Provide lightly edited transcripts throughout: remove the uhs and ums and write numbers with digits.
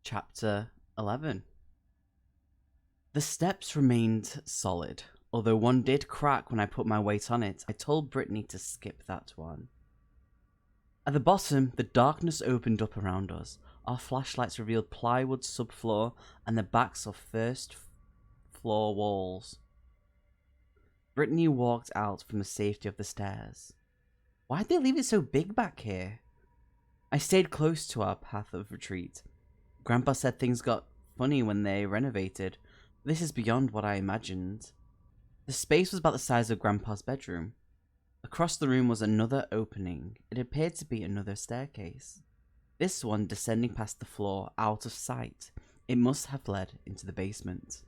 Chapter 11. The steps remained solid, although one did crack when I put my weight on it. I told Brittany to skip that one. At the bottom, the darkness opened up around us. Our flashlights revealed plywood subfloor and the backs of first floor walls. Brittany walked out from the safety of the stairs. Why'd they leave it so big back here? I stayed close to our path of retreat. Grandpa said things got funny when they renovated. This is beyond what I imagined. The space was about the size of Grandpa's bedroom. Across the room was another opening. It appeared to be another staircase. This one descending past the floor, out of sight. It must have led into the basement.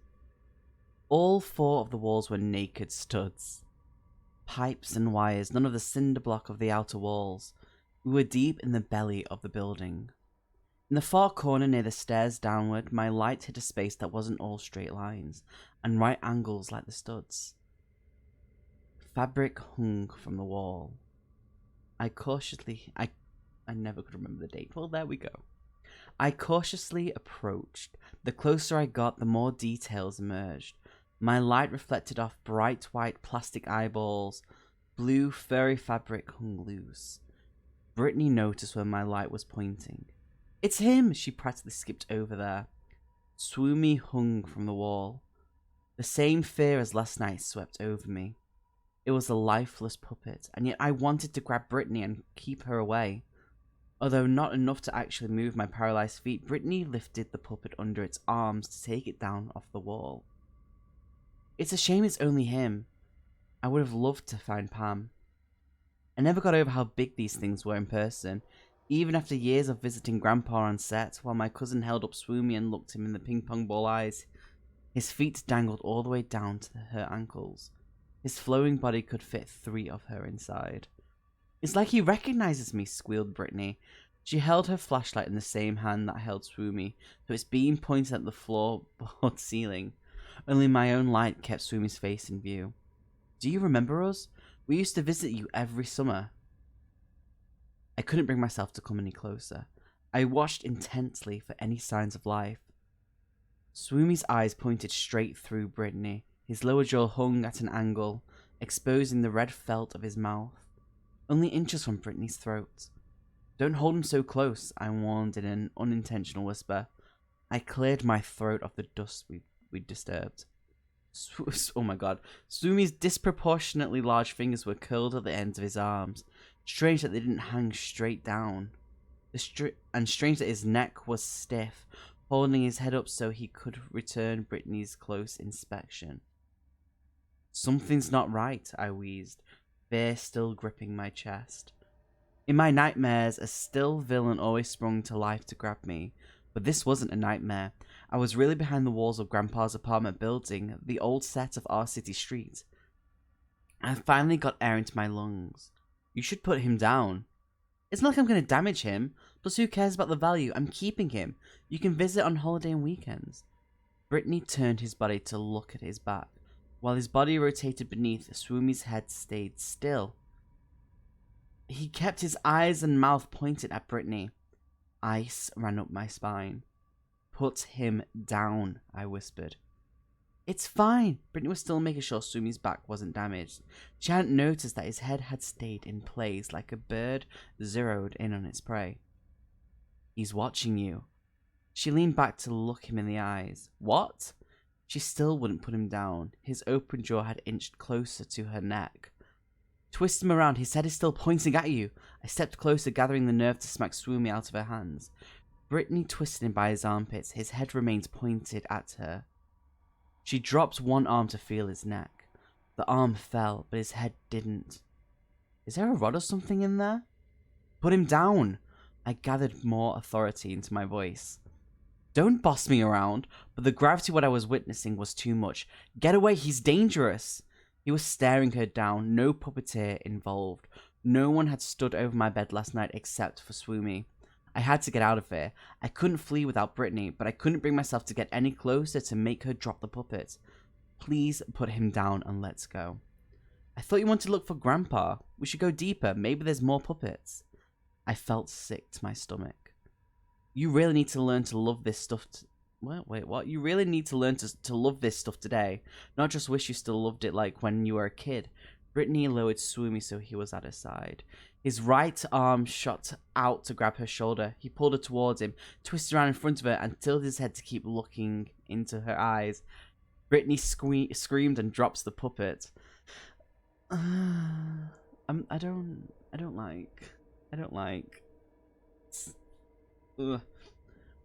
All four of the walls were naked studs. Pipes and wires, none of the cinder block of the outer walls. We were deep in the belly of the building. In the far corner near the stairs downward, my light hit a space that wasn't all straight lines, and right angles like the studs. Fabric hung from the wall. I never could remember the date. Well, there we go. I cautiously approached. The closer I got, the more details emerged. My light reflected off bright white plastic eyeballs. Blue furry fabric hung loose. Brittany noticed where my light was pointing. "It's him!" She practically skipped over there. Swoomy hung from the wall. The same fear as last night swept over me. It was a lifeless puppet, and yet I wanted to grab Brittany and keep her away. Although not enough to actually move my paralyzed feet, Brittany lifted the puppet under its arms to take it down off the wall. It's a shame it's only him. I would have loved to find Pam. I never got over how big these things were in person. Even after years of visiting Grandpa on set, while my cousin held up Swoomy and looked him in the ping-pong ball eyes, his feet dangled all the way down to her ankles. His flowing body could fit 3 of her inside. "It's like he recognizes me," squealed Brittany. She held her flashlight in the same hand that held Swoomy, so its beam pointed at the floorboard ceiling. Only my own light kept Swoomy's face in view. "Do you remember us? We used to visit you every summer." I couldn't bring myself to come any closer. I watched intensely for any signs of life. Swoomy's eyes pointed straight through Brittany. His lower jaw hung at an angle, exposing the red felt of his mouth, only inches from Brittany's throat. "Don't hold him so close," I warned in an unintentional whisper. I cleared my throat of the dust we'd disturbed. Oh my god. Swoomy's disproportionately large fingers were curled at the ends of his arms. Strange that they didn't hang straight down. And strange that his neck was stiff, holding his head up so he could return Brittany's close inspection. "Something's not right," I wheezed, fear still gripping my chest. In my nightmares, a still villain always sprung to life to grab me. But this wasn't a nightmare. I was really behind the walls of Grandpa's apartment building, the old set of our city street. I finally got air into my lungs. "You should put him down." "It's not like I'm going to damage him. Plus, who cares about the value? I'm keeping him. You can visit on holiday and weekends." Brittany turned his body to look at his back. While his body rotated beneath, Swoomy's head stayed still. He kept his eyes and mouth pointed at Brittany. Ice ran up my spine. "Put him down," I whispered. "It's fine." Brittany was still making sure Swoommy's back wasn't damaged. She hadn't noticed that his head had stayed in place like a bird zeroed in on its prey. "He's watching you." She leaned back to look him in the eyes. "What?" She still wouldn't put him down. His open jaw had inched closer to her neck. "Twist him around. His head is still pointing at you." I stepped closer, gathering the nerve to smack Swoomy out of her hands. Brittany twisted him by his armpits. His head remained pointed at her. She dropped one arm to feel his neck. The arm fell, but his head didn't. "Is there a rod or something in there?" "Put him down." I gathered more authority into my voice. "Don't boss me around." But the gravity of what I was witnessing was too much. "Get away, he's dangerous." He was staring her down, no puppeteer involved. No one had stood over my bed last night except for Swoomy. I had to get out of here. I couldn't flee without Brittany, but I couldn't bring myself to get any closer to make her drop the puppet. "Please put him down and let's go." "I thought you wanted to look for Grandpa. We should go deeper. Maybe there's more puppets." I felt sick to my stomach. You really need to learn to love this stuff. Wait, what? You really need to learn to love this stuff today. Not just wish you still loved it like when you were a kid. Brittany lowered Swoomy so he was at her side. His right arm shot out to grab her shoulder. He pulled her towards him, twisted around in front of her, and tilted his head to keep looking into her eyes. Brittany screamed and dropped the puppet. I don't like. Ugh.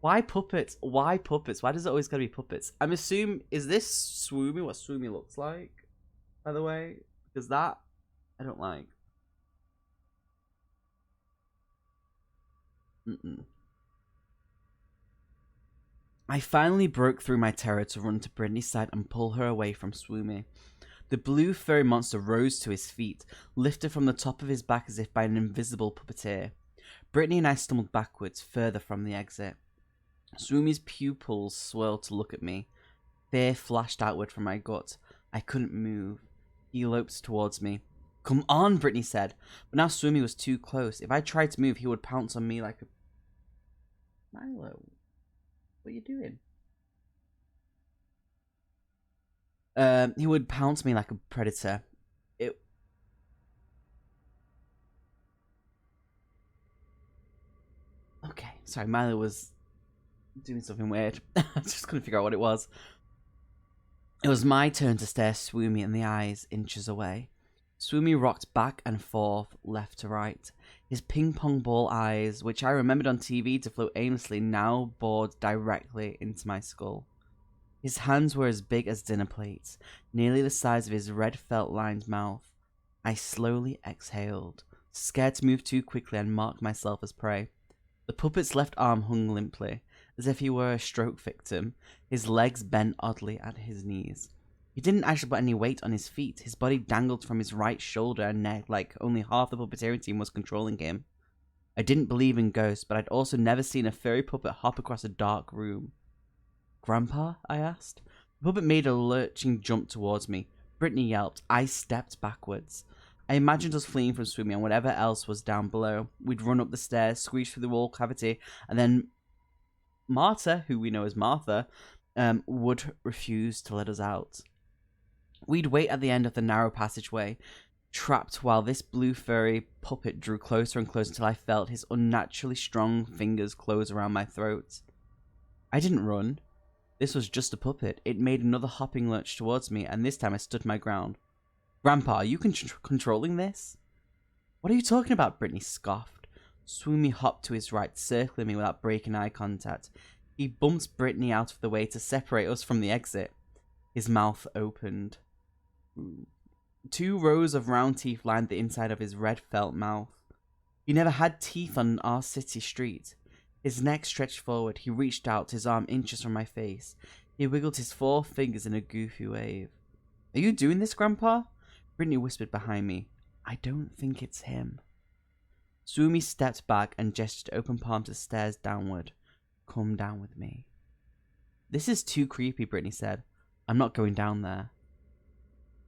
Why puppets? Why puppets? Why does it always gotta be puppets? I'm assuming, is this Swoomy what Swoomy looks like? By the way, because that I don't like. I finally broke through my terror to run to Brittany's side and pull her away from Swoomy. The blue furry monster rose to his feet, lifted from the top of his back as if by an invisible puppeteer. Brittany and I stumbled backwards, further from the exit. Swoomy's pupils swirled to look at me. Fear flashed outward from my gut. I couldn't move. He loped towards me. Come on, Brittany said. But now Swoomy was too close. If I tried to move, he would pounce on me like a... Milo, what are you doing? He would pounce me like a predator. Okay, sorry, Milo was doing something weird. I just couldn't figure out what it was. It was my turn to stare Swoomy in the eyes, inches away. Swoomy rocked back and forth, left to right. His ping-pong ball eyes, which I remembered on TV to float aimlessly, now bored directly into my skull. His hands were as big as dinner plates, nearly the size of his red felt-lined mouth. I slowly exhaled, scared to move too quickly and mark myself as prey. The puppet's left arm hung limply, as if he were a stroke victim, his legs bent oddly at his knees. He didn't actually put any weight on his feet. His body dangled from his right shoulder and neck like only half the puppeteering team was controlling him. I didn't believe in ghosts, but I'd also never seen a furry puppet hop across a dark room. Grandpa? I asked. The puppet made a lurching jump towards me. Brittany yelped. I stepped backwards. I imagined us fleeing from Swoomy and whatever else was down below. We'd run up the stairs, squeeze through the wall cavity, and then Marta, who we know as Martha, would refuse to let us out. We'd wait at the end of the narrow passageway, trapped while this blue furry puppet drew closer and closer until I felt his unnaturally strong fingers close around my throat. I didn't run. This was just a puppet. It made another hopping lurch towards me, and this time I stood my ground. Grandpa, are you controlling this? What are you talking about? Brittany scoffed. Swoomy hopped to his right, circling me without breaking eye contact. He bumped Brittany out of the way to separate us from the exit. His mouth opened. 2 rows of round teeth lined the inside of his red felt mouth. He never had teeth on our city street. His neck stretched forward. He reached out, his arm inches from my face. He wiggled his 4 fingers in a goofy wave. Are you doing this, Grandpa? Brittany whispered behind me. I don't think it's him. Swoomy stepped back and gestured open palm to stairs downward. Come down with me. This is too creepy, Brittany said. I'm not going down there.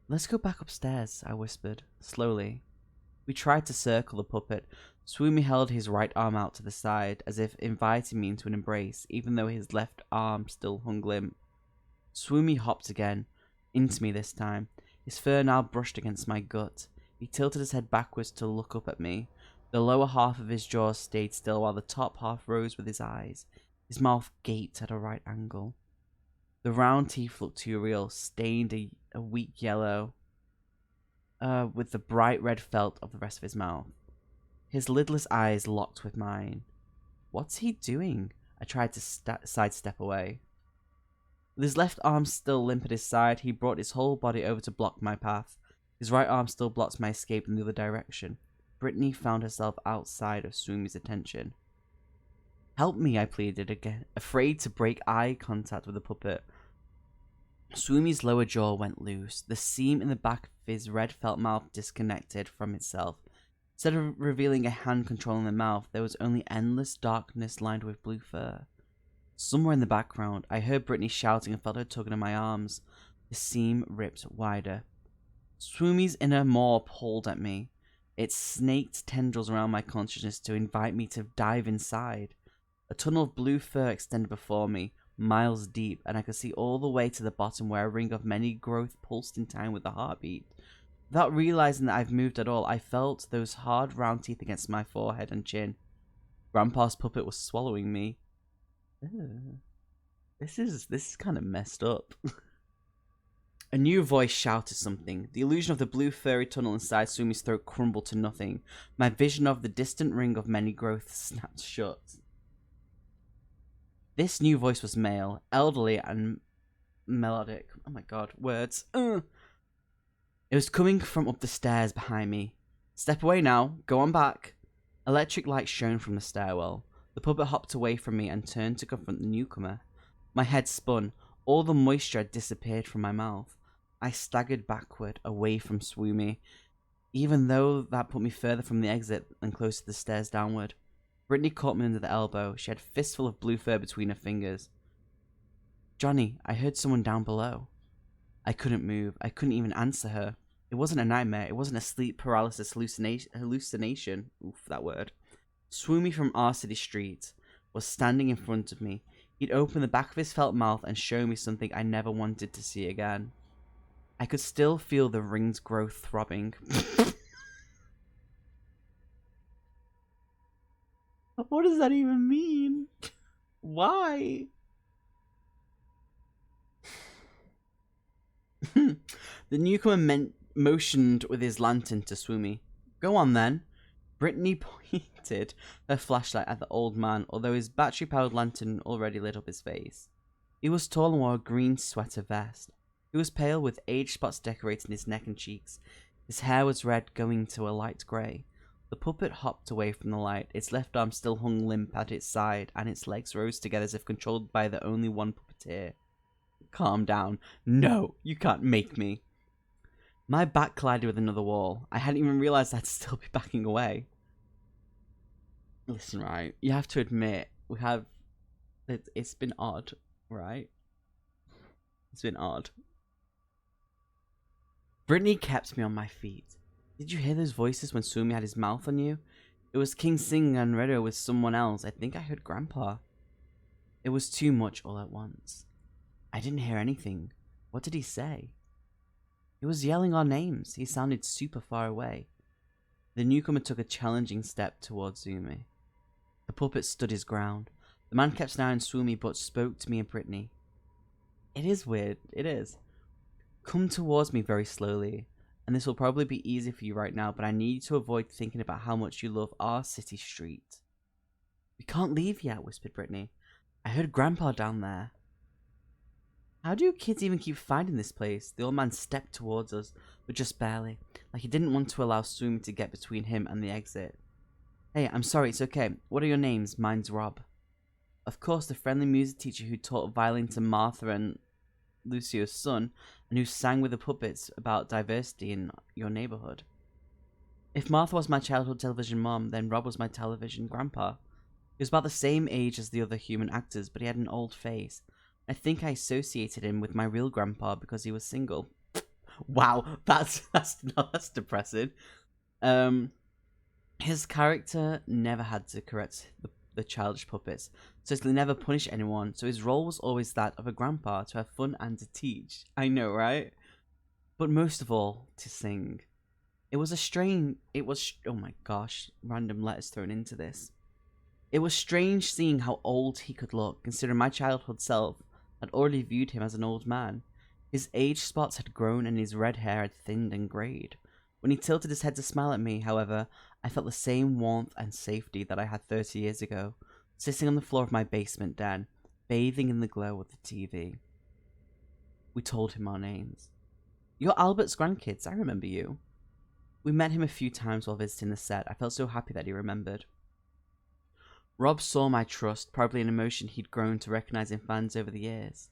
Let's go back upstairs, I whispered, slowly. We tried to circle the puppet. Swoomy held his right arm out to the side, as if inviting me into an embrace, even though his left arm still hung limp. Swoomy hopped again, into me this time. His fur now brushed against my gut. He tilted his head backwards to look up at me. The lower half of his jaw stayed still while the top half rose with his eyes. His mouth gaped at a right angle. The round teeth looked too real, stained a weak yellow, with the bright red felt of the rest of his mouth. His lidless eyes locked with mine. What's he doing? I tried to sidestep away. With his left arm still limp at his side, he brought his whole body over to block my path. His right arm still blocked my escape in the other direction. Brittany found herself outside of Swoomy's attention. Help me, I pleaded again, afraid to break eye contact with the puppet. Swoomy's lower jaw went loose. The seam in the back of his red felt mouth disconnected from itself. Instead of revealing a hand controlling the mouth, there was only endless darkness lined with blue fur. Somewhere in the background, I heard Brittany shouting and felt her tugging at my arms. The seam ripped wider. Swoomy's inner maw pulled at me. It snaked tendrils around my consciousness to invite me to dive inside. A tunnel of blue fur extended before me, miles deep, and I could see all the way to the bottom where a ring of many growth pulsed in time with the heartbeat. Without realizing that I've moved at all, I felt those hard, round teeth against my forehead and chin. Grandpa's puppet was swallowing me. Ew. This is kind of messed up. A new voice shouted something. The illusion of the blue furry tunnel inside Sumi's throat crumbled to nothing. My vision of the distant ring of many growths snapped shut. This new voice was male, elderly, and melodic. Oh my god, words. It was coming from up the stairs behind me. Step away now. Go on back. Electric light shone from the stairwell. The puppet hopped away from me and turned to confront the newcomer. My head spun. All the moisture had disappeared from my mouth. I staggered backward, away from Swoomy, even though that put me further from the exit and closer to the stairs downward. Brittany caught me under the elbow. She had a fistful of blue fur between her fingers. Johnny, I heard someone down below. I couldn't move. I couldn't even answer her. It wasn't a nightmare. It wasn't a sleep paralysis hallucination. Oof, that word. Swoomy from our city street was standing in front of me. He'd opened the back of his felt mouth and shown me something I never wanted to see again. I could still feel the ring's growth throbbing. What does that even mean? Why? The newcomer motioned with his lantern to Swoomy. Go on then. Brittany pointed her flashlight at the old man, although his battery-powered lantern already lit up his face. He was tall and wore a green sweater vest. He was pale, with age spots decorating his neck and cheeks. His hair was red, going to a light grey. The puppet hopped away from the light. Its left arm still hung limp at its side, and its legs rose together as if controlled by the only one puppeteer. Calm down. No, you can't make me. My back collided with another wall. I hadn't even realised I'd still be backing away. Listen, right, you have to admit, it's been odd, right? It's been odd. Brittany kept me on my feet. Did you hear those voices when Sumi had his mouth on you? It was King Singh and Redo with someone else. I think I heard Grandpa. It was too much all at once. I didn't hear anything. What did he say? He was yelling our names. He sounded super far away. The newcomer took a challenging step towards Sumi. The puppet stood his ground. The man kept staring at Swoomy but spoke to me and Brittany. It is weird. It is. Come towards me very slowly, and this will probably be easy for you right now, but I need you to avoid thinking about how much you love our city street. We can't leave yet, whispered Brittany. I heard Grandpa down there. How do you kids even keep finding this place? The old man stepped towards us, but just barely, like he didn't want to allow Swoomy to get between him and the exit. Hey, I'm sorry, it's okay. What are your names? Mine's Rob. Of course, the friendly music teacher who taught violin to Martha and Lucio's son, and who sang with the puppets about diversity in your neighborhood. If Martha was my childhood television mom, then Rob was my television grandpa. He was about the same age as the other human actors, but he had an old face. I think I associated him with my real grandpa because he was single. Wow, that's depressing. His character never had to correct the childish puppets, so he never punished anyone, so his role was always that of a grandpa, to have fun and to teach. I know, right? But most of all, to sing. Oh my gosh, random letters thrown into this. It was strange seeing how old he could look, considering my childhood self had already viewed him as an old man. His age spots had grown and his red hair had thinned and greyed. When he tilted his head to smile at me, however, I felt the same warmth and safety that I had 30 years ago, sitting on the floor of my basement den, bathing in the glow of the TV. We told him our names. You're Albert's grandkids, I remember you. We met him a few times while visiting the set. I felt so happy that he remembered. Rob saw my trust, probably an emotion he'd grown to recognize in fans over the years.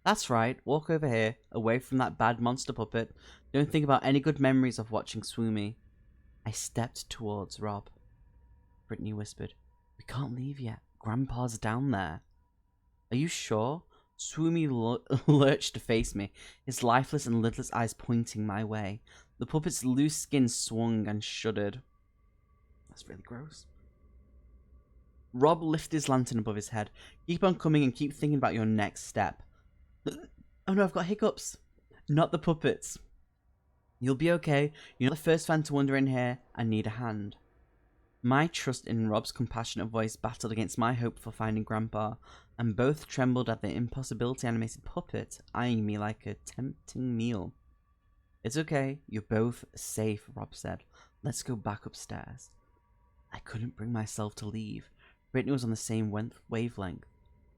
That's right, walk over here, away from that bad monster puppet. Don't think about any good memories of watching Swoomy. I stepped towards Rob. Brittany whispered, We can't leave yet. Grandpa's down there. Are you sure? Swoomy lurched to face me, his lifeless and lidless eyes pointing my way. The puppet's loose skin swung and shuddered. That's really gross. Rob lifted his lantern above his head. Keep on coming and keep thinking about your next step. Oh no, I've got hiccups. Not the puppets. You'll be okay. You're not the first fan to wander in here and need a hand. My trust in Rob's compassionate voice battled against my hope for finding Grandpa, and both trembled at the impossibility animated puppet eyeing me like a tempting meal. It's okay. You're both safe, Rob said. Let's go back upstairs. I couldn't bring myself to leave. Brittany was on the same wavelength.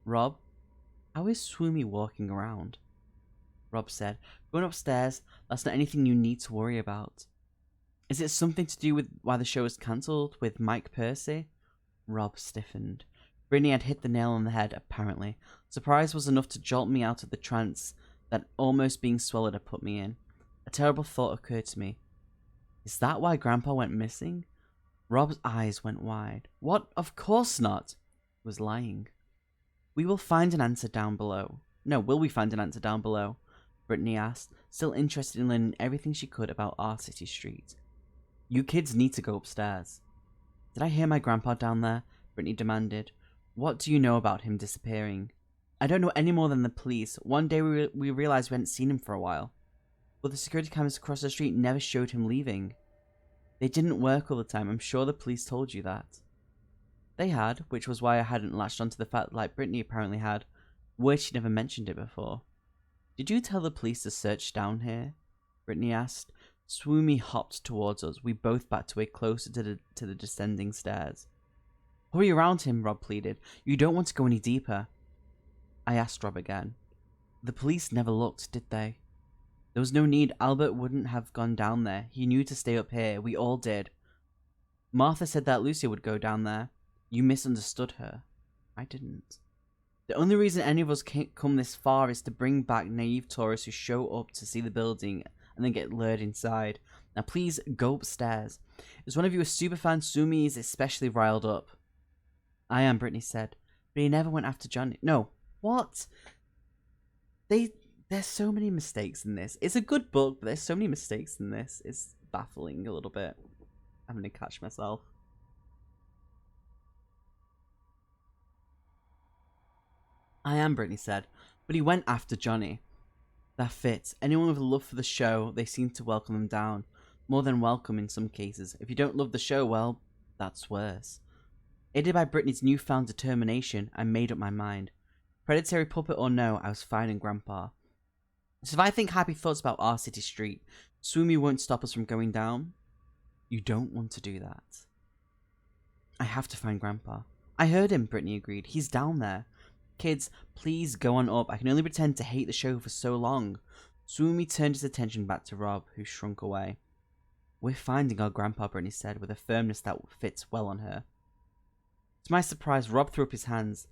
Rob, how is Swoomy walking around? Rob said, going upstairs, that's not anything you need to worry about. Is it something to do with why the show was cancelled with Mike Percy? Rob stiffened. Brittany had hit the nail on the head, apparently. Surprise was enough to jolt me out of the trance that almost being swallowed had put me in. A terrible thought occurred to me. Is that why Grandpa went missing? Rob's eyes went wide. What? Of course not. He was lying. We will find an answer down below. No, will we find an answer down below? Brittany asked, still interested in learning everything she could about our city street. You kids need to go upstairs. Did I hear my grandpa down there? Brittany demanded. What do you know about him disappearing? I don't know any more than the police. One day we realized we hadn't seen him for a while. But the security cameras across the street never showed him leaving. They didn't work all the time. I'm sure the police told you that. They had, which was why I hadn't latched onto the fact like Brittany apparently had. Weird she never mentioned it before. Did you tell the police to search down here? Brittany asked. Swoomy hopped towards us. We both backed away closer to the descending stairs. Hurry around him, Rob pleaded. You don't want to go any deeper. I asked Rob again. The police never looked, did they? There was no need. Albert wouldn't have gone down there. He knew to stay up here. We all did. Martha said that Lucia would go down there. You misunderstood her. I didn't. The only reason any of us can't come this far is to bring back naive tourists who show up to see the building and then get lured inside. Now please go upstairs. Is one of you a superfan? Sumi is especially riled up. I am, Brittany said. But he never went after Johnny. No. What? There's so many mistakes in this. It's a good book, but there's so many mistakes in this. It's baffling a little bit. I'm going to catch myself. I am, Brittany said. But he went after Johnny. That fits. Anyone with a love for the show, they seem to welcome him down. More than welcome in some cases. If you don't love the show, well, that's worse. Aided by Brittany's newfound determination, I made up my mind. Predatory puppet or no, I was finding Grandpa. So if I think happy thoughts about our city street, Swoomy won't stop us from going down. You don't want to do that. I have to find Grandpa. I heard him, Brittany agreed. He's down there. Kids, please go on up. I can only pretend to hate the show for so long. Swoomy turned his attention back to Rob, who shrunk away. We're finding our Grandpa, Brittany said, with a firmness that fits well on her. To my surprise, Rob threw up his hands.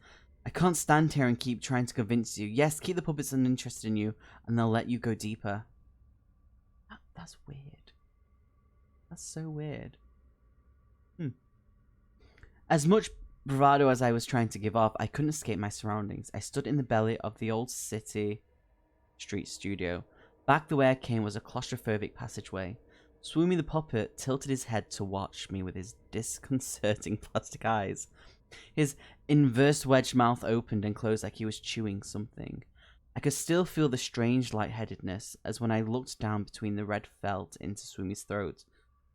I can't stand here and keep trying to convince you. Yes, keep the puppets uninterested in you, and they'll let you go deeper. That's weird. That's so weird. As much bravado as I was trying to give off, I couldn't escape my surroundings. I stood in the belly of the old city street studio. Back the way I came was a claustrophobic passageway. Swoomy the puppet tilted his head to watch me with his disconcerting plastic eyes. His inverse wedge mouth opened and closed like he was chewing something. I could still feel the strange lightheadedness as when I looked down between the red felt into Swoomy's throat.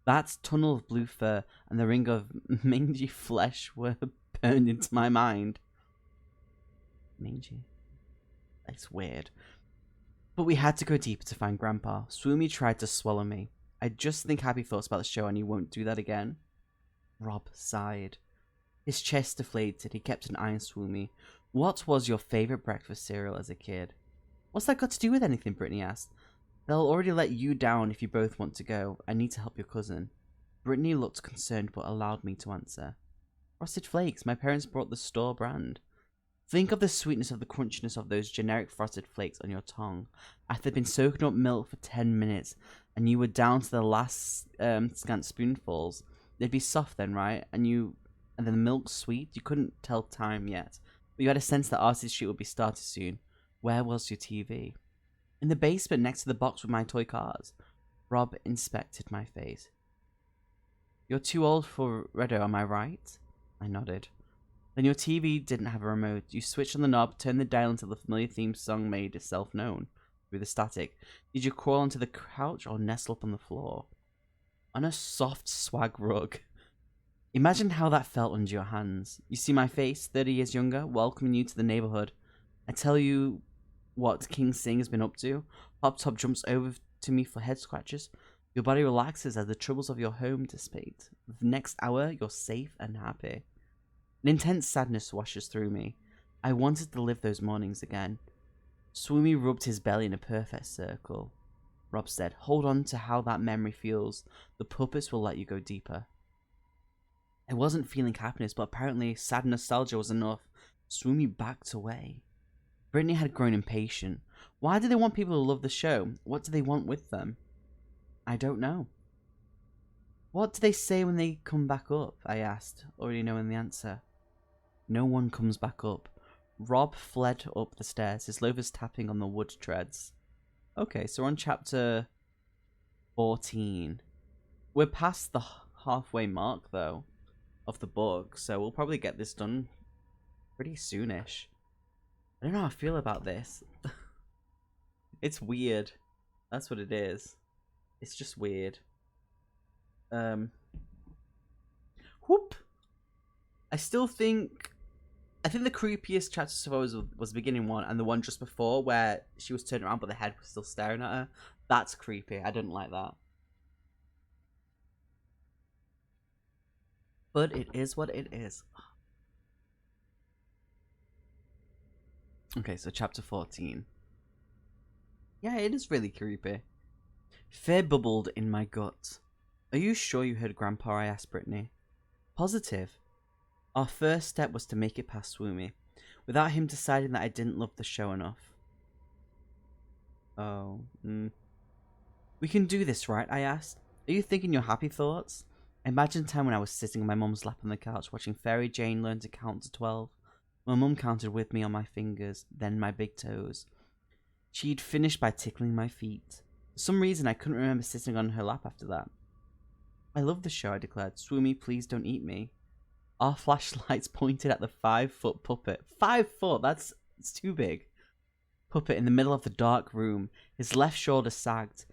That tunnel of blue fur and the ring of mangy flesh were burned into my mind. Mangy? That's weird. But we had to go deeper to find Grandpa. Swoomy tried to swallow me. I just think happy thoughts about the show and he won't do that again. Rob sighed. His chest deflated. He kept an eye on Swoomy. What was your favourite breakfast cereal as a kid? What's that got to do with anything? Brittany asked. They'll already let you down if you both want to go. I need to help your cousin. Brittany looked concerned but allowed me to answer. Frosted Flakes. My parents brought the store brand. Think of the sweetness of the crunchiness of those generic frosted flakes on your tongue. After they'd been soaking up milk for 10 minutes and you were down to the last scant spoonfuls, they'd be soft then, right? And then the milk sweet. You couldn't tell time yet, but you had a sense that Artist Street would be started soon. Where was your TV? In the basement next to the box with my toy cars. Rob inspected my face. You're too old for Redo, am I right? I nodded. Then your TV didn't have a remote. You switched on the knob, turned the dial until the familiar theme song made itself known through the static. Did you crawl onto the couch or nestle up on the floor? On a soft swag rug. Imagine how that felt under your hands. You see my face, 30 years younger, welcoming you to the neighborhood. I tell you what King Sing has been up to. Hop Top jumps over to me for head scratches. Your body relaxes as the troubles of your home dissipate. The next hour, you're safe and happy. An intense sadness washes through me. I wanted to live those mornings again. Swoomy rubbed his belly in a perfect circle. Rob said, hold on to how that memory feels. The puppets will let you go deeper. I wasn't feeling happiness, but apparently sad nostalgia was enough. Swoomy backed away. Brittany had grown impatient. Why do they want people to love the show? What do they want with them? I don't know. What do they say when they come back up? I asked, already knowing the answer. No one comes back up. Rob fled up the stairs, his loafers tapping on the wood treads. Okay, so we're on chapter 14. We're past the halfway mark, though, of the book, so we'll probably get this done pretty soonish. I don't know how I feel about this. It's weird. That's what it is. It's just weird. Whoop. I think the creepiest chapter so far was the beginning one, and the one just before where she was turning around but the head was still staring at her. That's creepy. I didn't like that. But it is what it is. Okay, so chapter 14. Yeah, it is really creepy. Fear bubbled in my gut. Are you sure you heard Grandpa? I asked Brittany. Positive. Our first step was to make it past Swoomy, without him deciding that I didn't love the show enough. Oh, We can do this, right? I asked. Are you thinking your happy thoughts? I imagined a time when I was sitting on my mum's lap on the couch, watching Fairy Jane learn to count to 12. My mum counted with me on my fingers, then my big toes. She'd finished by tickling my feet. For some reason, I couldn't remember sitting on her lap after that. I love the show, I declared. Swoomy, please don't eat me. Our flashlights pointed at the 5-foot puppet. 5 foot? It's too big. Puppet in the middle of the dark room. His left shoulder sagged.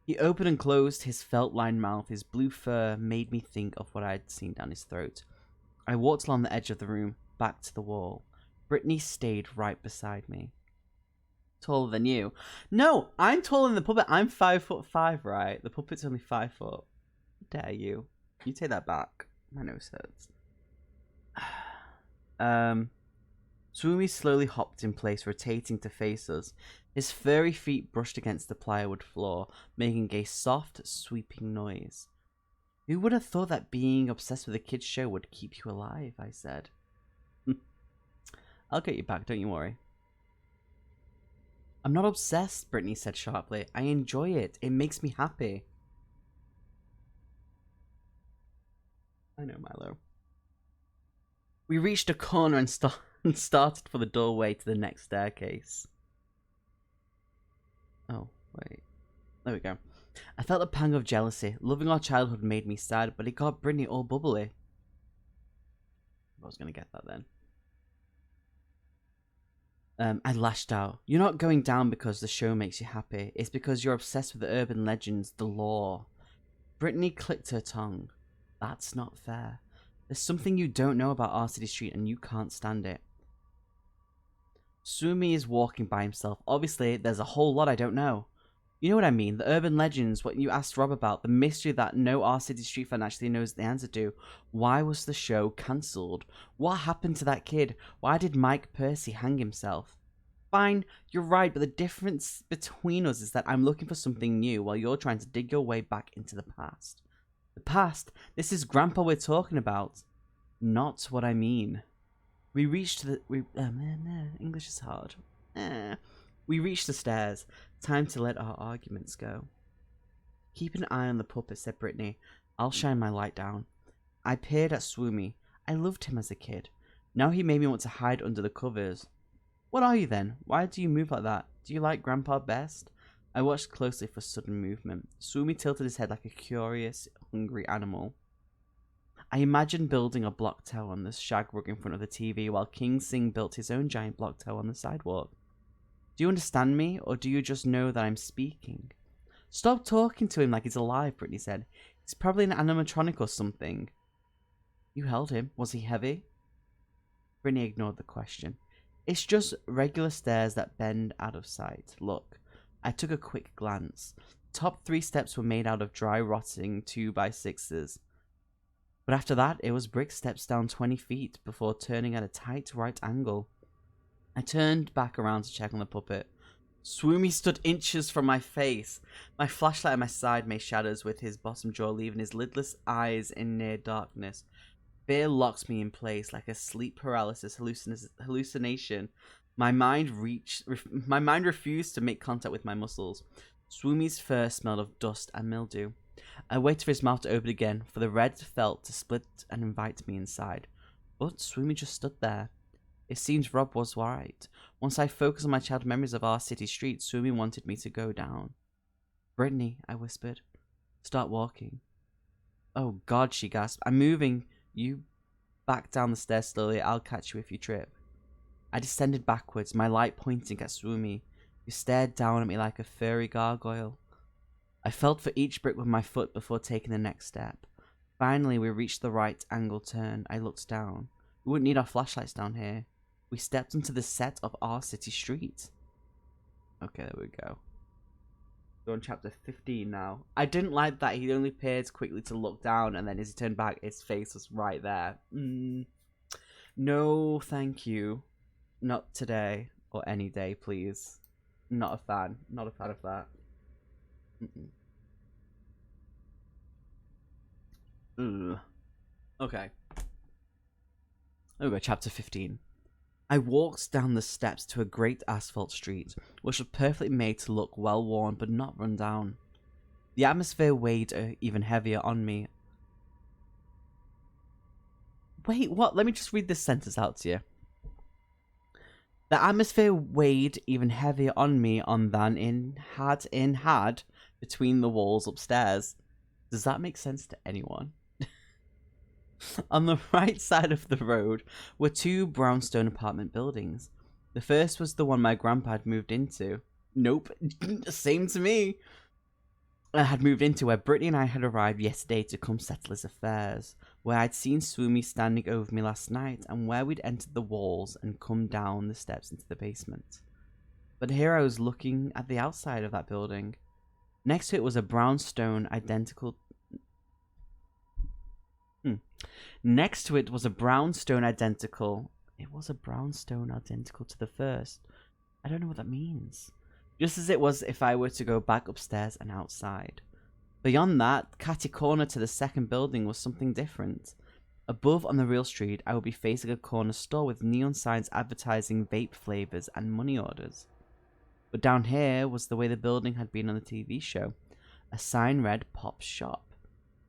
He opened and closed his felt-lined mouth. His blue fur made me think of what I had seen down his throat. I walked along the edge of the room, back to the wall. Brittany stayed right beside me. Taller than you. No, I'm taller than the puppet. I'm 5'5", right? The puppet's only 5 foot. How dare you? You take that back. My nose hurts. Swoomy slowly hopped in place, rotating to face us. His furry feet brushed against the plywood floor, making a soft, sweeping noise. Who would have thought that being obsessed with a kid's show would keep you alive? I said. I'll get you back, don't you worry. I'm not obsessed, Brittany said sharply. I enjoy it. It makes me happy. I know, Milo. We reached a corner and started for the doorway to the next staircase. Oh, wait. There we go. I felt a pang of jealousy. Loving our childhood made me sad, but it got Brittany all bubbly. I was going to get that then. I lashed out. You're not going down because the show makes you happy. It's because you're obsessed with the urban legends, the lore. Brittany clicked her tongue. That's not fair. There's something you don't know about R City Street and you can't stand it. Swoomy is walking by himself. Obviously, there's a whole lot I don't know. You know what I mean? The urban legends, what you asked Rob about, the mystery that no R City Street fan actually knows the answer to. Why was the show cancelled? What happened to that kid? Why did Mike Percy hang himself? Fine, you're right, but the difference between us is that I'm looking for something new while you're trying to dig your way back into the past. The past? This is Grandpa we're talking about. Not what I mean. We reached the... English is hard. We reached the stairs. Time to let our arguments go. Keep an eye on the puppet, said Brittany. I'll shine my light down. I peered at Swoomy. I loved him as a kid. Now he made me want to hide under the covers. What are you then? Why do you move like that? Do you like Grandpa best? I watched closely for sudden movement. Swoomy tilted his head like a curious, hungry animal. I imagined building a block tower on the shag rug in front of the TV while King Sing built his own giant block tower on the sidewalk. Do you understand me, or do you just know that I'm speaking? Stop talking to him like he's alive, Brittany said. He's probably an animatronic or something. You held him. Was he heavy? Brittany ignored the question. It's just regular stairs that bend out of sight. Look. I took a quick glance. Top 3 steps were made out of dry, rotting 2x6s. But after that, it was brick steps down 20 feet before turning at a tight right angle. I turned back around to check on the puppet. Swoomy stood inches from my face. My flashlight at my side made shadows with his bottom jaw, leaving his lidless eyes in near darkness. Fear locks me in place like a sleep paralysis hallucination. My mind refused to make contact with my muscles. Swoomy's fur smelled of dust and mildew. I waited for his mouth to open again, for the red felt to split and invite me inside. But Swoomy just stood there. It seems Rob was right. Once I focused on my childhood memories of our city streets, Swoomy wanted me to go down. Brittany, I whispered. Start walking. Oh God, she gasped. I'm moving. You back down the stairs slowly. I'll catch you if you trip. I descended backwards, my light pointing at Swoomy, who stared down at me like a furry gargoyle. I felt for each brick with my foot before taking the next step. Finally, we reached the right angle turn. I looked down. We wouldn't need our flashlights down here. We stepped into the set of our city street. Okay, there we go. We're on chapter 15 now. I didn't like that he only appeared quickly to look down, and then as he turned back, his face was right there. No, thank you. Not today, or any day, please. Not a fan. Not a fan of that. Ugh. Okay. There we go, chapter 15. I walked down the steps to a great asphalt street, which was perfectly made to look well-worn but not run down. The atmosphere weighed even heavier on me. Wait, what? Let me just read this sentence out to you. The atmosphere weighed even heavier on me than it had between the walls upstairs. Does that make sense to anyone? On the right side of the road were 2 brownstone apartment buildings. The first was the one my grandpa had moved into. Nope, same to me. I had moved into where Brittany and I had arrived yesterday to come settle his affairs, where I'd seen Swoomy standing over me last night, and where we'd entered the walls and come down the steps into the basement. But here I was looking at the outside of that building. Next to it was a brownstone identical... Next to it was a brownstone identical... It was a brownstone identical to the first. I don't know what that means. Just as it was if I were to go back upstairs and outside. Beyond that, catty corner to the second building was something different. Above on the real street, I would be facing a corner store with neon signs advertising vape flavors and money orders. But down here was the way the building had been on the TV show. A sign read Pop Shop.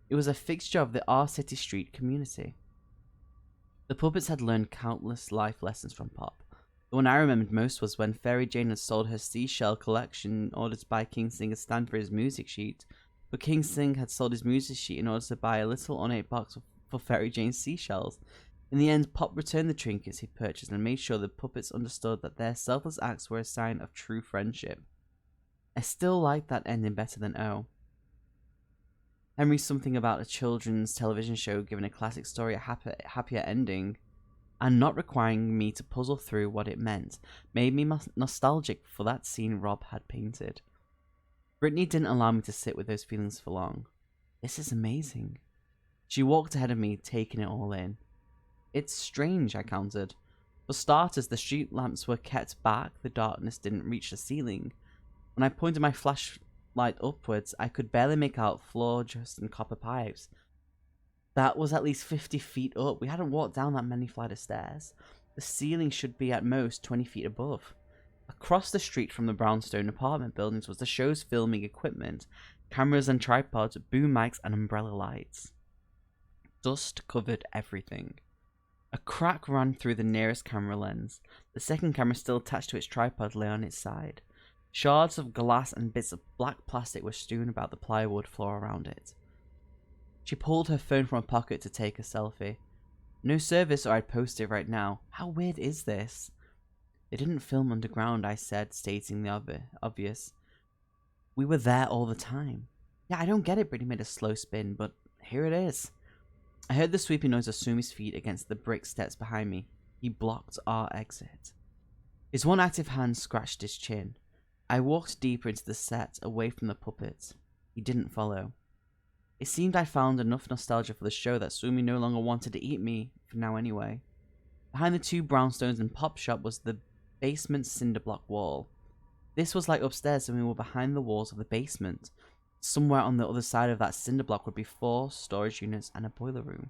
It was a fixture of the Our City Street community. The puppets had learned countless life lessons from Pop. The one I remembered most was when Fairy Jane had sold her seashell collection in order to buy King Sing a stand for his music sheet, but King Sing had sold his music sheet in order to buy a little ornate box for Fairy Jane's seashells. In the end, Pop returned the trinkets he purchased and made sure the puppets understood that their selfless acts were a sign of true friendship. I still liked that ending better than O. Henry's something about a children's television show giving a classic story a happier ending, and not requiring me to puzzle through what it meant, made me nostalgic for that scene Rob had painted. Brittany didn't allow me to sit with those feelings for long. This is amazing. She walked ahead of me, taking it all in. It's strange, I countered. For starters, the street lamps were kept back, the darkness didn't reach the ceiling. When I pointed my flashlight upwards, I could barely make out floor just and copper pipes. That was at least 50 feet up. We hadn't walked down that many flight of stairs. The ceiling should be at most 20 feet above. Across the street from the brownstone apartment buildings was the show's filming equipment, cameras and tripods, boom mics and umbrella lights. Dust covered everything. A crack ran through the nearest camera lens. The second camera, still attached to its tripod, lay on its side. Shards of glass and bits of black plastic were strewn about the plywood floor around it. She pulled her phone from her pocket to take a selfie. No service or I'd post it right now. How weird is this? They didn't film underground, I said, stating the obvious. We were there all the time. Yeah, I don't get it, Brittany made a slow spin, but here it is. I heard the sweeping noise of Sumi's feet against the brick steps behind me. He blocked our exit. His one active hand scratched his chin. I walked deeper into the set, away from the puppet. He didn't follow. It seemed I found enough nostalgia for the show that Sumi no longer wanted to eat me, for now anyway. Behind the two brownstones and pop shop was the basement cinder block wall. This was like upstairs and we were behind the walls of the basement. Somewhere on the other side of that cinder block would be 4 storage units and a boiler room.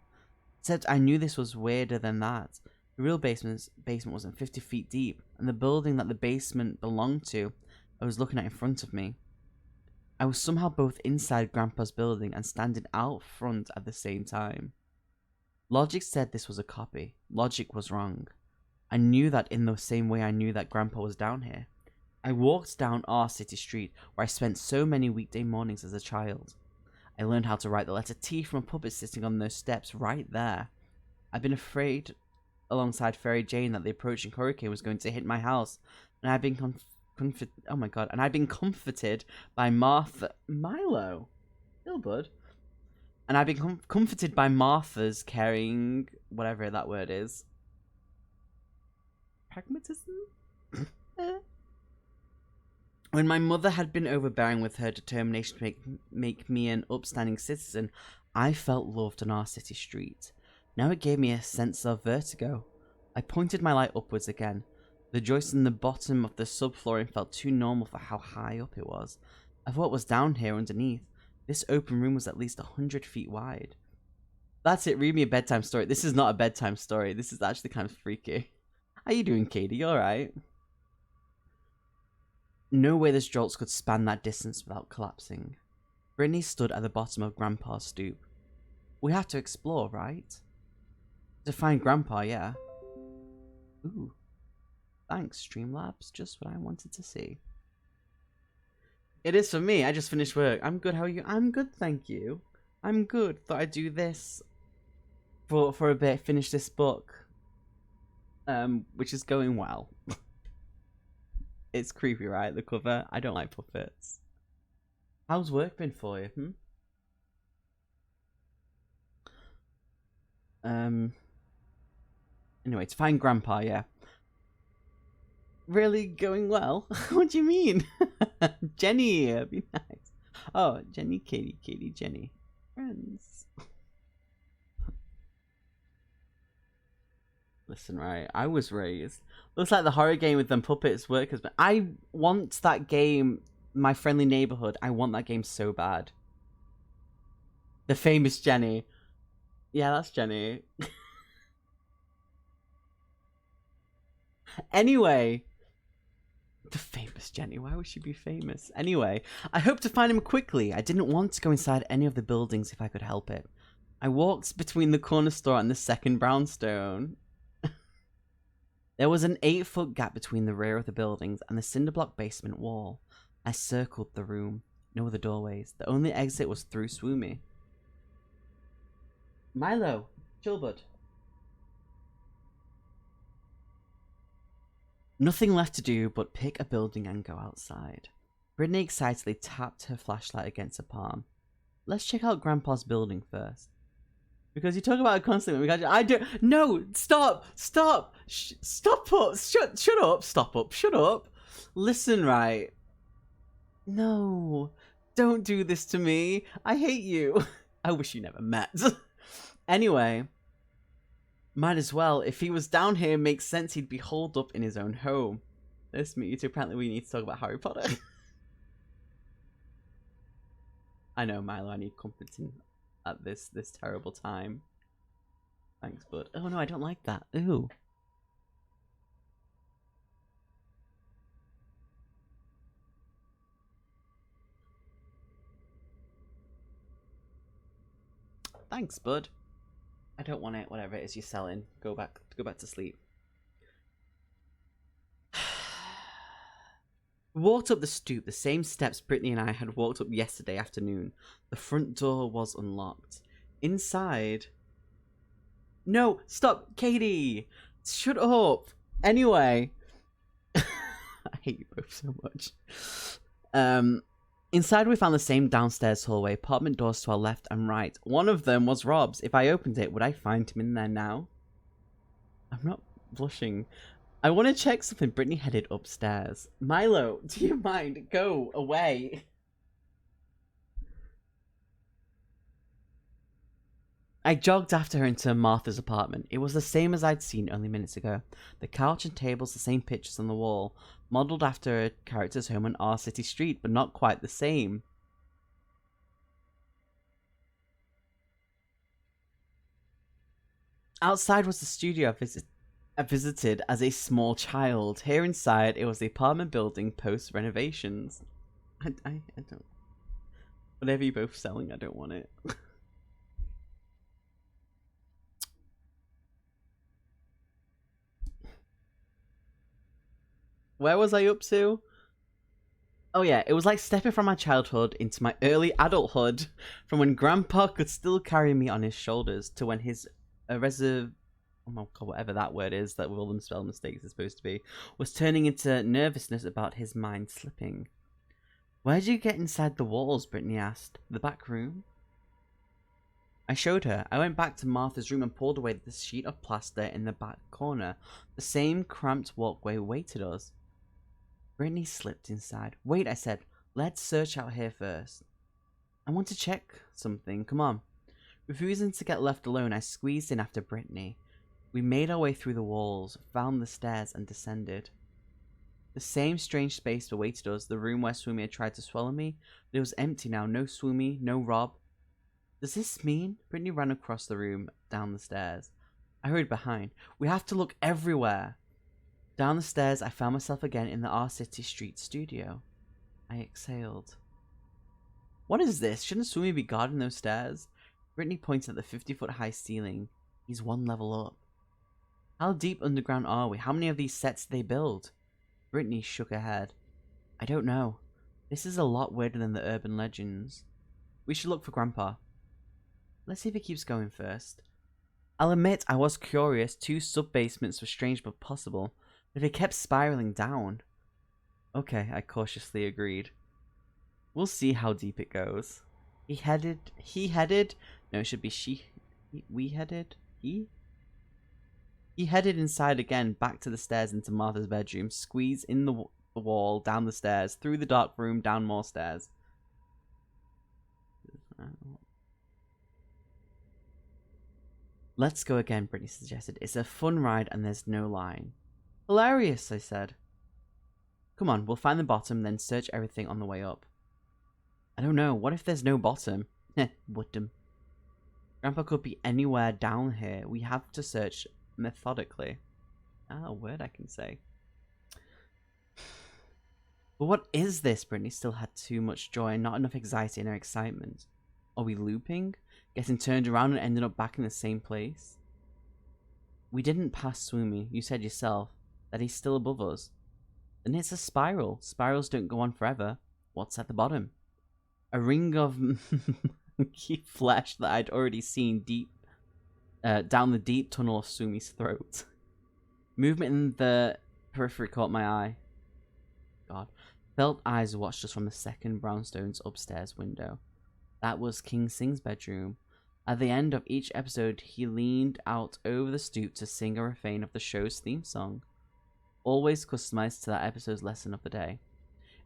Except I knew this was weirder than that. The real basement wasn't 50 feet deep, and the building that the basement belonged to, I was looking at in front of me. I was somehow both inside Grandpa's building and standing out front at the same time. Logic said this was a copy. Logic was wrong. I knew that in the same way I knew that Grandpa was down here. I walked down our city street, where I spent so many weekday mornings as a child. I learned how to write the letter T from a puppet sitting on those steps right there. I've been afraid, alongside Fairy Jane, that the approaching hurricane was going to hit my house, and I've been comforted by Milo. Still, bud. And I've been comforted by Martha's caring, whatever that word is. Pragmatism? When my mother had been overbearing with her determination to make me an upstanding citizen, I felt loved on our city street. Now it gave me a sense of vertigo. I pointed my light upwards again. The joist in the bottom of the subflooring felt too normal for how high up it was. I thought it was down here underneath. This open room was at least 100 feet wide. That's it, read me a bedtime story. This is not a bedtime story. This is actually kind of freaky. How you doing, Katie? You alright? No way those jolts could span that distance without collapsing. Brittany stood at the bottom of Grandpa's stoop. We have to explore, right? To find Grandpa, yeah. Ooh. Thanks, Streamlabs. Just what I wanted to see. It is for me. I just finished work. I'm good. How are you? I'm good, thank you. I'm good. Thought I'd do this for a bit. Finish this book. Which is going well. It's creepy, right? The cover. I don't like puppets. How's work been for you? Anyway, to find Grandpa, yeah. Really going well? What do you mean? Jenny, be nice. Oh, Jenny, Katie, Jenny. Friends. Listen, right, I was raised. Looks like the horror game with them puppets work has been. I want that game, My Friendly Neighborhood. I want that game so bad. The famous Jenny. Yeah, that's Jenny. Anyway. The famous Jenny. Why would she be famous? Anyway, I hope to find him quickly. I didn't want to go inside any of the buildings if I could help it. I walked between the corner store and the second brownstone. There was an 8-foot gap between the rear of the buildings and the cinder block basement wall. I circled the room. No other doorways. The only exit was through Swoomy. Milo, chill, bud. Nothing left to do but pick a building and go outside. Brittany excitedly tapped her flashlight against her palm. Let's check out Grandpa's building first. Because you talk about it constantly. I don't. No, stop. Stop up. Shut up. Stop up. Shut up. Listen, right. No, don't do this to me. I hate you. I wish you never met. Anyway. Might as well. If he was down here, it makes sense he'd be holed up in his own home. Nice to meet you two. Apparently we need to talk about Harry Potter. I know, Milo, I need comforting at this terrible time. Thanks, bud. Oh no, I don't like that. Ooh. Thanks, bud. I don't want it. Whatever it is you're selling. Go back to sleep. Walked up the stoop, the same steps Brittany and I had walked up yesterday afternoon. The front door was unlocked. Inside. No, stop, Katie! Shut up! Anyway. I hate you both so much. Inside we found the same downstairs hallway, apartment doors to our left and right. One of them was Rob's. If I opened it, would I find him in there now? I'm not blushing. I want to check something. Brittany headed upstairs. Milo, do you mind? Go away. I jogged after her into Martha's apartment. It was the same as I'd seen only minutes ago. The couch and tables, the same pictures on the wall, modelled after a character's home on our city street, but not quite the same. Outside was the studio I visited as a small child. Here inside, it was the apartment building post-renovations. I don't... Whatever you're both selling, I don't want it. Where was I up to? Oh yeah, it was like stepping from my childhood into my early adulthood. From when Grandpa could still carry me on his shoulders to when his oh my god, whatever that word is that with all them spell mistakes is supposed to be, was turning into nervousness about his mind slipping. Where'd you get inside the walls? Brittany asked. The back room? I showed her. I went back to Martha's room and pulled away the sheet of plaster in the back corner. The same cramped walkway waited us. Brittany slipped inside. Wait, I said. Let's search out here first. I want to check something. Come on. Refusing to get left alone, I squeezed in after Brittany. We made our way through the walls, found the stairs, and descended. The same strange space awaited us, the room where Swoomy had tried to swallow me, but it was empty now. No Swoomy, no Rob. Does this mean? Brittany ran across the room, down the stairs. I hurried behind. We have to look everywhere. Down the stairs, I found myself again in the R City Street studio. I exhaled. What is this? Shouldn't Swoomy be guarding those stairs? Brittany pointed at the 50-foot-high ceiling. He's one level up. How deep underground are we? How many of these sets did they build? Brittany shook her head. I don't know. This is a lot weirder than the urban legends. We should look for Grandpa. Let's see if he keeps going first. I'll admit I was curious. 2 sub-basements were strange but possible. But if it kept spiraling down... Okay, I cautiously agreed. We'll see how deep it goes. He headed... No, it should be she... We headed? He headed inside again, back to the stairs into Martha's bedroom, squeezed in the wall, down the stairs, through the dark room, down more stairs. Let's go again, Brittany suggested. It's a fun ride and there's no line. Hilarious, I said. Come on, we'll find the bottom, then search everything on the way up. I don't know, what if there's no bottom? Heh, bottom. Grandpa could be anywhere down here. We have to search methodically. Ah, a word I can say. But what is this? Brittany still had too much joy and not enough anxiety in her excitement. Are we looping? Getting turned around and ending up back in the same place? We didn't pass Swoomy. You said yourself that he's still above us. Then it's a spiral. Spirals don't go on forever. What's at the bottom? A ring of monkey flesh that I'd already seen deep down the deep tunnel of Swoomi's throat. Movement in the periphery caught my eye. God. Felt eyes watched us from the second brownstone's upstairs window. That was King Sing's bedroom. At the end of each episode, he leaned out over the stoop to sing a refrain of the show's theme song, always customized to that episode's lesson of the day.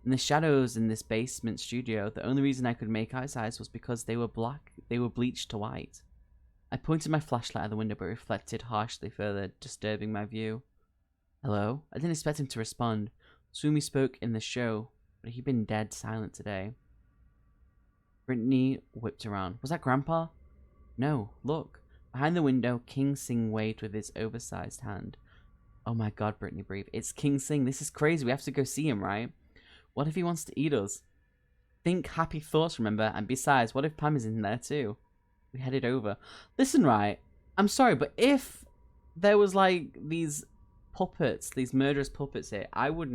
In the shadows in this basement studio, the only reason I could make out his eyes was because they were black. They were bleached to white. I pointed my flashlight at the window, but reflected harshly further, disturbing my view. Hello? I didn't expect him to respond. Swoomy spoke in the show, but he'd been dead silent today. Brittany whipped around. Was that Grandpa? No, look. Behind the window, King Sing waved with his oversized hand. Oh my god, Brittany breathed. It's King Sing. This is crazy. We have to go see him, right? What if he wants to eat us? Think happy thoughts, remember? And besides, what if Pam is in there too? We headed over. Listen, right, I'm sorry, but if there was like these puppets, these murderous puppets here, I would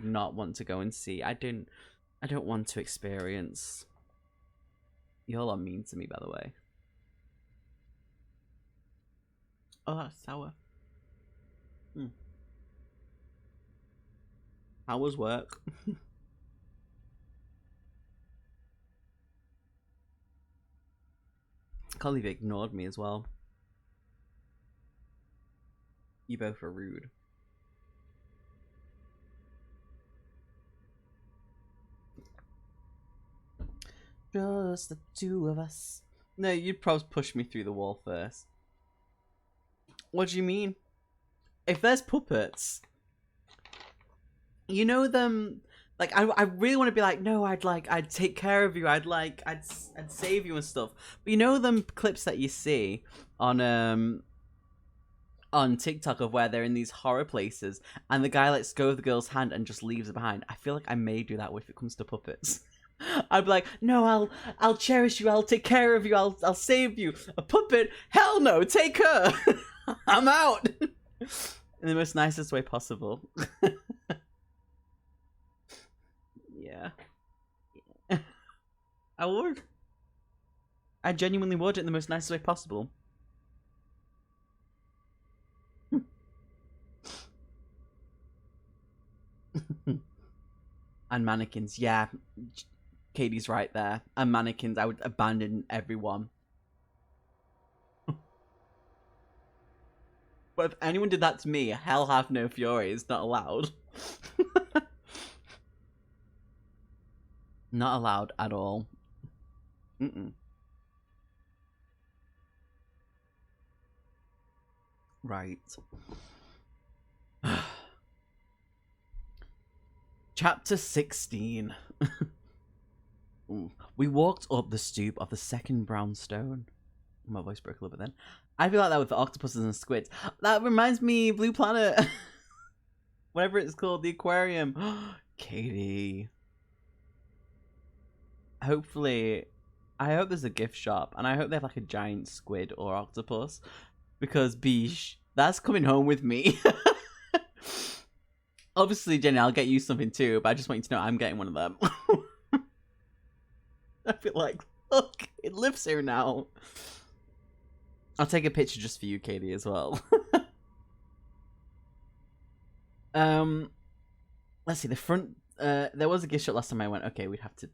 not want to go and see. I don't want to experience. Y'all are mean to me, by the way. Oh, that's sour. How was work? Can't believe you ignored me as well. You both are rude. Just the two of us. No, you'd probably push me through the wall first. What do you mean? If there's puppets, you know them. Like I really want to be like, no, I'd take care of you. I'd save you and stuff. But you know them clips that you see on TikTok of where they're in these horror places and the guy lets go of the girl's hand and just leaves it behind. I feel like I may do that if it comes to puppets. I'd be like, no, I'll cherish you. I'll take care of you. I'll save you. A puppet? Hell no, take her. I'm out. In the most nicest way possible. Yeah. I would. I genuinely would in the most nicest way possible. And mannequins, yeah. Katie's right there. And mannequins, I would abandon everyone. But if anyone did that to me, hell have no fury. It's not allowed. Not allowed at all. Right. Chapter 16. Ooh. We walked up the stoop of the second brownstone. My voice broke a little bit then. I feel like that with the octopuses and squids. That reminds me, Blue Planet. Whatever it's called, the aquarium. Katie. Hopefully, I hope there's a gift shop, and I hope they have like a giant squid or octopus, because beesh, that's coming home with me. Obviously, Jenny, I'll get you something too, but I just want you to know I'm getting one of them. I feel like, look, it lives here now. I'll take a picture just for you, Katie, as well. Let's see, the front. There was a gift shop last time I went. Okay, we'd have to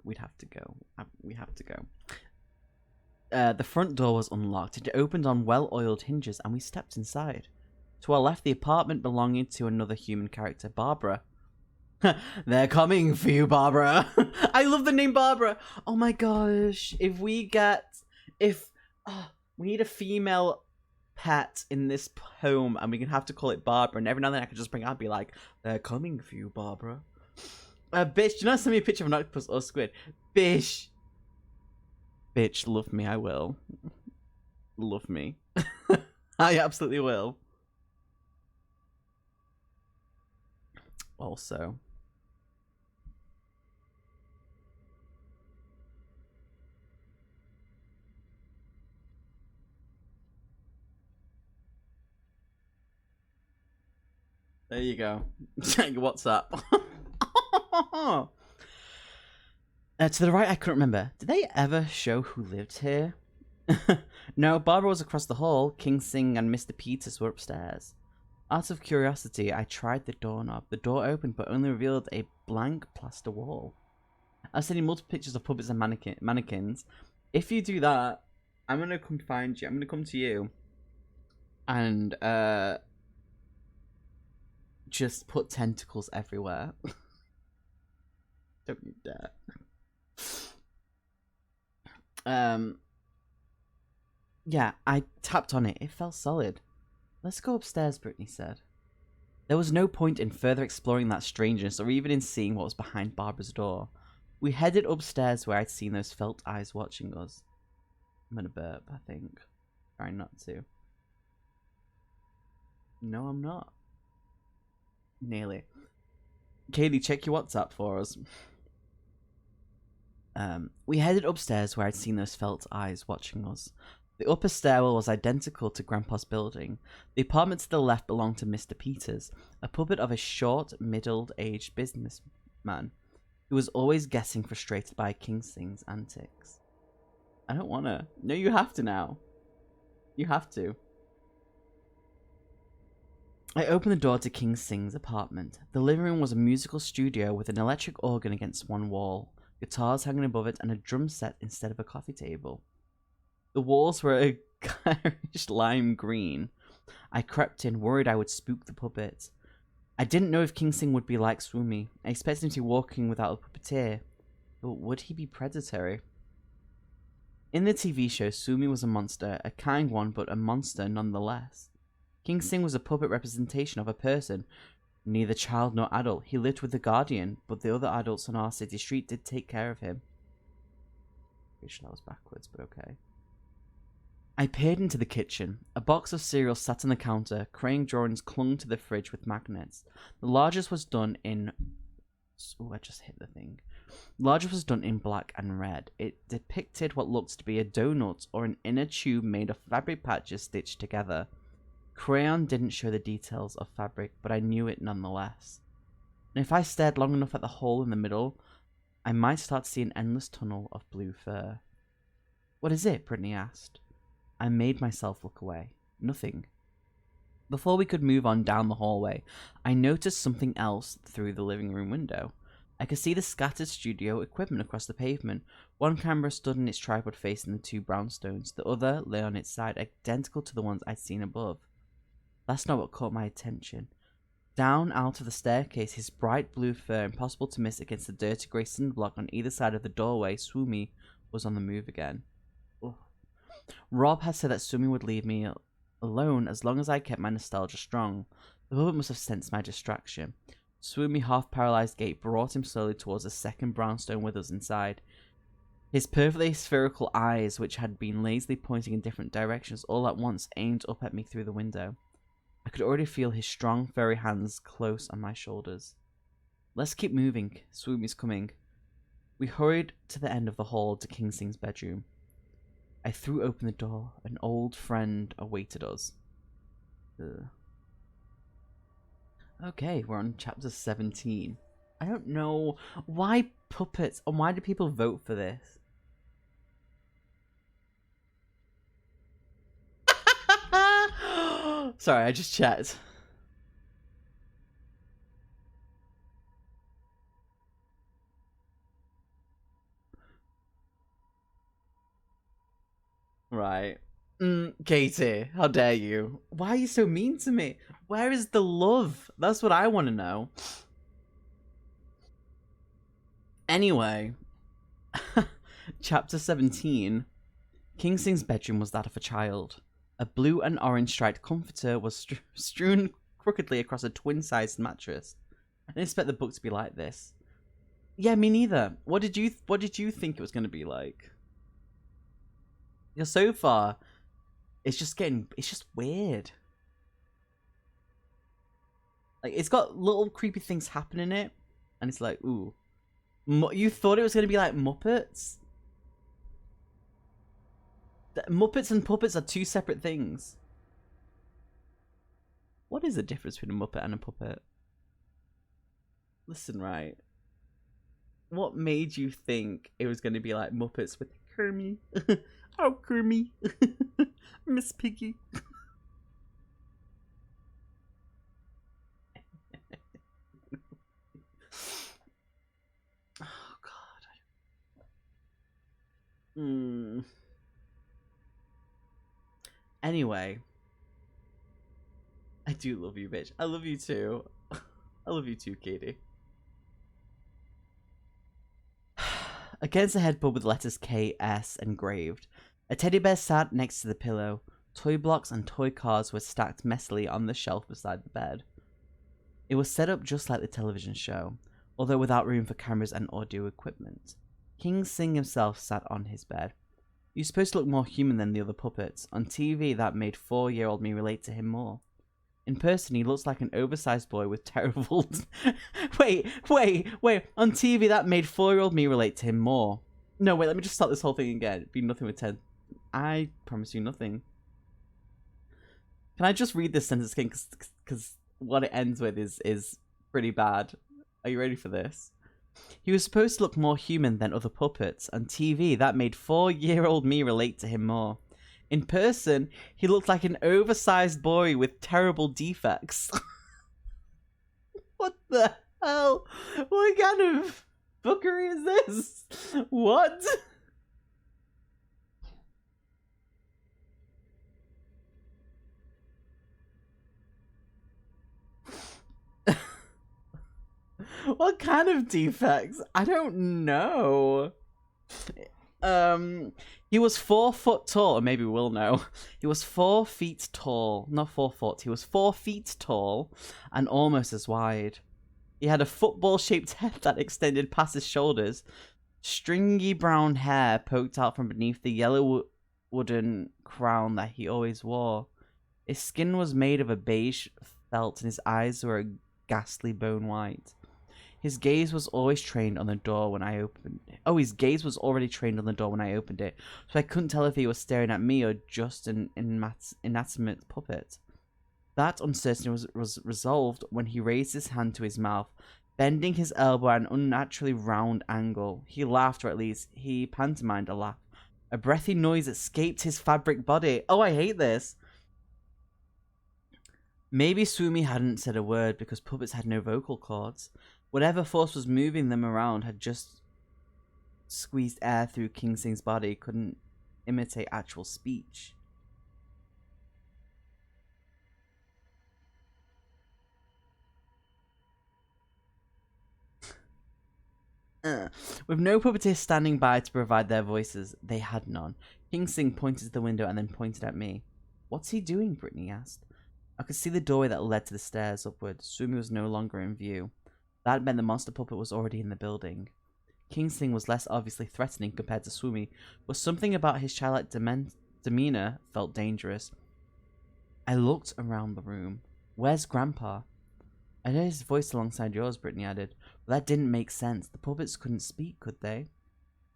go. We have to go. The front door was unlocked. It opened on well-oiled hinges, and we stepped inside. To our left, the apartment belonging to another human character, Barbara. They're coming for you, Barbara. I love the name Barbara. Oh my gosh! We need a female pet in this home, and we can have to call it Barbara. And every now and then I can just bring it out and be like, "They're coming for you, Barbara." Bitch, do you not send me a picture of an octopus or squid? Bitch, love me, I will. Love me. I absolutely will. Also. There you go. What's up? To the right, I couldn't remember. Did they ever show who lived here? No, Barbara was across the hall. King Sing and Mr. Peters were upstairs. Out of curiosity, I tried the doorknob. The door opened, but only revealed a blank plaster wall. I was sending multiple pictures of puppets and mannequins. If you do that, I'm gonna come find you. I'm gonna come to you. And, just put tentacles everywhere. Don't you dare. Yeah, I tapped on it. It felt solid. Let's go upstairs, Brittany said. There was no point in further exploring that strangeness or even in seeing what was behind Barbara's door. We headed upstairs where I'd seen those felt eyes watching us. I'm gonna burp, I think. Trying not to. No, I'm not. Nearly. Kaylee, check your WhatsApp for us. We headed upstairs where I'd seen those felt eyes watching us. The upper stairwell was identical to Grandpa's building. The apartment to the left belonged to Mr. Peters, a puppet of a short, middle-aged businessman who was always getting frustrated by King Sing's antics. I don't wanna. No, you have to now. You have to. I opened the door to King Singh's apartment. The living room was a musical studio with an electric organ against one wall, guitars hanging above it, and a drum set instead of a coffee table. The walls were a garish lime green. I crept in, worried I would spook the puppet. I didn't know if King Singh would be like Swoomy. I expected him to be walking without a puppeteer. But would he be predatory? In the TV show, Swoomy was a monster, a kind one, but a monster nonetheless. King Singh was a puppet representation of a person, neither child nor adult. He lived with the Guardian, but the other adults on our city street did take care of him. Pretty sure that was backwards, but okay. I peered into the kitchen. A box of cereal sat on the counter. Crayon drawings clung to the fridge with magnets. The largest was done in... Oh, I just hit the thing. The largest was done in black and red. It depicted what looked to be a donut or an inner tube made of fabric patches stitched together. Crayon didn't show the details of fabric, but I knew it nonetheless. And if I stared long enough at the hole in the middle, I might start to see an endless tunnel of blue fur. What is it? Brittany asked. I made myself look away. Nothing. Before we could move on down the hallway, I noticed something else through the living room window. I could see the scattered studio equipment across the pavement. One camera stood in its tripod facing the two brownstones. The other lay on its side, identical to the ones I'd seen above. That's not what caught my attention. Down out of the staircase, his bright blue fur, impossible to miss against the dirty grey cinder block on either side of the doorway, Swoomy was on the move again. Ugh. Rob had said that Swoomy would leave me alone as long as I kept my nostalgia strong. The puppet must have sensed my distraction. Swoomy, half-paralyzed gait brought him slowly towards the second brownstone with us inside. His perfectly spherical eyes, which had been lazily pointing in different directions, all at once aimed up at me through the window. I could already feel his strong, furry hands close on my shoulders. Let's keep moving. Swoomy's coming. We hurried to the end of the hall to King Singh's bedroom. I threw open the door. An old friend awaited us. Ugh. Okay, we're on chapter 17. I don't know why puppets, and why do people vote for this? Sorry, I just checked. Right. Katie, how dare you? Why are you so mean to me? Where is the love? That's what I want to know. Anyway, chapter 17. King Singh's bedroom was that of a child. A blue and orange striped comforter was strewn crookedly across a twin-sized mattress. I didn't expect the book to be like this. Yeah, me neither. What did you think it was going to be like? Yeah, so far, it's just weird. Like, it's got little creepy things happening in it, and it's like, ooh. You thought it was going to be like Muppets? Muppets and puppets are two separate things. What is the difference between a Muppet and a puppet? Listen, right. What made you think it was going to be like Muppets with Kermie? Oh, Kermie. Miss Piggy. Oh, God. Anyway. I do love you, bitch. I love you too. I love you too, Katie. Against the headboard with letters K-S engraved, a teddy bear sat next to the pillow. Toy blocks and toy cars were stacked messily on the shelf beside the bed. It was set up just like the television show, although without room for cameras and audio equipment. King Singh himself sat on his bed. He was supposed to look more human than the other puppets. On TV, that made 4-year-old me relate to him more. In person, he looks like an oversized boy with terrible... Wait. On TV, that made 4-year-old me relate to him more. No, wait, let me just start this whole thing again. It'd be nothing with 10. I promise you nothing. Can I just read this sentence again? Because what it ends with is pretty bad. Are you ready for this? He was supposed to look more human than other puppets. On TV, that made 4-year-old me relate to him more. In person, he looked like an oversized boy with terrible defects. What the hell? What kind of fuckery is this? What? What kind of defects? I don't know. He was 4 foot tall, or maybe we'll know. He was 4 feet tall, not 4 foot. He was 4 feet tall and almost as wide. He had a football-shaped head that extended past his shoulders. Stringy brown hair poked out from beneath the yellow wooden crown that he always wore. His skin was made of a beige felt, and his eyes were a ghastly bone white. His gaze was always trained on the door when I opened it. Oh, his gaze was already trained on the door when I opened it, so I couldn't tell if he was staring at me or just an inanimate puppet. That uncertainty was resolved when he raised his hand to his mouth, bending his elbow at an unnaturally round angle. He laughed, or at least he pantomimed a laugh. A breathy noise escaped his fabric body. Oh, I hate this. Maybe Swoomy hadn't said a word because puppets had no vocal cords. Whatever force was moving them around had just squeezed air through King Sing's body, couldn't imitate actual speech. With no puppeteer standing by to provide their voices, they had none. King Sing pointed to the window and then pointed at me. "What's he doing?" Brittany asked. I could see the doorway that led to the stairs upward. Swoomy was no longer in view. That meant the monster puppet was already in the building. King Sing was less obviously threatening compared to Swoomy, but something about his childlike demeanor felt dangerous. I looked around the room. "Where's Grandpa?" "I heard his voice alongside yours," Brittany added. "But that didn't make sense. The puppets couldn't speak, could they?"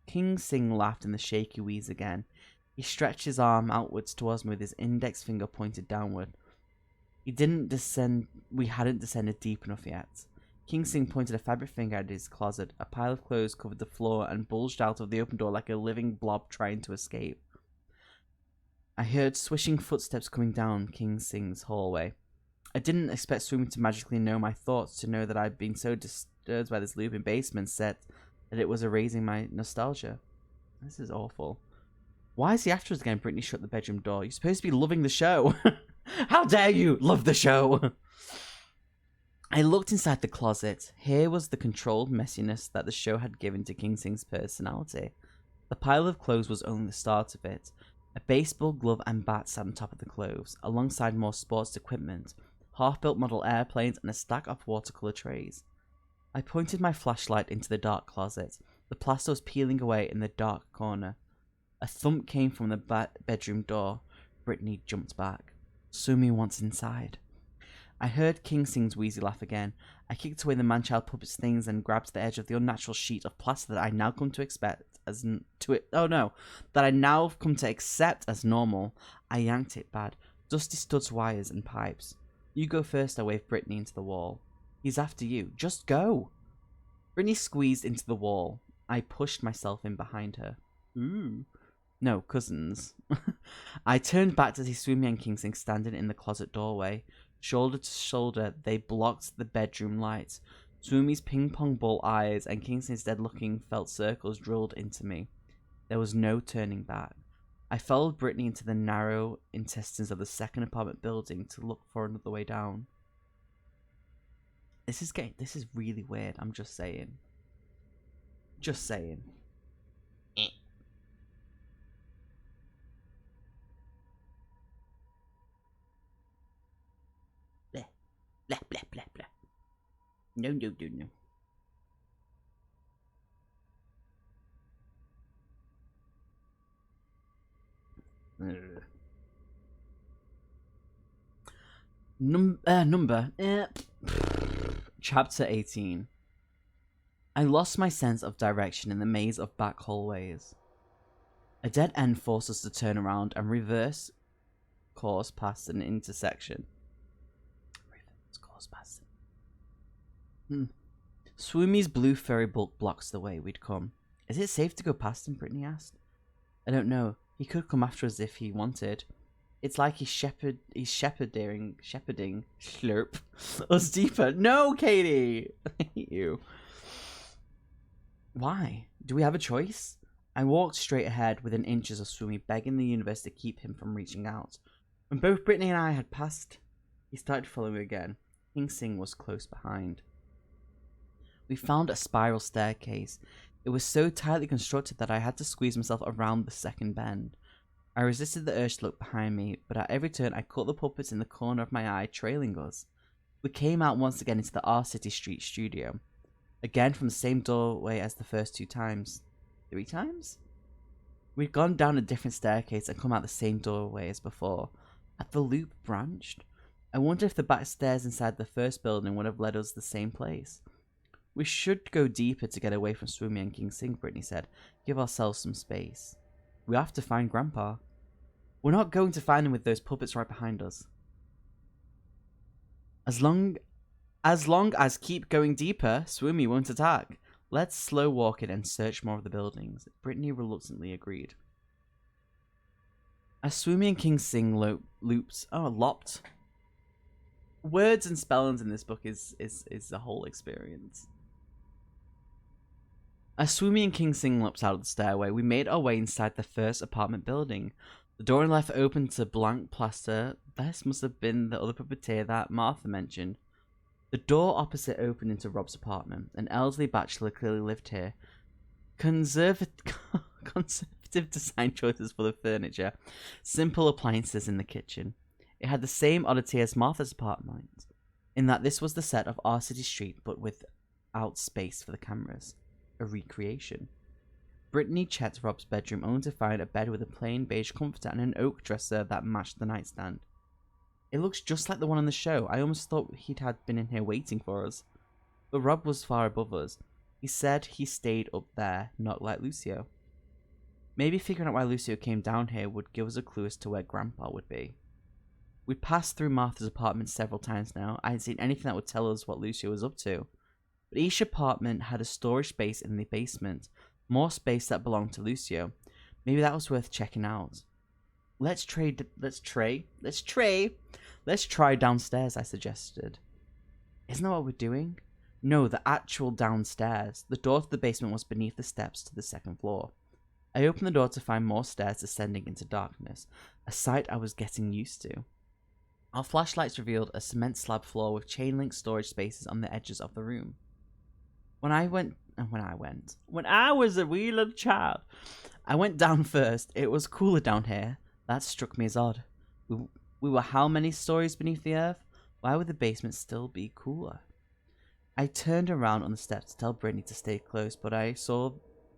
King Sing laughed in the shaky wheeze again. He stretched his arm outwards towards me with his index finger pointed downward. We hadn't descended deep enough yet. King Sing pointed a fabric finger at his closet. A pile of clothes covered the floor and bulged out of the open door like a living blob trying to escape. I heard swishing footsteps coming down King Sing's hallway. I didn't expect Swoomy to magically know my thoughts, to know that I'd been so disturbed by this looping basement set that it was erasing my nostalgia. This is awful. Why is he after us again? Brittany shut the bedroom door. You're supposed to be loving the show. How dare you love the show? I looked inside the closet. Here was the controlled messiness that the show had given to King Sing's personality. The pile of clothes was only the start of it. A baseball glove and bat sat on top of the clothes, alongside more sports equipment, half-built model airplanes, and a stack of watercolor trays. I pointed my flashlight into the dark closet. The plaster was peeling away in the dark corner. A thump came from the bedroom door. Brittany jumped back. "Swoomy wants inside." I heard King Sing's wheezy laugh again. I kicked away the man-child puppet's things and grabbed the edge of the unnatural sheet of plaster that I now come to expect as accept as normal. I yanked it bad. Dusty studs, wires, and pipes. "You go first," I waved Brittany into the wall. "He's after you. Just go." Brittany squeezed into the wall. I pushed myself in behind her. Ooh. No, cousins. I turned back to see Swoomy and King Sing standing in the closet doorway. Shoulder to shoulder, they blocked the bedroom lights. Swoomy's ping-pong ball eyes and King Sing's dead-looking felt circles drilled into me. There was no turning back. I followed Brittany into the narrow intestines of the second apartment building to look for another way down. This is really weird, I'm just saying. Just saying. Blah, blah, blah, blah. No, no, no, no. Chapter 18. I lost my sense of direction in the maze of back hallways. A dead end forced us to turn around and reverse course past an intersection. Swoomy's blue furry bulk blocks the way we'd come. "Is it safe to go past him?" Brittany asked. "I don't know. He could come after us if he wanted. It's like he's shepherding slurp us deeper. No, Katie! I hate you. Why? Do we have a choice? I walked straight ahead within inches of Swoomy, begging the universe to keep him from reaching out. When both Brittany and I had passed, he started following again. King Sing was close behind. We found a spiral staircase. It was so tightly constructed that I had to squeeze myself around the second bend. I resisted the urge to look behind me, but at every turn I caught the puppets in the corner of my eye trailing us. We came out once again into the R City Street studio. Again from the same doorway as the first 2 times. 3 times? We'd gone down a different staircase and come out the same doorway as before. Had the loop branched? I wonder if the back stairs inside the first building would have led us the same place. We should go deeper to get away from Swoomy and King Sing, Brittany said. Give ourselves some space. We have to find Grandpa. We're not going to find him with those puppets right behind us. As long as keep going deeper, Swoomy won't attack. Let's slow walk it and search more of the buildings. Brittany reluctantly agreed. As Swoomy and King Sing lopped. Words and spellings in this book is a whole experience. As Swoomy and King Sing leapt out of the stairway, we made our way inside the first apartment building. The door on the left opened to blank plaster. This must have been the other puppeteer that Martha mentioned. The door opposite opened into Rob's apartment. An elderly bachelor clearly lived here. Conservative design choices for the furniture. Simple appliances in the kitchen. It had the same oddity as Martha's apartment, in that this was the set of R City Street, but without space for the cameras. A recreation. Brittany checked Rob's bedroom only to find a bed with a plain beige comforter and an oak dresser that matched the nightstand. It looks just like the one on the show. I almost thought he'd had been in here waiting for us. But Rob was far above us. He said he stayed up there, not like Lucio. Maybe figuring out why Lucio came down here would give us a clue as to where Grandpa would be. We passed through Martha's apartment several times now. I hadn't seen anything that would tell us what Lucio was up to. But each apartment had a storage space in the basement. More space that belonged to Lucio. Maybe that was worth checking out. Let's try downstairs, I suggested. Isn't that what we're doing? No, the actual downstairs. The door to the basement was beneath the steps to the second floor. I opened the door to find more stairs descending into darkness, a sight I was getting used to. Our flashlights revealed a cement slab floor with chain link storage spaces on the edges of the room. When I was a wee little child, I went down first. It was cooler down here. That struck me as odd. We were how many stories beneath the earth? Why would the basement still be cooler? I turned around on the steps to tell Brittany to stay close, but I saw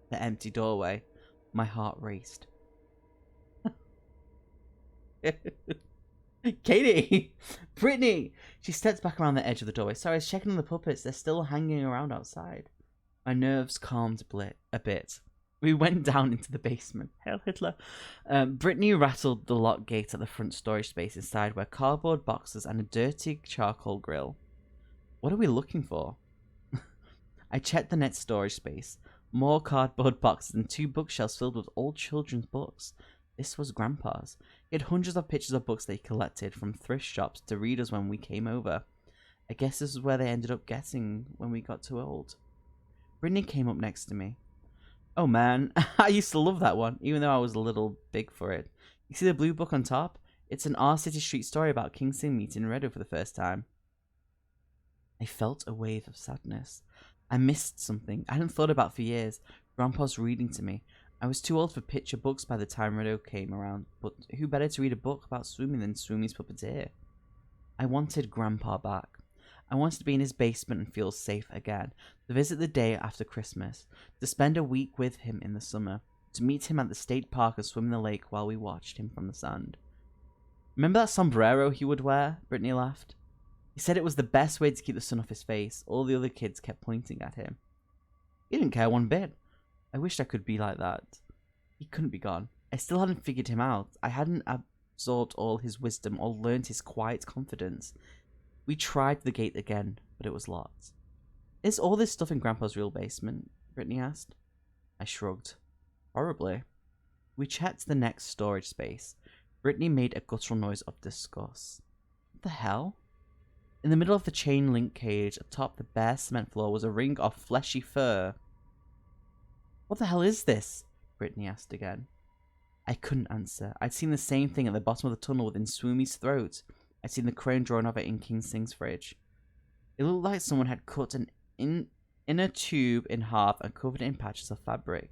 the empty doorway. My heart raced. Katie! Brittany! She stepped back around the edge of the doorway. Sorry, I was checking on the puppets. They're still hanging around outside. My nerves calmed a bit. We went down into the basement. Hail Hitler. Brittany rattled the locked gate at the front storage space inside were cardboard boxes and a dirty charcoal grill. What are we looking for? I checked the next storage space. More cardboard boxes and 2 bookshelves filled with old children's books. This was Grandpa's. He had hundreds of pictures of books that he collected from thrift shops to read us when we came over. I guess this is where they ended up getting when we got too old. Brittany came up next to me. Oh man, I used to love that one, even though I was a little big for it. You see the blue book on top? It's an R City Street story about King Sing meeting Redo for the first time. I felt a wave of sadness. I missed something I hadn't thought about for years. Grandpa's reading to me. I was too old for picture books by the time Redo came around, but who better to read a book about swimming than Swoomy's puppeteer? I wanted Grandpa back. I wanted to be in his basement and feel safe again, to visit the day after Christmas, to spend a week with him in the summer, to meet him at the state park and swim in the lake while we watched him from the sand. Remember that sombrero he would wear? Brittany laughed. He said it was the best way to keep the sun off his face. All the other kids kept pointing at him. He didn't care one bit. I wished I could be like that. He couldn't be gone. I still hadn't figured him out. I hadn't absorbed all his wisdom or learned his quiet confidence. We tried the gate again, but it was locked. Is all this stuff in Grandpa's real basement? Brittany asked. I shrugged. Horribly. We checked the next storage space. Brittany made a guttural noise of disgust. What the hell? In the middle of the chain link cage, atop the bare cement floor, was a ring of fleshy fur. What the hell is this? Brittany asked again. I couldn't answer. I'd seen the same thing at the bottom of the tunnel within Swoomi's throat. I'd seen the crane drawing of it in King Sing's fridge. It looked like someone had cut an inner tube in half and covered it in patches of fabric.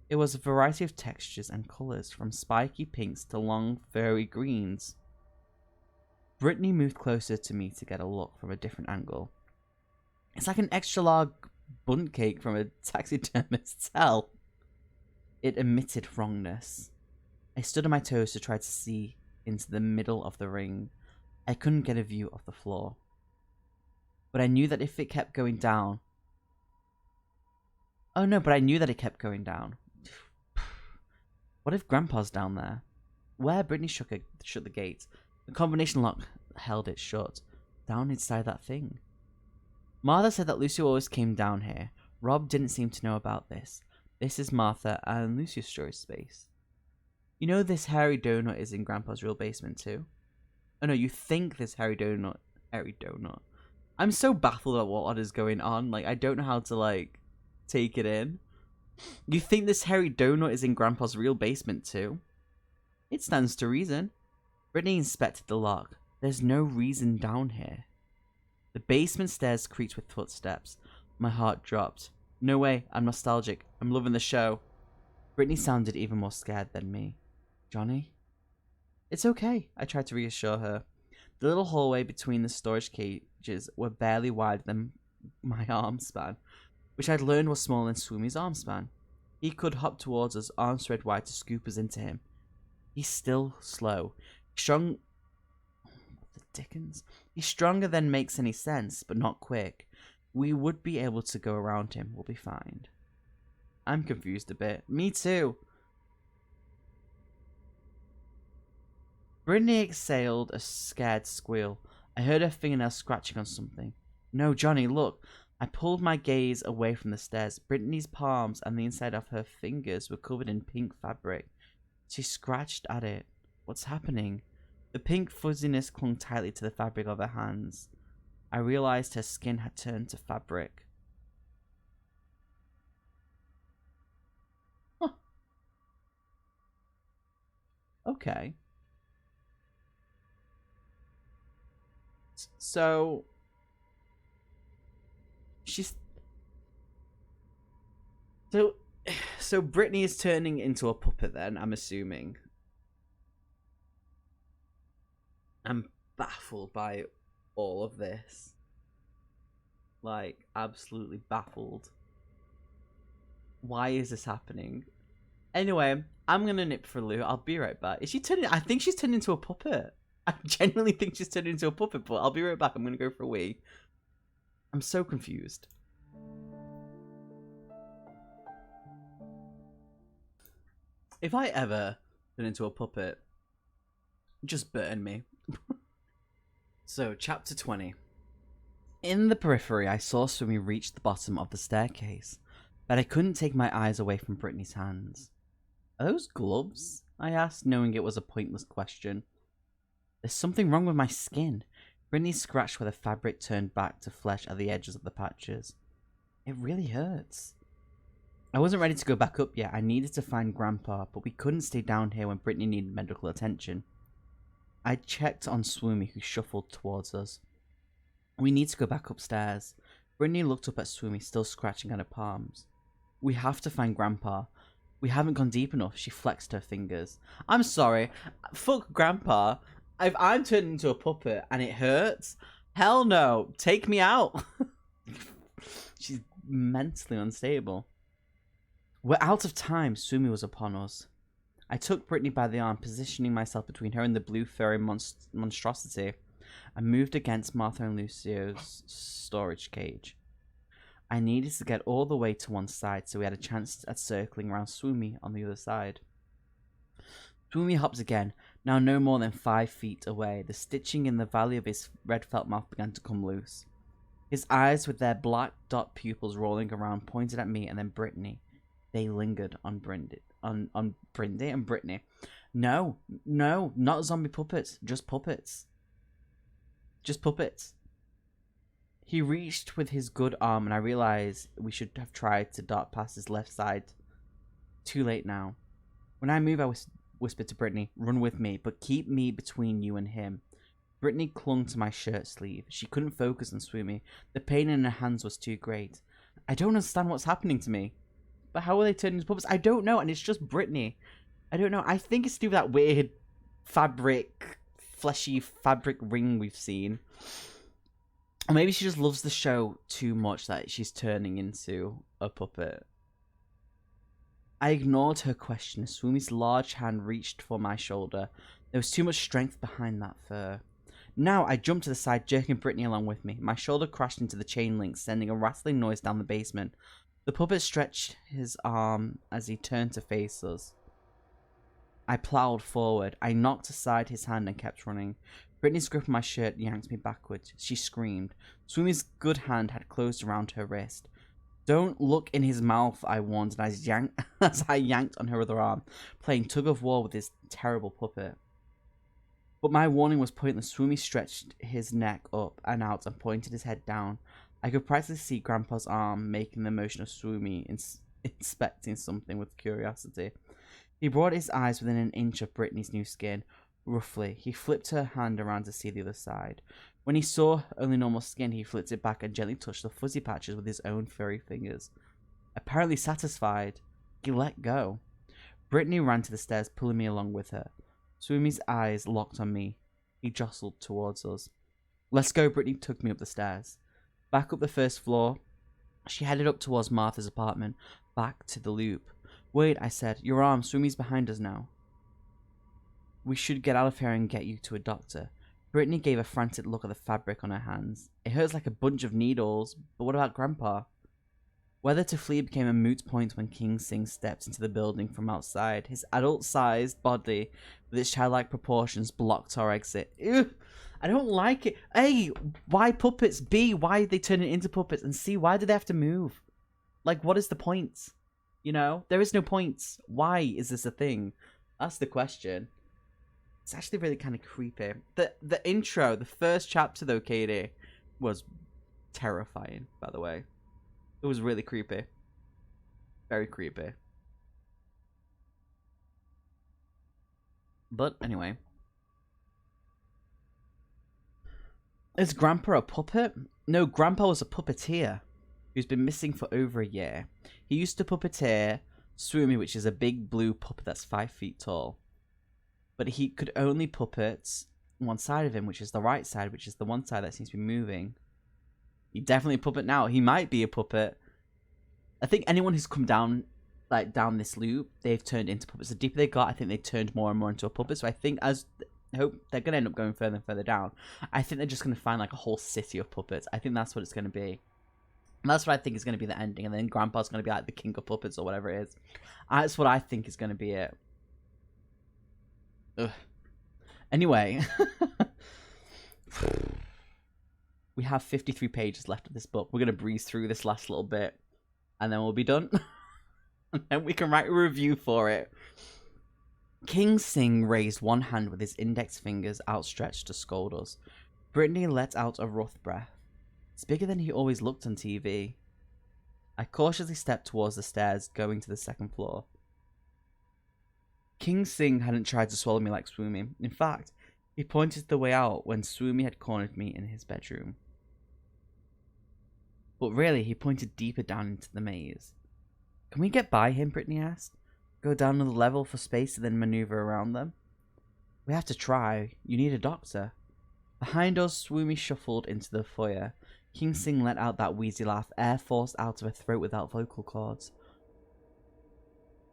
It was a variety of textures and colours, from spiky pinks to long, furry greens. Brittany moved closer to me to get a look from a different angle. It's like an extra large bundt cake from a taxidermist's cell. It emitted wrongness. I stood on my toes to try to see into the middle of the ring. I couldn't get a view of the floor. But I knew that if it kept going down... Oh no, but I knew that it kept going down. What if Grandpa's down there? Where? Brittany shut the gate. The combination lock held it shut. Down inside that thing. Martha said that Lucy always came down here. Rob didn't seem to know about this. This is Martha and Lucy's storage space. You know this hairy donut is in Grandpa's real basement too? Oh no, you think this hairy donut... I'm so baffled at what is going on. Like, I don't know how to, like, take it in. You think this hairy donut is in Grandpa's real basement too? It stands to reason. Brittany inspected the lock. There's no reason down here. The basement stairs creaked with footsteps. My heart dropped. No way, I'm nostalgic. I'm loving the show. Brittany sounded even more scared than me. Johnny? It's okay, I tried to reassure her. The little hallway between the storage cages were barely wider than my arm span, which I'd learned was smaller than Swoomi's arm span. He could hop towards us, arms spread wide to scoop us into him. He's still slow. Strong... What the dickens? He's stronger than makes any sense, but not quick. We would be able to go around him. We'll be fine. I'm confused a bit. Me too. Brittany exhaled a scared squeal. I heard her fingernails scratching on something. No, Johnny, look. I pulled my gaze away from the stairs. Brittany's palms and the inside of her fingers were covered in pink fabric. She scratched at it. What's happening? The pink fuzziness clung tightly to the fabric of her hands. I realized her skin had turned to fabric. Huh. Okay. So... She's... So Brittany is turning into a puppet then, I'm assuming. I'm baffled by all of this. Like, absolutely baffled. Why is this happening? Anyway, I'm gonna nip for a loo. I'll be right back. Is she turning... I think she's turned into a puppet. I genuinely think she's turned into a puppet, but I'll be right back. I'm gonna go for a wee. I'm so confused. If I ever turn into a puppet, just burn me. So, chapter 20. In the periphery, I saw Swoomy reach the bottom of the staircase, but I couldn't take my eyes away from Brittany's hands. Are those gloves? I asked, knowing it was a pointless question. There's something wrong with my skin. Brittany scratched where the fabric turned back to flesh at the edges of the patches. It really hurts. I wasn't ready to go back up yet. I needed to find Grandpa, but we couldn't stay down here when Brittany needed medical attention. I checked on Swoomy, who shuffled towards us. We need to go back upstairs. Brittany looked up at Swoomy, still scratching at her palms. We have to find Grandpa. We haven't gone deep enough. She flexed her fingers. I'm sorry. Fuck Grandpa. If I'm turned into a puppet and it hurts, hell no. Take me out. She's mentally unstable. We're out of time. Swoomy was upon us. I took Brittany by the arm, positioning myself between her and the blue furry monstrosity. I moved against Martha and Lucio's storage cage. I needed to get all the way to one side so we had a chance at circling around Swoomy on the other side. Swoomy hopped again, now no more than 5 feet away. The stitching in the valley of his red felt mouth began to come loose. His eyes, with their black dot pupils rolling around, pointed at me and then Brittany. They lingered on Brindy and Brittany. No, no, not zombie puppets, just puppets. Just puppets. He reached with his good arm, and I realized we should have tried to dart past his left side. Too late now. When I move, I whispered to Brittany, "Run with me, but keep me between you and him." Brittany clung to my shirt sleeve. She couldn't focus on Swoomy. The pain in her hands was too great. I don't understand what's happening to me. But how are they turning into puppets? I don't know, and it's just Brittany. I don't know. I think it's to do with that weird fleshy fabric ring we've seen. Or maybe she just loves the show too much that she's turning into a puppet. I ignored her question as Swoomy's large hand reached for my shoulder. There was too much strength behind that fur. Now I jumped to the side, jerking Brittany along with me. My shoulder crashed into the chain link, sending a rattling noise down the basement. The puppet stretched his arm as he turned to face us. I plowed forward. I knocked aside his hand and kept running. Brittany's grip on my shirt yanked me backwards. She screamed. Swoomy's good hand had closed around her wrist. Don't look in his mouth, I warned as I yanked on her other arm, playing tug-of-war with this terrible puppet. But my warning was pointless. Swoomy stretched his neck up and out and pointed his head down. I could practically see Grandpa's arm making the motion of Swoomy inspecting something with curiosity. He brought his eyes within an inch of Brittany's new skin. Roughly, he flipped her hand around to see the other side. When he saw only normal skin, he flipped it back and gently touched the fuzzy patches with his own furry fingers. Apparently satisfied, he let go. Brittany ran to the stairs, pulling me along with her. Swoomy's eyes locked on me. He jostled towards us. Let's go, Brittany took me up the stairs. Back up the first floor, she headed up towards Martha's apartment, back to the loop. Wait, I said, your arm, Swoomy's behind us now. We should get out of here and get you to a doctor. Brittany gave a frantic look at the fabric on her hands. It hurts like a bunch of needles, but what about Grandpa? Whether to flee became a moot point when King Sing stepped into the building from outside. His adult-sized body, with its childlike proportions, blocked our exit. Ew, I don't like it. A, why puppets? B, why they turn it into puppets? And C, why do they have to move? Like, what is the point? You know? There is no point. Why is this a thing? That's the question. It's actually really kind of creepy. The intro, the first chapter though, Katie, was terrifying, by the way. It was really creepy. Very creepy. But anyway. Is Grandpa a puppet? No, Grandpa was a puppeteer who's been missing for over a year. He used to puppeteer Swoomy, which is a big blue puppet that's 5 feet tall. But he could only puppet one side of him, which is the right side, which is the one side that seems to be moving. He definitely a puppet now. He might be a puppet. I think anyone who's come down, like down this loop, they've turned into puppets. The deeper they got, I think they turned more and more into a puppet. So I think I hope they're gonna end up going further and further down. I think they're just gonna find like a whole city of puppets. I think that's what it's gonna be. And that's what I think is gonna be the ending. And then Grandpa's gonna be like the king of puppets or whatever it is. That's what I think is gonna be it. Ugh. Anyway. We have 53 pages left of this book. We're going to breeze through this last little bit. And then we'll be done. And then we can write a review for it. King Sing raised one hand with his index fingers outstretched to scold us. Brittany let out a rough breath. It's bigger than he always looked on TV. I cautiously stepped towards the stairs, going to the second floor. King Sing hadn't tried to swallow me like Swoomy. In fact, he pointed the way out when Swoomy had cornered me in his bedroom. But really, he pointed deeper down into the maze. Can we get by him? Brittany asked. Go down another level for space and then maneuver around them? We have to try. You need a doctor. Behind us, Swoomy shuffled into the foyer. King Sing let out that wheezy laugh, air forced out of her throat without vocal cords.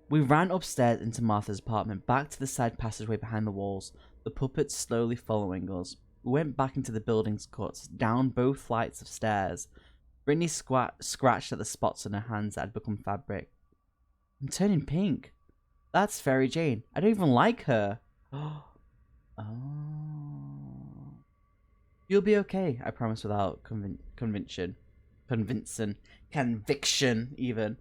We ran upstairs into Martha's apartment, back to the side passageway behind the walls, the puppets slowly following us. We went back into the building's cuts, down both flights of stairs. Brittany scratched at the spots on her hands that had become fabric. I'm turning pink. That's Fairy Jane. I don't even like her. Oh. You'll be okay, I promise without conviction even.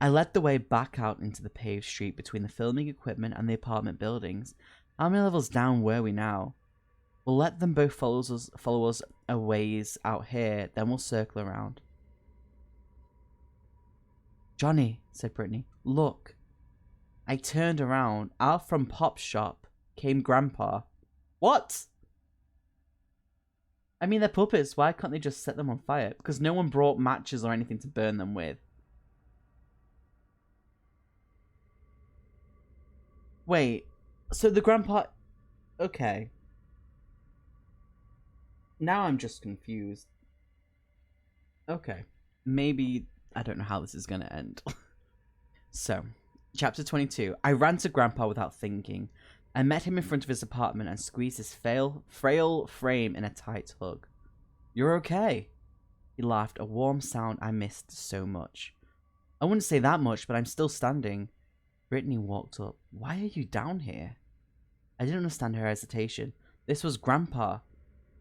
I led the way back out into the paved street between the filming equipment and the apartment buildings. How many levels down were we now? We'll let them both follow us a ways out here, then we'll circle around. Johnny, said Brittany, look. I turned around. Out from Pop's shop came Grandpa. What? I mean, they're puppets. Why can't they just set them on fire? Because no one brought matches or anything to burn them with. Wait, so the Grandpa... Okay. Now I'm just confused. Okay. Maybe... I don't know how this is going to end. So, chapter 22. I ran to Grandpa without thinking. I met him in front of his apartment and squeezed his frail frame in a tight hug. You're okay. He laughed, a warm sound I missed so much. I wouldn't say that much, but I'm still standing. Brittany walked up. Why are you down here? I didn't understand her hesitation. This was Grandpa.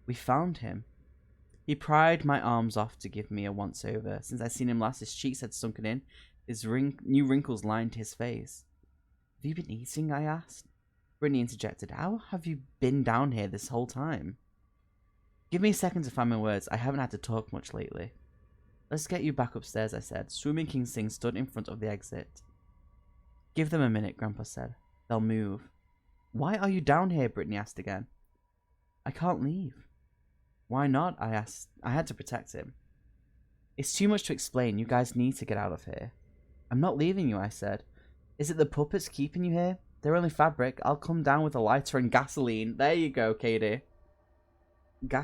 We found him. He pried my arms off to give me a once-over. Since I'd seen him last, his cheeks had sunken in. His new wrinkles lined his face. Have you been eating? I asked. Brittany interjected. How have you been down here this whole time? Give me a second to find my words. I haven't had to talk much lately. Let's get you back upstairs, I said. Swimming King Sing stood in front of the exit. Give them a minute, Grandpa said. They'll move. Why are you down here? Brittany asked again. I can't leave. Why not? I asked. I had to protect him. It's too much to explain. You guys need to get out of here. I'm not leaving you, I said. Is it the puppets keeping you here? They're only fabric. I'll come down with a lighter and gasoline. There you go, Katie.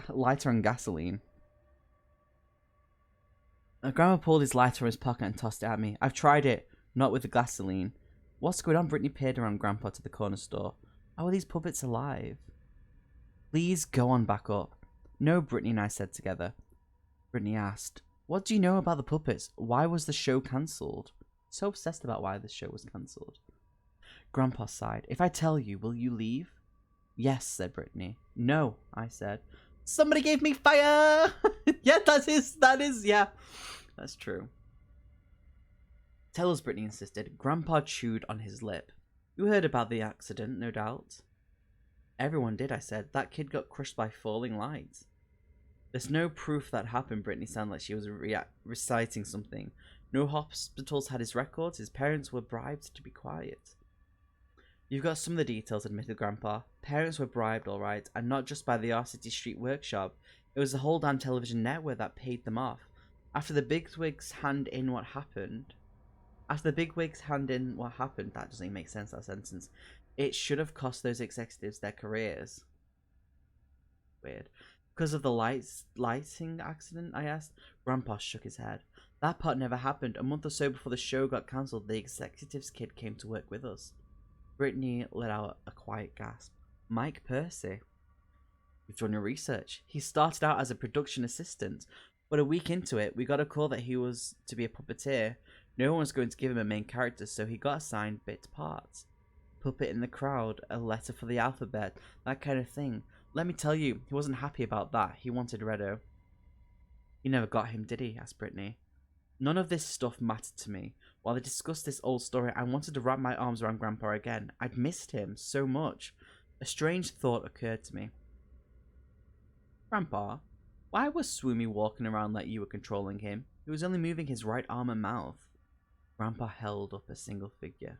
Lighter and gasoline. Grandma pulled his lighter from his pocket and tossed it at me. I've tried it. Not with the gasoline. What's going on? Brittany peered around Grandpa to the corner store. How are these puppets alive? Please go on back up. No, Brittany and I said together. Brittany asked, what do you know about the puppets? Why was the show cancelled? So obsessed about why the show was cancelled. Grandpa sighed. If I tell you, will you leave? Yes, said Brittany. No, I said. Somebody gave me fire! Yeah, that is, yeah. That's true. Tell us, Brittany insisted. Grandpa chewed on his lip. You heard about the accident, no doubt. Everyone did, I said. That kid got crushed by falling lights. There's no proof that happened, Brittany sounded like she was reciting something. No hospitals had his records. His parents were bribed to be quiet. You've got some of the details, admitted Grandpa. Parents were bribed, all right, and not just by the R-City Street Workshop. It was the whole damn television network that paid them off. After the bigwigs hand in what happened... that doesn't even make sense, that sentence. It should have cost those executives their careers. Weird. Because of the lighting accident, I asked. Grandpa shook his head. That part never happened. A month or so before the show got cancelled, the executives kid came to work with us. Brittany let out a quiet gasp. Mike Percy. You've done your research. He started out as a production assistant, but a week into it, we got a call that he was to be a puppeteer. No one was going to give him a main character, so he got assigned bit parts. Puppet in the crowd, a letter for the alphabet, that kind of thing. Let me tell you, he wasn't happy about that. He wanted Redo. You never got him, did he? Asked Brittany. None of this stuff mattered to me. While they discussed this old story, I wanted to wrap my arms around Grandpa again. I'd missed him so much. A strange thought occurred to me. Grandpa, why was Swoomy walking around like you were controlling him? He was only moving his right arm and mouth. Grandpa held up a single finger.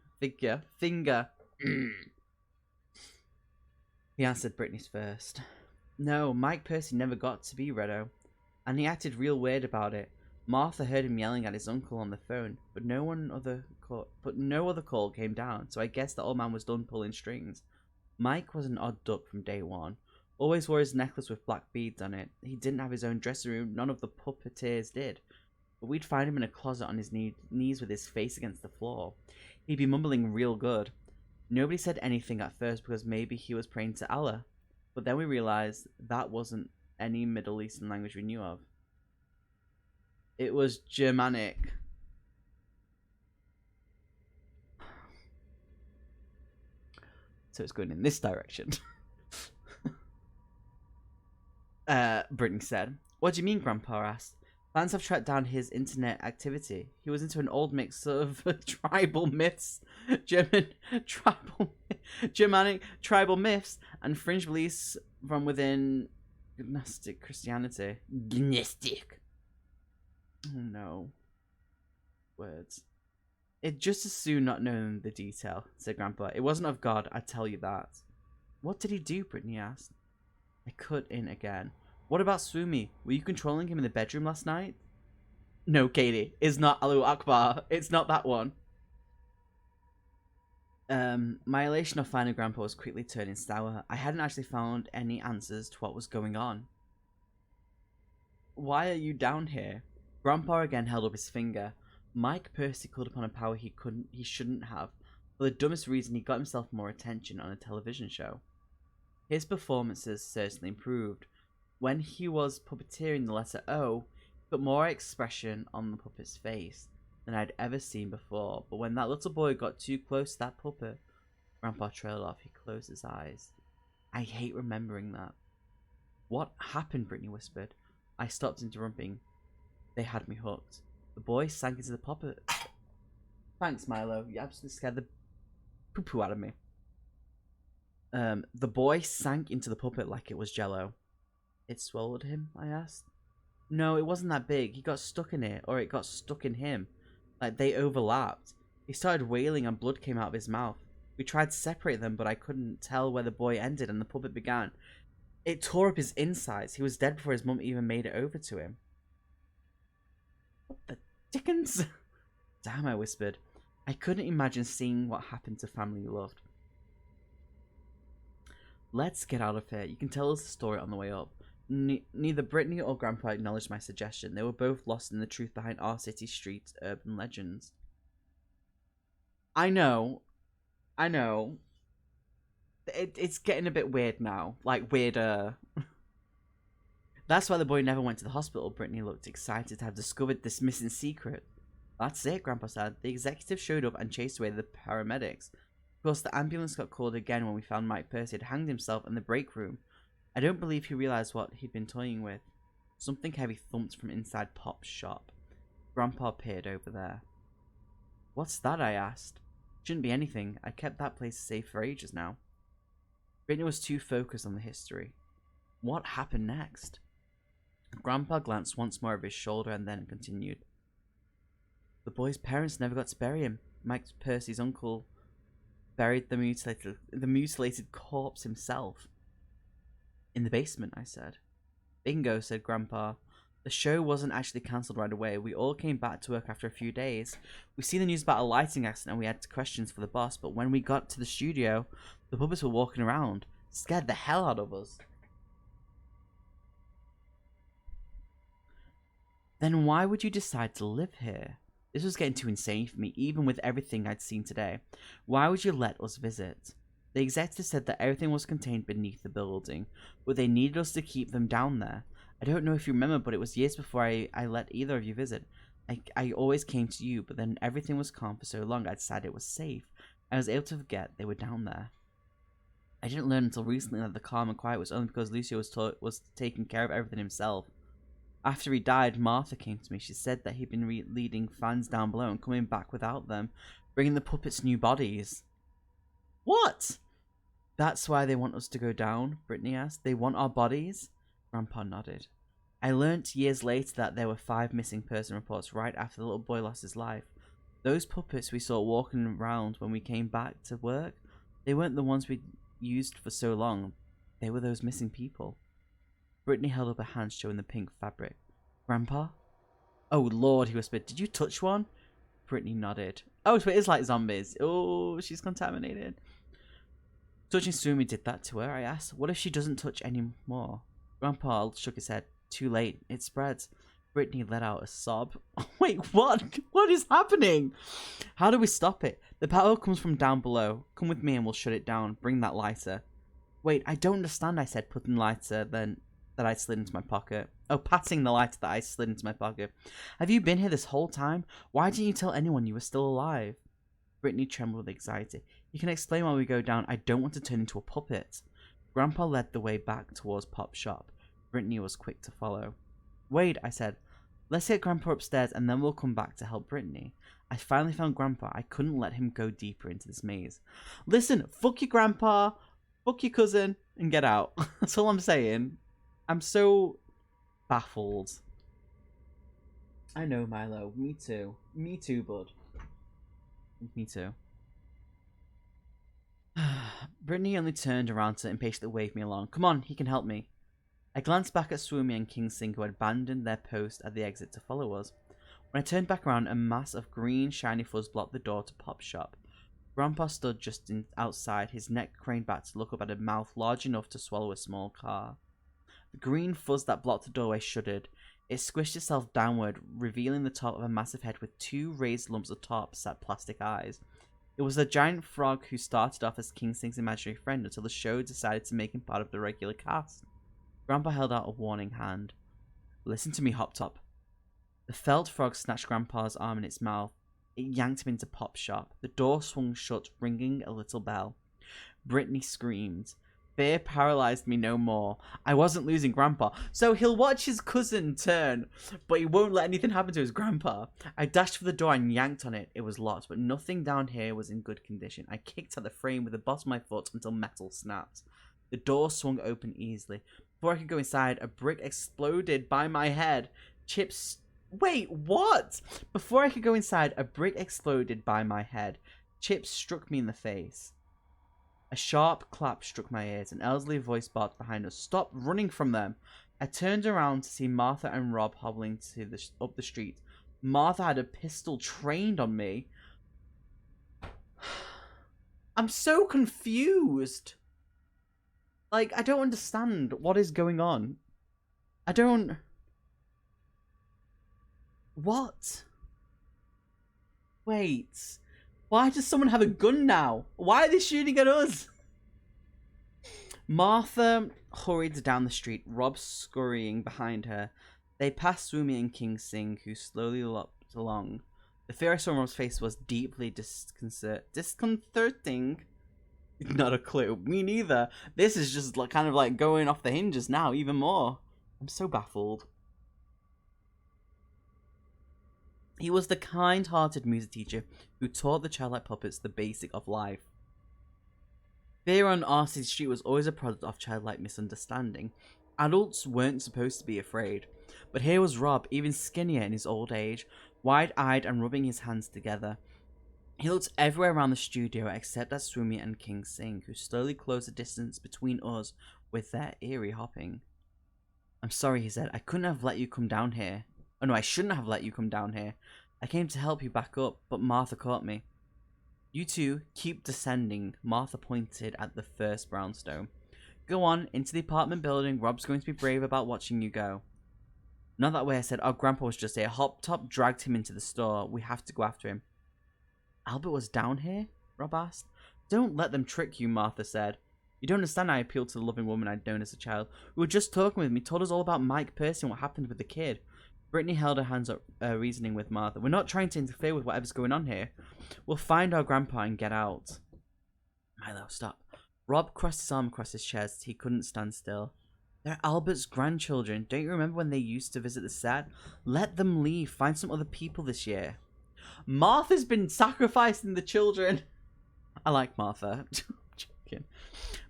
He answered Brittany's first. No, Mike Percy never got to be Redo, and he acted real weird about it. Martha heard him yelling at his uncle on the phone, but no other call came down, so I guess the old man was done pulling strings. Mike was an odd duck from day one. Always wore his necklace with black beads on it. He didn't have his own dressing room, none of the puppeteers did. But we'd find him in a closet on his knees with his face against the floor. He'd be mumbling real good. Nobody said anything at first because maybe he was praying to Allah. But then we realized that wasn't any Middle Eastern language we knew of. It was Germanic. So it's going in this direction. Brittany said. What do you mean, Grandpa asked. Fans have tracked down his internet activity. He was into an old mix of tribal myths, Germanic tribal myths, and fringe beliefs from within Gnostic Christianity. Gnostic. Oh no. Words. It just as soon not known the detail, said Grandpa. It wasn't of God, I tell you that. What did he do? Brittany asked. I cut in again. What about Swumi? Were you controlling him in the bedroom last night? No, Katie. It's not Allahu Akbar. It's not that one. My elation of finding Grandpa was quickly turning sour. I hadn't actually found any answers to what was going on. Why are you down here? Grandpa again held up his finger. Mike Percy called upon a power he shouldn't have. For the dumbest reason, he got himself more attention on a television show. His performances certainly improved. When he was puppeteering the letter O, he put more expression on the puppet's face than I'd ever seen before. But when that little boy got too close to that puppet, Grandpa trailed off. He closed his eyes. I hate remembering that. What happened? Brittany whispered. I stopped interrupting. They had me hooked. The boy sank into the puppet. Thanks, Milo. You absolutely scared the poo-poo out of me. The boy sank into the puppet like it was jello. It swallowed him? I asked. No, it wasn't that big. He got stuck in it, or it got stuck in him. Like, they overlapped. He started wailing and blood came out of his mouth. We tried to separate them, but I couldn't tell where the boy ended and the puppet began. It tore up his insides. He was dead before his mum even made it over to him. What the dickens? Damn, I whispered. I couldn't imagine seeing what happened to family you loved. Let's get out of here. You can tell us the story on the way up. Neither Brittany or Grandpa acknowledged my suggestion. They were both lost in the truth behind our city streets' urban legends. I know. It's getting a bit weird now. Like, weirder. That's why the boy never went to the hospital. Brittany looked excited to have discovered this missing secret. That's it, Grandpa said. The executive showed up and chased away the paramedics. Of course, the ambulance got called again when we found Mike Percy had hanged himself in the break room. I don't believe he realized what he'd been toying with. Something heavy thumped from inside Pop's shop. Grandpa peered over there. What's that? I asked. Shouldn't be anything. I kept that place safe for ages now. Brittany was too focused on the history. What happened next? Grandpa glanced once more over his shoulder and then continued. The boy's parents never got to bury him. Mike Percy's uncle buried the mutilated corpse himself. In the basement, I said. Bingo, said Grandpa. The show wasn't actually cancelled right away. We all came back to work after a few days. We see the news about a lighting accident and we had questions for the boss, but when we got to the studio, the puppets were walking around, scared the hell out of us. Then why would you decide to live here? This was getting too insane for me, even with everything I'd seen today. Why would you let us visit? The executive said that everything was contained beneath the building, but they needed us to keep them down there. I don't know if you remember, but it was years before I let either of you visit. I always came to you, but then everything was calm for so long I decided it was safe. I was able to forget they were down there. I didn't learn until recently that the calm and quiet was only because Lucio was taking care of everything himself. After he died, Martha came to me. She said that he'd been leading fans down below and coming back without them, bringing the puppets new bodies. What? That's why they want us to go down? Brittany asked. They want our bodies? Grandpa nodded. I learnt years later that there were 5 missing person reports right after the little boy lost his life. Those puppets we saw walking around when we came back to work, they weren't the ones we used for so long. They were those missing people. Brittany held up her hand showing the pink fabric. Grandpa? Oh Lord, he whispered. Did you touch one? Brittany nodded. Oh, so it is like zombies. Oh, she's contaminated. Touching Sumi did that to her, I asked. What if she doesn't touch anymore? Grandpa shook his head. Too late. It spreads. Brittany let out a sob. Wait, what? What is happening? How do we stop it? The power comes from down below. Come with me and we'll shut it down. Bring that lighter. Wait, I don't understand, I said, putting the lighter that I slid into my pocket. Oh, patting the lighter that I slid into my pocket. Have you been here this whole time? Why didn't you tell anyone you were still alive? Brittany trembled with anxiety. You can explain while we go down. I don't want to turn into a puppet. Grandpa led the way back towards Pop's shop. Brittany was quick to follow. Wait, I said. Let's get Grandpa upstairs and then we'll come back to help Brittany. I finally found Grandpa. I couldn't let him go deeper into this maze. Listen, fuck your Grandpa, fuck your cousin, and get out. That's all I'm saying. I'm so baffled. I know, Milo. Me too. Me too, bud. Me too. Brittany only turned around to impatiently wave me along. Come on, he can help me. I glanced back at Swoomy and King Sing, who had abandoned their post at the exit to follow us. When I turned back around, a mass of green, shiny fuzz blocked the door to Pop's shop. Grandpa stood just outside, his neck craned back to look up at a mouth large enough to swallow a small car. The green fuzz that blocked the doorway shuddered. It squished itself downward, revealing the top of a massive head with two raised lumps atop set plastic eyes. It was a giant frog who started off as King Sing's imaginary friend until the show decided to make him part of the regular cast. Grandpa held out a warning hand. Listen to me, Hop Top. The felt frog snatched Grandpa's arm in its mouth. It yanked him into Pop's shop. The door swung shut, ringing a little bell. Brittany screamed. Fear paralyzed me no more. I wasn't losing Grandpa, so he'll watch his cousin turn, but he won't let anything happen to his Grandpa. I dashed for the door and yanked on it. It was locked, but nothing down here was in good condition. I kicked at the frame with the bottom of my foot until metal snapped. The door swung open easily. Before I could go inside, a brick exploded by my head. Chips... Wait, what? Before I could go inside, a brick exploded by my head. Chips struck me in the face. A sharp clap struck my ears. An elderly voice barked behind us. Stop running from them. I turned around to see Martha and Rob hobbling up the street. Martha had a pistol trained on me. I'm so confused. Like, I don't understand what is going on. I don't... What? Wait. Why does someone have a gun now? Why are they shooting at us? Martha hurried down the street, Rob scurrying behind her. They passed Swoomy and King Sing, who slowly lopped along. The fear I saw on Rob's face was deeply disconcerting. Not a clue. Me neither. This is just like, kind of like going off the hinges now, even more. I'm so baffled. He was the kind-hearted music teacher who taught the childlike puppets the basic of life. Fear on R.C. Street was always a product of childlike misunderstanding. Adults weren't supposed to be afraid. But here was Rob, even skinnier in his old age, wide-eyed and rubbing his hands together. He looked everywhere around the studio except at Swoomy and King Sing, who slowly closed the distance between us with their eerie hopping. I'm sorry, he said. I couldn't have let you come down here. Oh no, I shouldn't have let you come down here. I came to help you back up, but Martha caught me. You two keep descending. Martha pointed at the first brownstone. Go on, into the apartment building. Rob's going to be brave about watching you go. Not that way, I said. Our grandpa was just here. Hop Top dragged him into the store. We have to go after him. Albert was down here? Rob asked. Don't let them trick you, Martha said. You don't understand. I appealed to the loving woman I'd known as a child. We were just talking with me, told us all about Mike Percy and what happened with the kid. Brittany held her hands up, reasoning with Martha. We're not trying to interfere with whatever's going on here. We'll find our grandpa and get out. Milo, stop. Rob crossed his arm across his chest. He couldn't stand still. They're Albert's grandchildren. Don't you remember when they used to visit the set? Let them leave. Find some other people this year. Martha's been sacrificing the children. I like Martha. Joking.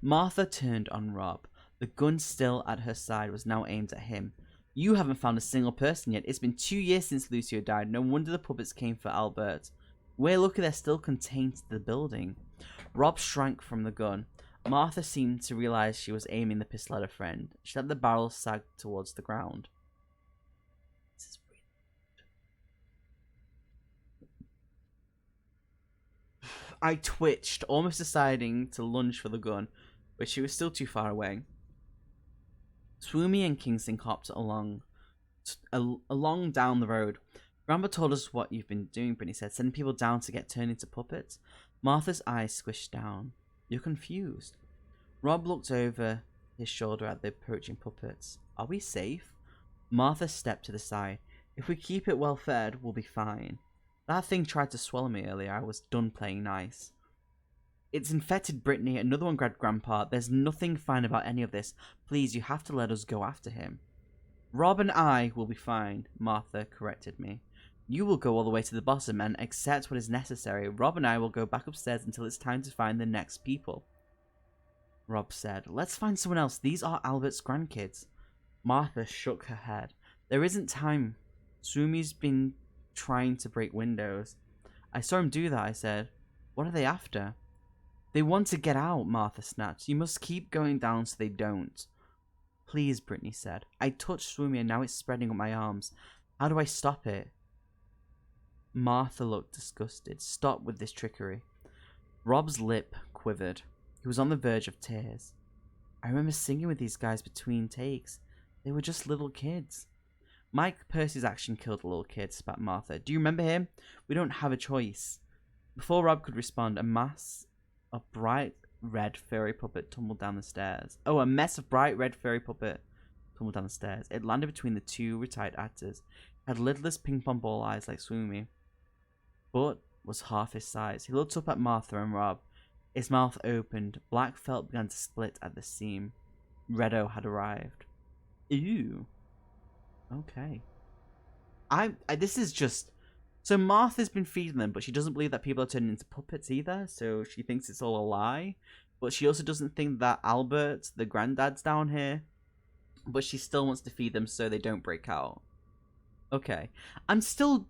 Martha turned on Rob. The gun still at her side was now aimed at him. You haven't found a single person yet. It's been 2 years since Lucio died. No wonder the puppets came for Albert. We're lucky they're still contained to the building. Rob shrank from the gun. Martha seemed to realize she was aiming the pistol at her friend. She let the barrel sag towards the ground. This is weird. I twitched, almost deciding to lunge for the gun, but she was still too far away. Swoomy and King Sing hopped along down the road. Grandpa told us what you've been doing, Brittany said. Sending people down to get turned into puppets. Martha's eyes squished down. You're confused. Rob looked over his shoulder at the approaching puppets. Are we safe? Martha stepped to the side. If we keep it well fed, we'll be fine. That thing tried to swallow me earlier. I was done playing nice. It's infected Brittany. Another one grabbed Grandpa. There's nothing fine about any of this. Please, you have to let us go after him. Rob and I will be fine, Martha corrected me. You will go all the way to the bottom and accept what is necessary. Rob and I will go back upstairs until it's time to find the next people. Rob said, let's find someone else. These are Albert's grandkids. Martha shook her head. There isn't time. Sumi's been trying to break windows. I saw him do that, I said. What are they after? They want to get out, Martha snapped. You must keep going down so they don't. Please, Brittany said. I touched Sumi and now it's spreading up my arms. How do I stop it? Martha looked disgusted. Stop with this trickery. Rob's lip quivered. He was on the verge of tears. I remember singing with these guys between takes. They were just little kids. Mike Percy's action killed a little kid, spat Martha. Do you remember him? We don't have a choice. Before Rob could respond, a mass of bright red furry puppet tumbled down the stairs. Oh, a mess of bright red furry puppet tumbled down the stairs. It landed between the two retired actors. It had lidless ping pong ball eyes like Swoomy, but was half his size. He looked up at Martha and Rob. His mouth opened. Black felt began to split at the seam. Reddo had arrived. Ew. Okay. This is just... So Martha's been feeding them, but she doesn't believe that people are turning into puppets either, so she thinks it's all a lie. But she also doesn't think that Albert, the granddad's down here. But she still wants to feed them so they don't break out. Okay. I'm still...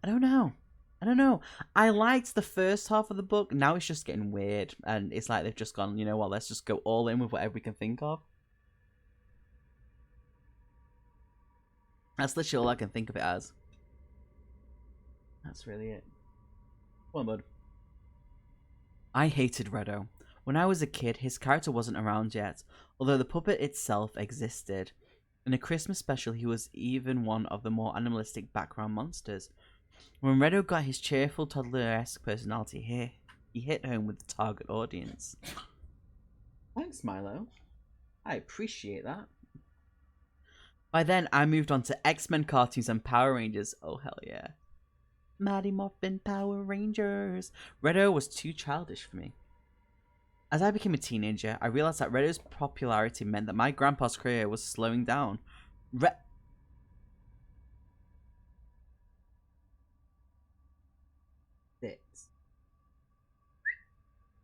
I don't know. I liked the first half of the book. Now it's just getting weird. And it's like they've just gone, you know what, let's just go all in with whatever we can think of. That's literally all I can think of it as. That's really it. Come on, bud. I hated Reddo. When I was a kid, his character wasn't around yet, although the puppet itself existed. In a Christmas special, he was even one of the more animalistic background monsters. When Reddo got his cheerful, toddler-esque personality, he hit home with the target audience. Thanks, Milo. I appreciate that. By then, I moved on to X-Men cartoons and Power Rangers. Oh, hell yeah. Mighty Morphin Power Rangers. Reddo was too childish for me. As I became a teenager, I realized that Reddo's popularity meant that my grandpa's career was slowing down.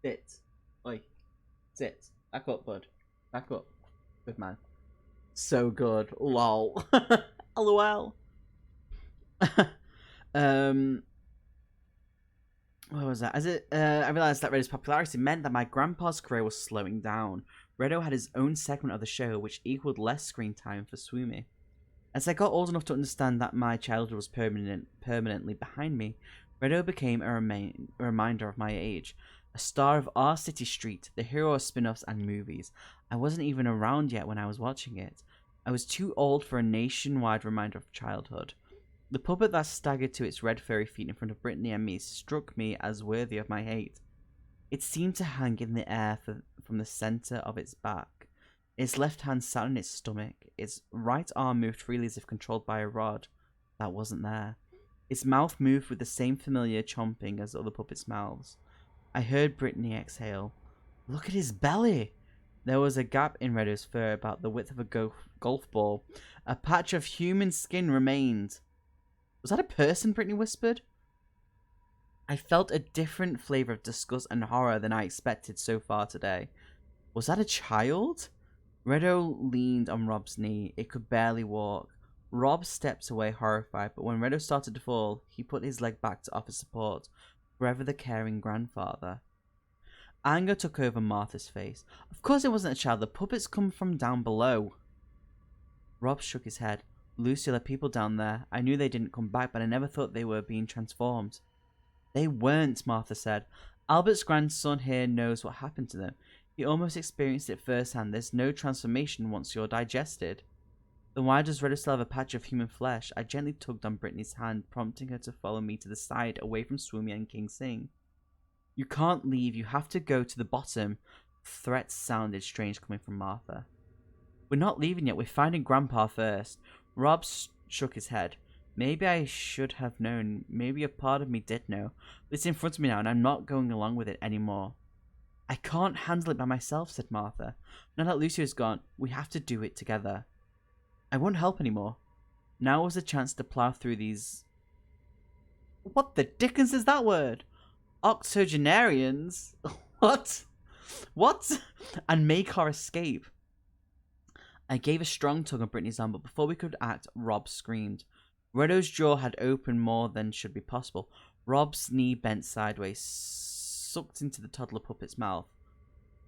Sit. Oi. Sit. Back up, bud. Back up. Good man. So good. Lol. LOL. What was that? I realized that Reddo's popularity meant that my grandpa's career was slowing down. Reddo had his own segment of the show, which equaled less screen time for Swoomy. As I got old enough to understand that my childhood was permanently behind me, Reddo became a reminder of my age. A star of Our City Street, the hero of spin-offs and movies. I wasn't even around yet when I was watching it. I was too old for a nationwide reminder of childhood. The puppet that staggered to its red furry feet in front of Brittany and me struck me as worthy of my hate. It seemed to hang in the air from the center of its back. Its left hand sat on its stomach. Its right arm moved freely as if controlled by a rod. That wasn't there. Its mouth moved with the same familiar chomping as other puppets' mouths. I heard Brittany exhale. Look at his belly! There was a gap in Reddo's fur about the width of a golf ball. A patch of human skin remained. Was that a person? Brittany whispered. I felt a different flavor of disgust and horror than I expected so far today. Was that a child? Reddo leaned on Rob's knee. It could barely walk. Rob stepped away horrified, but when Reddo started to fall, he put his leg back to offer support. Forever the caring grandfather. Anger took over Martha's face. Of course it wasn't a child. The puppets come from down below. Rob shook his head. Lucy, there are people down there. I knew they didn't come back, but I never thought they were being transformed. They weren't, Martha said. Albert's grandson here knows what happened to them. He almost experienced it firsthand. There's no transformation once you're digested. Then why does Reddo still have a patch of human flesh? I gently tugged on Brittany's hand, prompting her to follow me to the side, away from Swoomy and King Sing. You can't leave. You have to go to the bottom. Threats sounded strange coming from Martha. We're not leaving yet. We're finding Grandpa first. Rob shook his head. Maybe I should have known. Maybe a part of me did know. But it's in front of me now, and I'm not going along with it anymore. I can't handle it by myself, said Martha. Now that Lucy is gone, we have to do it together. I won't help anymore. Now was a chance to plow through these... What the dickens is that word? Octogenarians? What? What? And make our escape. I gave a strong tug on Brittany's arm, but before we could act, Rob screamed. Redo's jaw had opened more than should be possible. Rob's knee bent sideways, sucked into the toddler puppet's mouth.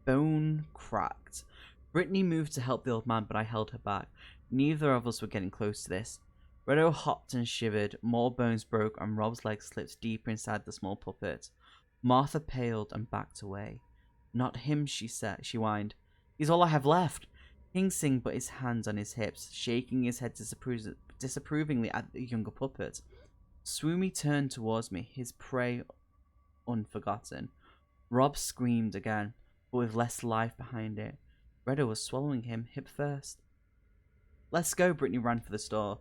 Bone cracked. Brittany moved to help the old man, but I held her back. Neither of us were getting close to this. Redo hopped and shivered, more bones broke, and Rob's legs slipped deeper inside the small puppet. Martha paled and backed away. Not him, she said. She whined. He's all I have left. King Sing put his hands on his hips, shaking his head disapprovingly at the younger puppet. Swoomy turned towards me, his prey unforgotten. Rob screamed again, but with less life behind it. Redo was swallowing him, hip first. Let's go, Brittany ran for the store.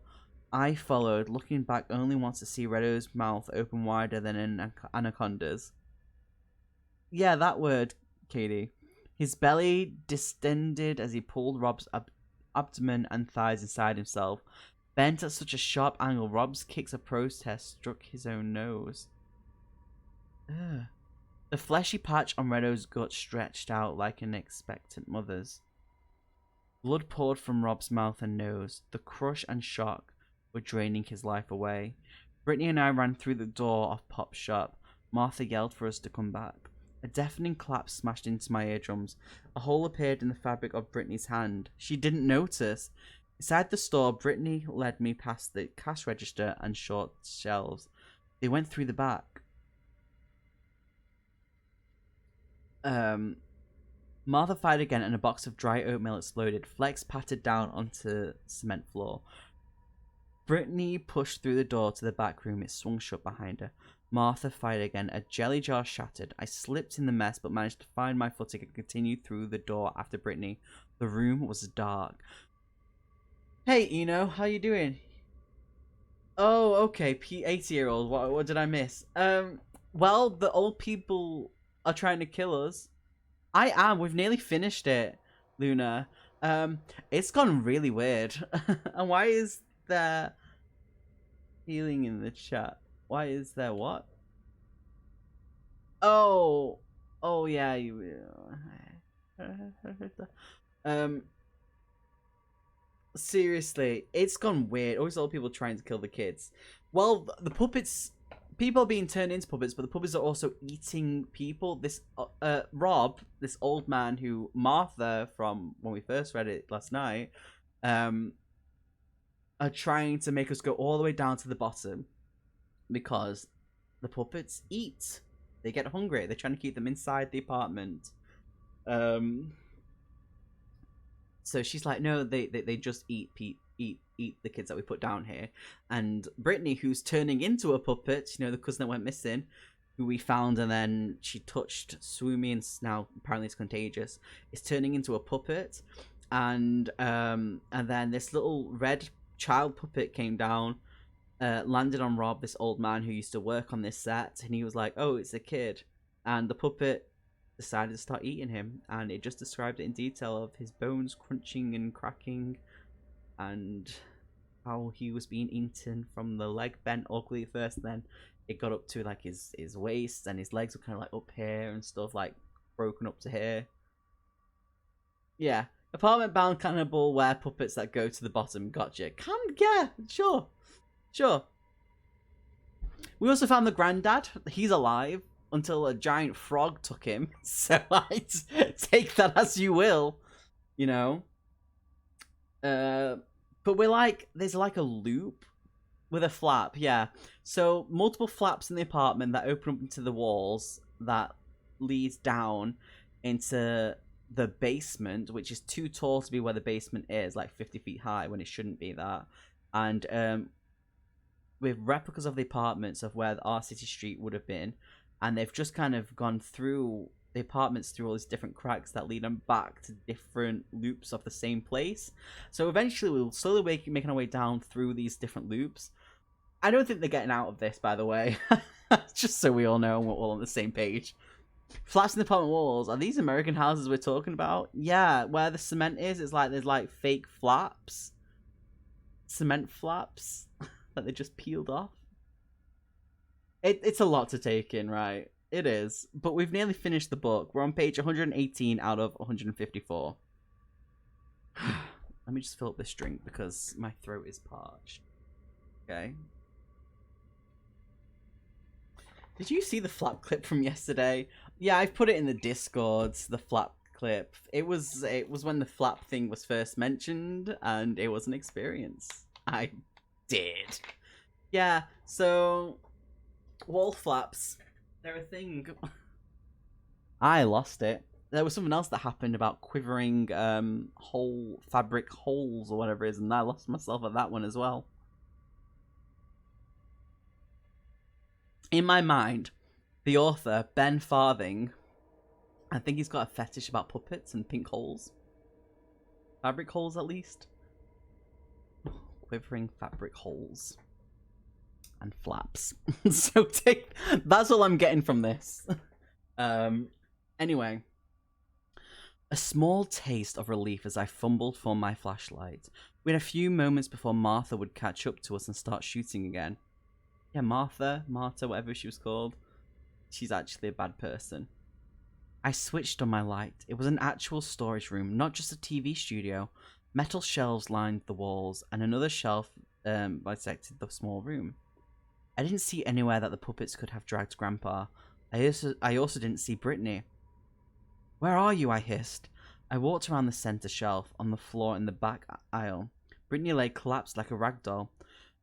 I followed, looking back only once to see Redo's mouth open wider than an anaconda's. Yeah, that word, Katie. His belly distended as he pulled Rob's abdomen and thighs inside himself. Bent at such a sharp angle, Rob's kicks of protest struck his own nose. Ugh. The fleshy patch on Redo's gut stretched out like an expectant mother's. Blood poured from Rob's mouth and nose. The crush and shock were draining his life away. Brittany and I ran through the door of Pop's shop. Martha yelled for us to come back. A deafening clap smashed into my eardrums. A hole appeared in the fabric of Brittany's hand. She didn't notice. Inside the store, Brittany led me past the cash register and short shelves. They went through the back. Martha fired again and a box of dry oatmeal exploded. Flex pattered down onto cement floor. Brittany pushed through the door to the back room. It swung shut behind her. Martha fired again. A jelly jar shattered. I slipped in the mess but managed to find my footing and continue through the door after Brittany. The room was dark. Hey, Eno, how you doing? Oh, okay, 80-year-old. What did I miss? Well, the old people are trying to kill us. I am. We've nearly finished it, Luna. It's gone really weird. And why is there healing in the chat? Why is there what? Oh, yeah. Seriously, it's gone weird. Always old people trying to kill the kids. Well, the puppets, people are being turned into puppets, but the puppets are also eating people. This Rob, this old man who Martha, from when we first read it last night, are trying to make us go all the way down to the bottom because the puppets eat. They get hungry. They're trying to keep them inside the apartment. So she's like, no, they just eat the kids that we put down here. And Brittany, who's turning into a puppet, you know, the cousin that went missing, who we found, and then she touched Swoomy, and now apparently it's contagious, is turning into a puppet. And then this little red child puppet came down, landed on Rob, this old man who used to work on this set, and he was like, oh, it's a kid. And the puppet decided to start eating him, and it just described it in detail of his bones crunching and cracking, and how he was being eaten from the leg bent ugly at first, then it got up to like his waist, and his legs were kind of like up here and stuff, like broken up to here. Yeah, apartment bound cannibal wear puppets that go to the bottom. Gotcha. Yeah, sure. We also found the granddad. He's alive until a giant frog took him. So I take that as you will, you know. But we're like, there's like a loop with a flap, yeah. So multiple flaps in the apartment that open up into the walls that leads down into the basement, which is too tall to be where the basement is, like 50 feet high when it shouldn't be that. And with replicas of the apartments of where our city street would have been, and they've just kind of gone through the apartments through all these different cracks that lead them back to different loops of the same place. So eventually we'll slowly making our way down through these different loops. I don't think they're getting out of this, by the way. Just so we all know we're all on the same page. Flaps in the apartment walls. Are these American houses we're talking about? Yeah, where the cement is, it's like there's like fake flaps. cement flaps that they just peeled off. It's a lot to take in, right? It is. But we've nearly finished the book. We're on page 118 out of 154. Let me just fill up this drink because my throat is parched. Okay. Did you see the flap clip from yesterday? Yeah, I've put it in the Discord, the flap clip. It was when the flap thing was first mentioned, and it was an experience. I did. Yeah, so wall flaps, they're a thing. I lost it. There was something else that happened about quivering whole fabric holes or whatever it is, and I lost myself at that one as well. In my mind, the author, Ben Farthing, I think he's got a fetish about puppets and pink holes. Fabric holes, at least. Quivering fabric holes. And flaps. So that's all I'm getting from this. Anyway. A small taste of relief as I fumbled for my flashlight. We had a few moments before Martha would catch up to us and start shooting again. Yeah, Martha, whatever she was called. She's actually a bad person. I switched on my light. It was an actual storage room, not just a TV studio. Metal shelves lined the walls, and another shelf bisected the small room. I didn't see anywhere that the puppets could have dragged Grandpa. I also didn't see Brittany. Where are you? I hissed. I walked around the center shelf on the floor in the back aisle. Brittany lay collapsed like a rag doll.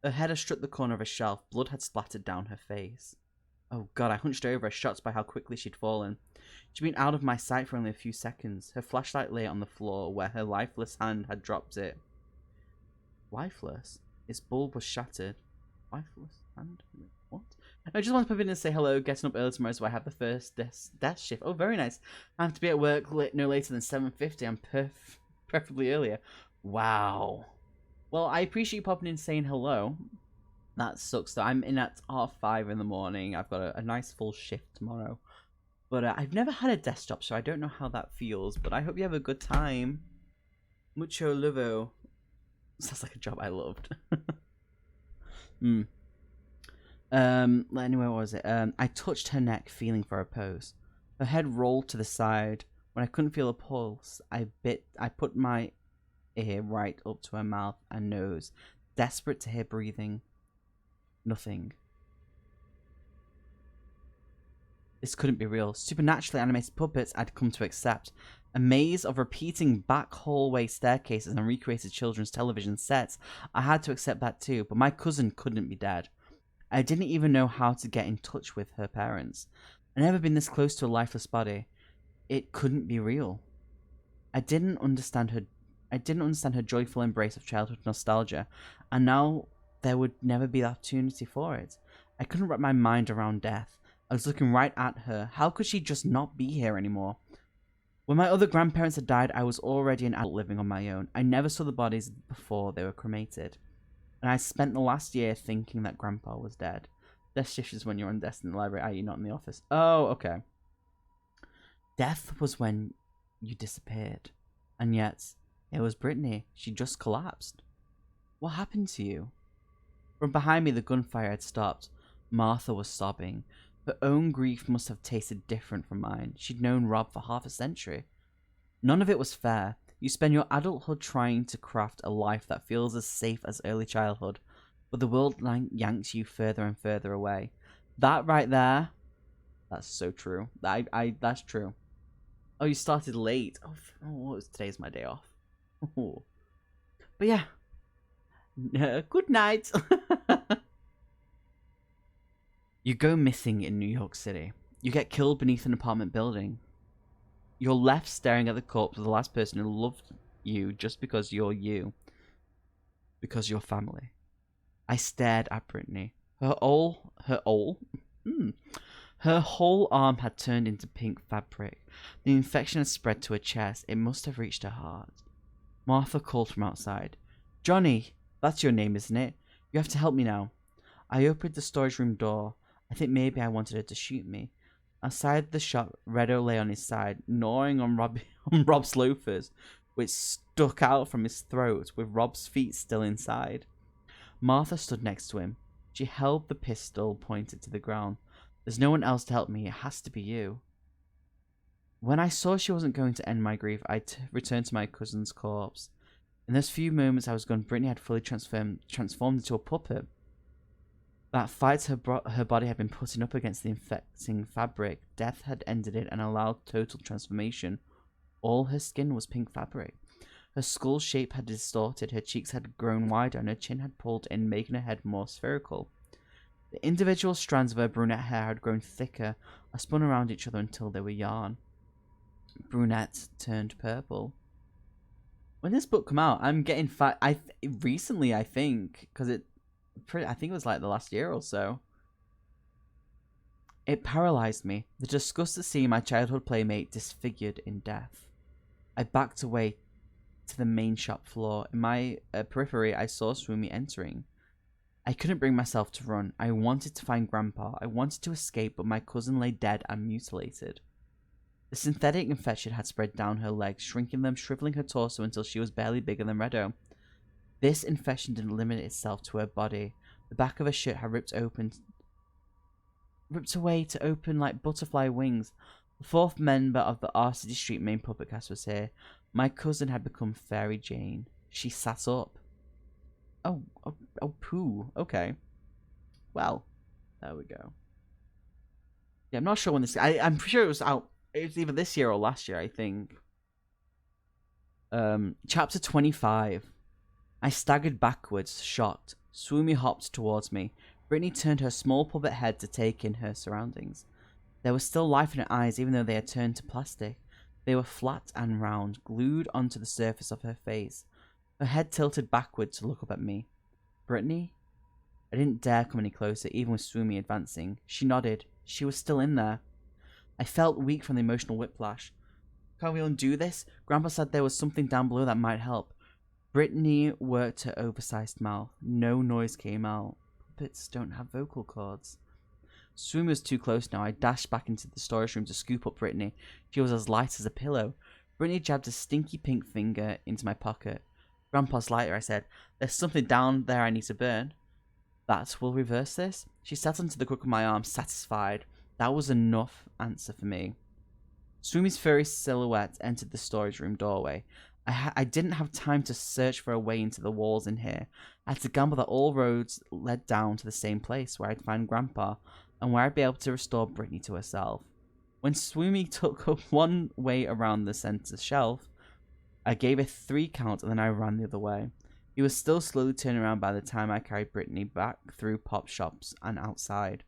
Her head had struck the corner of a shelf. Blood had splattered down her face. Oh God, I hunched over, shocked by how quickly she'd fallen. She'd been out of my sight for only a few seconds. Her flashlight lay on the floor where her lifeless hand had dropped it. Lifeless? Its bulb was shattered. Lifeless hand? What? I just want to pop in and say hello, getting up early tomorrow so I have the first death shift. Oh, very nice. I have to be at work no later than 7:50. I'm preferably earlier. Wow. Well, I appreciate you popping in saying hello. That sucks though. I'm in at 5:30 in the morning. I've got a nice full shift tomorrow. But I've never had a desk job, so I don't know how that feels. But I hope you have a good time. Mucho luvo. Sounds like a job I loved. Anyway, what was it? I touched her neck, feeling for a pose. Her head rolled to the side. When I couldn't feel a pulse, I put my ear right up to her mouth and nose, desperate to hear breathing. Nothing. This couldn't be real. Supernaturally animated puppets I'd come to accept. A maze of repeating back hallway staircases and recreated children's television sets. I had to accept that too, but my cousin couldn't be dead. I didn't even know how to get in touch with her parents. I'd never been this close to a lifeless body. It couldn't be real. I didn't understand her joyful embrace of childhood nostalgia, and now there would never be the opportunity for it. I couldn't wrap my mind around death. I was looking right at her. How could she just not be here anymore? When my other grandparents had died, I was already an adult living on my own. I never saw the bodies before they were cremated. And I spent the last year thinking that Grandpa was dead. Death shift is when you're on desk in the library, i.e. not in the office. Oh, okay. Death was when you disappeared. And yet, it was Brittany. She just collapsed. What happened to you? From behind me, the gunfire had stopped. Martha was sobbing. Her own grief must have tasted different from mine. She'd known Rob for half a century. None of it was fair. You spend your adulthood trying to craft a life that feels as safe as early childhood, but the world yanks you further and further away. That right there, that's so true. That's true. Oh, you started late. Oh, today's my day off. Oh. But yeah. Good night. You go missing in New York City. You get killed beneath an apartment building. You're left staring at the corpse of the last person who loved you just because you're you. Because you're family. I stared at Brittany. Her whole arm had turned into pink fabric. The infection had spread to her chest. It must have reached her heart. Martha called from outside. Johnny, that's your name, isn't it? You have to help me now. I opened the storage room door. I think maybe I wanted her to shoot me. Outside the shop, Redo lay on his side, gnawing on Rob's loafers. which stuck out from his throat with Rob's feet still inside. Martha stood next to him. She held the pistol pointed to the ground. There's no one else to help me. It has to be you. When I saw she wasn't going to end my grief, I returned to my cousin's corpse. In those few moments I was gone, Brittany had fully transformed into a puppet. That fight her body had been putting up against the infecting fabric. Death had ended it and allowed total transformation. All her skin was pink fabric. Her skull shape had distorted, her cheeks had grown wider, and her chin had pulled in, making her head more spherical. The individual strands of her brunette hair had grown thicker, or spun around each other until they were yarn. Brunette turned purple. When this book came out, I'm getting recently, I think, because I think it was like the last year or so. It paralyzed me. The disgust at seeing my childhood playmate disfigured in death. I backed away to the main shop floor. In my periphery, I saw Swoomy entering. I couldn't bring myself to run. I wanted to find Grandpa. I wanted to escape, but my cousin lay dead and mutilated. The synthetic infection had spread down her legs, shrinking them, shriveling her torso until she was barely bigger than Redo. This infection didn't limit itself to her body. The back of her shirt had ripped away to open like butterfly wings. The fourth member of the R City Street main puppet cast was here. My cousin had become Fairy Jane. She sat up. Oh, poo. Okay. Well, there we go. Yeah, I'm not sure when this... I'm pretty sure it was out... It was either this year or last year, I think. Chapter 25. I staggered backwards, shocked. Swoomy hopped towards me. Brittany turned her small puppet head to take in her surroundings. There was still life in her eyes, even though they had turned to plastic. They were flat and round, glued onto the surface of her face. Her head tilted backward to look up at me. Brittany? I didn't dare come any closer, even with Swoomy advancing. She nodded. She was still in there. I felt weak from the emotional whiplash. Can't we undo this? Grandpa said there was something down below that might help. Brittany worked her oversized mouth. No noise came out. Puppets don't have vocal cords. Swoomy was too close now. I dashed back into the storage room to scoop up Brittany. She was as light as a pillow. Brittany jabbed a stinky pink finger into my pocket. Grandpa's lighter, I said. There's something down there I need to burn. That will reverse this? She sat onto the crook of my arm, satisfied. That was enough answer for me. Swoomy's furry silhouette entered the storage room doorway. I didn't have time to search for a way into the walls in here. I had to gamble that all roads led down to the same place, where I'd find Grandpa, and where I'd be able to restore Brittany to herself. When Swoomy took one way around the center shelf, I gave a 3 count and then I ran the other way. He was still slowly turning around by the time I carried Brittany back through pop shops and outside.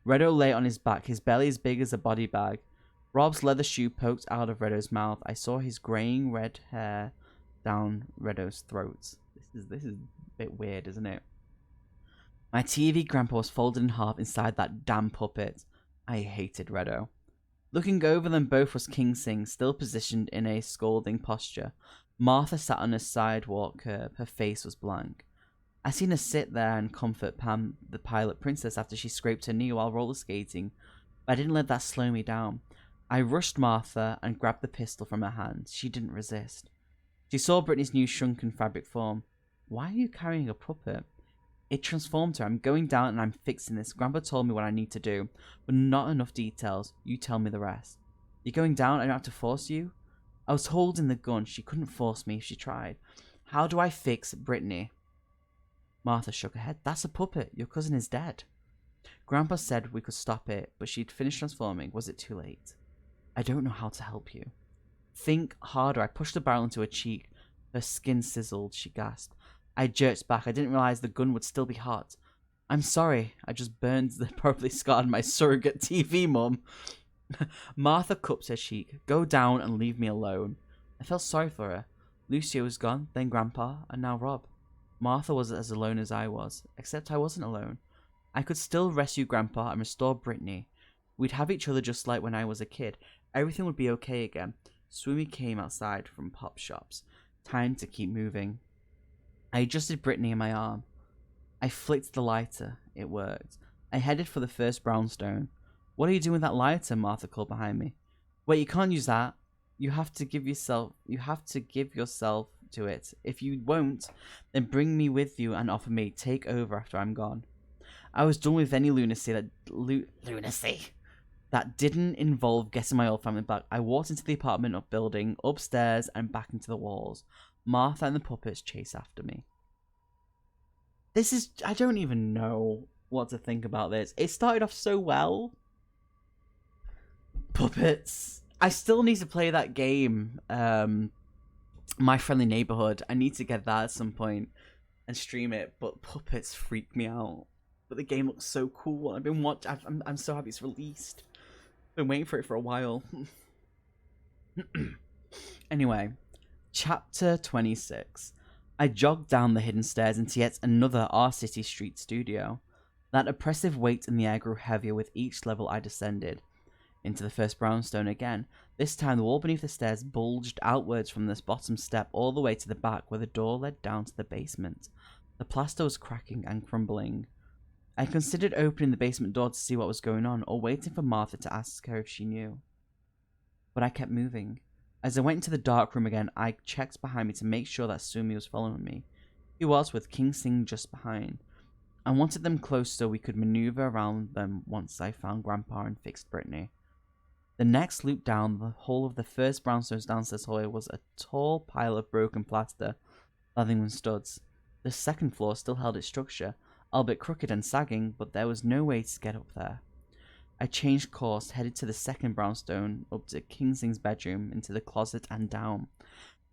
Redo lay on his back, his belly as big as a body bag. Rob's leather shoe poked out of Redo's mouth. I saw his graying red hair down Redo's throat. This is a bit weird, isn't it? My TV Grandpa was folded in half inside that damn puppet. I hated Redo. Looking over them both was King Sing, still positioned in a scolding posture. Martha sat on a sidewalk curb. Her face was blank. I seen her sit there and comfort Pam, the pilot princess, after she scraped her knee while roller skating, but I didn't let that slow me down. I rushed Martha and grabbed the pistol from her hand. She didn't resist. She saw Brittany's new shrunken fabric form. Why are you carrying a puppet? It transformed her. I'm going down and I'm fixing this. Grandpa told me what I need to do, but not enough details. You tell me the rest. You're going down? I don't have to force you? I was holding the gun. She couldn't force me if she tried. How do I fix Brittany? Martha shook her head. That's a puppet. Your cousin is dead. Grandpa said we could stop it, but she'd finished transforming. Was it too late? I don't know how to help you. Think harder. I pushed the barrel into her cheek. Her skin sizzled. She gasped. I jerked back. I didn't realize the gun would still be hot. I'm sorry. I just burned the probably scarred my surrogate TV mum. Martha cupped her cheek. Go down and leave me alone. I felt sorry for her. Lucia was gone, then Grandpa, and now Rob. Martha was as alone as I was, except I wasn't alone. I could still rescue Grandpa and restore Brittany. We'd have each other just like when I was a kid. Everything would be okay again. Swoomy came outside from pop shops. Time to keep moving. I adjusted Brittany in my arm. I flicked the lighter. It worked. I headed for the first brownstone. What are you doing with that lighter? Martha called behind me. Wait, you can't use that. You have to give yourself to it. If you won't, then bring me with you and offer me take over after I'm gone. I was done with any lunacy that didn't involve getting my old family back. I walked into the apartment building, upstairs, and back into the walls. Martha and the puppets chased after me. I don't even know what to think about this. It started off so well. Puppets. I still need to play that game, My Friendly Neighborhood. I need to get that at some point and stream it, but puppets freak me out. But the game looks so cool. I'm so happy it's released. Been waiting for it for a while. Anyway, chapter 26. I jogged down the hidden stairs into yet another Our City Street studio. That oppressive weight in the air grew heavier with each level I descended. Into the first brownstone again. This time the wall beneath the stairs bulged outwards from this bottom step all the way to the back where the door led down to the basement. The plaster was cracking and crumbling. I considered opening the basement door to see what was going on, or waiting for Martha to ask her if she knew. But I kept moving. As I went into the dark room again, I checked behind me to make sure that Sumi was following me. He was, with King Sing just behind. I wanted them close so we could maneuver around them once I found Grandpa and fixed Brittany. The next loop down the hall of the first brownstone's downstairs hallway was a tall pile of broken plaster, lathing with studs. The second floor still held its structure, albeit crooked and sagging, but there was no way to get up there. I changed course, headed to the second brownstone, up to King Sing's bedroom, into the closet and down.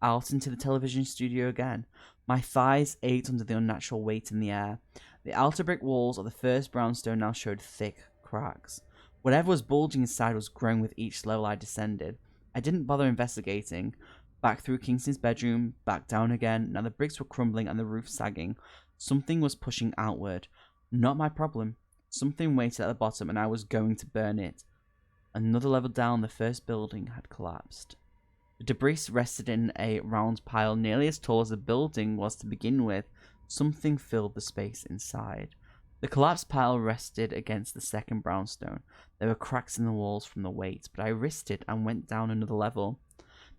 Out into the television studio again. My thighs ached under the unnatural weight in the air. The outer brick walls of the first brownstone now showed thick cracks. Whatever was bulging inside was growing with each level I descended. I didn't bother investigating. Back through Kingston's bedroom, back down again. Now the bricks were crumbling and the roof sagging. Something was pushing outward. Not my problem. Something waited at the bottom and I was going to burn it. Another level down, the first building had collapsed. The debris rested in a round pile nearly as tall as the building was to begin with. Something filled the space inside. The collapsed pile rested against the second brownstone. There were cracks in the walls from the weight, but I risked it and went down another level.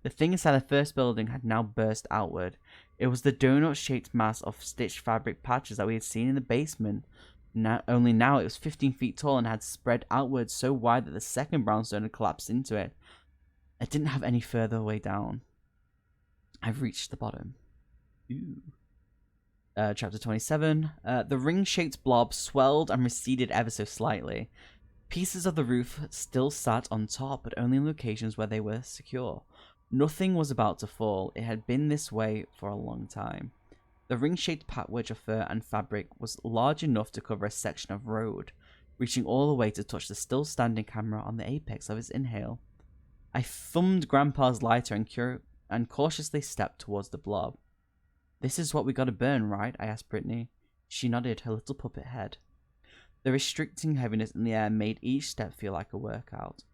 The thing inside the first building had now burst outward. It was the donut-shaped mass of stitched fabric patches that we had seen in the basement. Only now it was 15 feet tall and had spread outward so wide that the second brownstone had collapsed into it. I didn't have any further way down. I've reached the bottom. Ooh. Chapter 27. The ring-shaped blob swelled and receded ever so slightly. Pieces of the roof still sat on top, but only in locations where they were secure. Nothing was about to fall. It had been this way for a long time. The ring-shaped patchwork of fur and fabric was large enough to cover a section of road, reaching all the way to touch the still-standing camera on the apex of its inhale. I thumbed Grandpa's lighter and cautiously stepped towards the blob. "This is what we gotta burn, right?" I asked Brittany. She nodded her little puppet head. The restricting heaviness in the air made each step feel like a workout.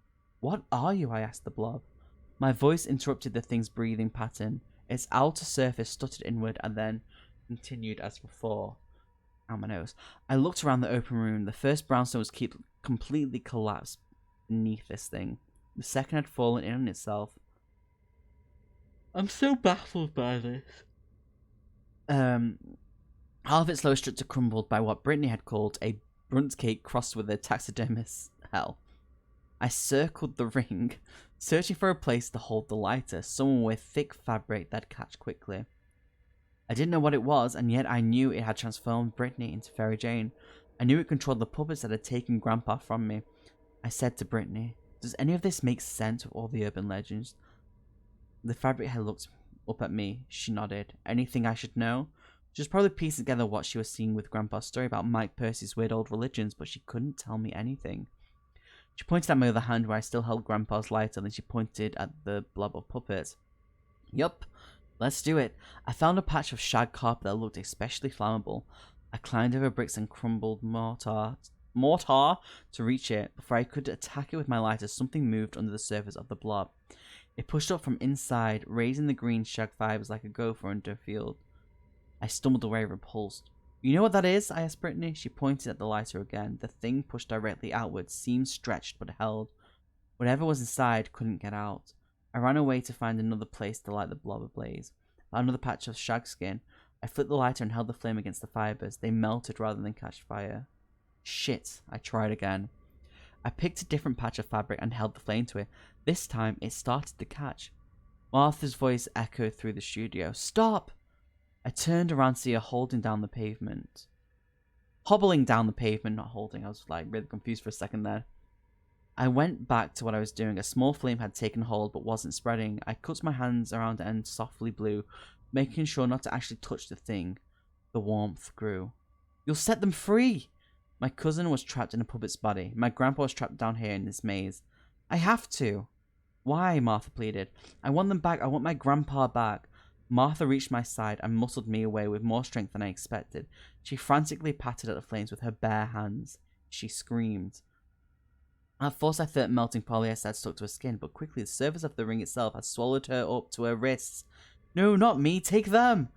"What are you?" I asked the blob. My voice interrupted the thing's breathing pattern. Its outer surface stuttered inward and then continued as before. Out my nose. I looked around the open room. The first brownstone was completely collapsed beneath this thing. The second had fallen in on itself. I'm so baffled by this. Half of its lower structure crumbled by what Brittany had called a brunt cake crossed with a taxidermist's hell. I circled the ring, searching for a place to hold the lighter, somewhere with thick fabric that'd catch quickly. I didn't know what it was, and yet I knew it had transformed Brittany into Fairy Jane. I knew it controlled the puppets that had taken Grandpa from me. I said to Brittany, "Does any of this make sense with all the urban legends?" The fabric had looked up at me. She nodded. Anything I should know? She was probably piecing together what she was seeing with Grandpa's story about Mike Percy's weird old religions, but she couldn't tell me anything. She pointed at my other hand where I still held Grandpa's lighter, and then she pointed at the blob of puppets. "Yup, let's do it." I found a patch of shag carpet that looked especially flammable. I climbed over bricks and crumbled mortar to reach it. Before I could attack it with my lighter, something moved under the surface of the blob. It pushed up from inside, raising the green shag fibers like a gopher under a field. I stumbled away, repulsed. "You know what that is?" I asked Brittany. She pointed at the lighter again. The thing pushed directly outward, seemed stretched but held. Whatever was inside couldn't get out. I ran away to find another place to light the blob ablaze. Found another patch of shag skin. I flipped the lighter and held the flame against the fibers. They melted rather than catch fire. Shit, I tried again. I picked a different patch of fabric and held the flame to it. This time, it started to catch. Martha's voice echoed through the studio. Stop! I turned around to see her holding down the pavement. Hobbling down the pavement, not holding. I was like really confused for a second there. I went back to what I was doing. A small flame had taken hold but wasn't spreading. I cut my hands around it and softly blew, making sure not to actually touch the thing. The warmth grew. You'll set them free! My cousin was trapped in a puppet's body. My grandpa was trapped down here in this maze. I have to. Why? Martha pleaded. I want them back. I want my grandpa back. Martha reached my side and muscled me away with more strength than I expected. She frantically patted at the flames with her bare hands. She screamed. At first I thought melting polyester had stuck to her skin, but quickly the surface of the ring itself had swallowed her up to her wrists. No, not me, take them!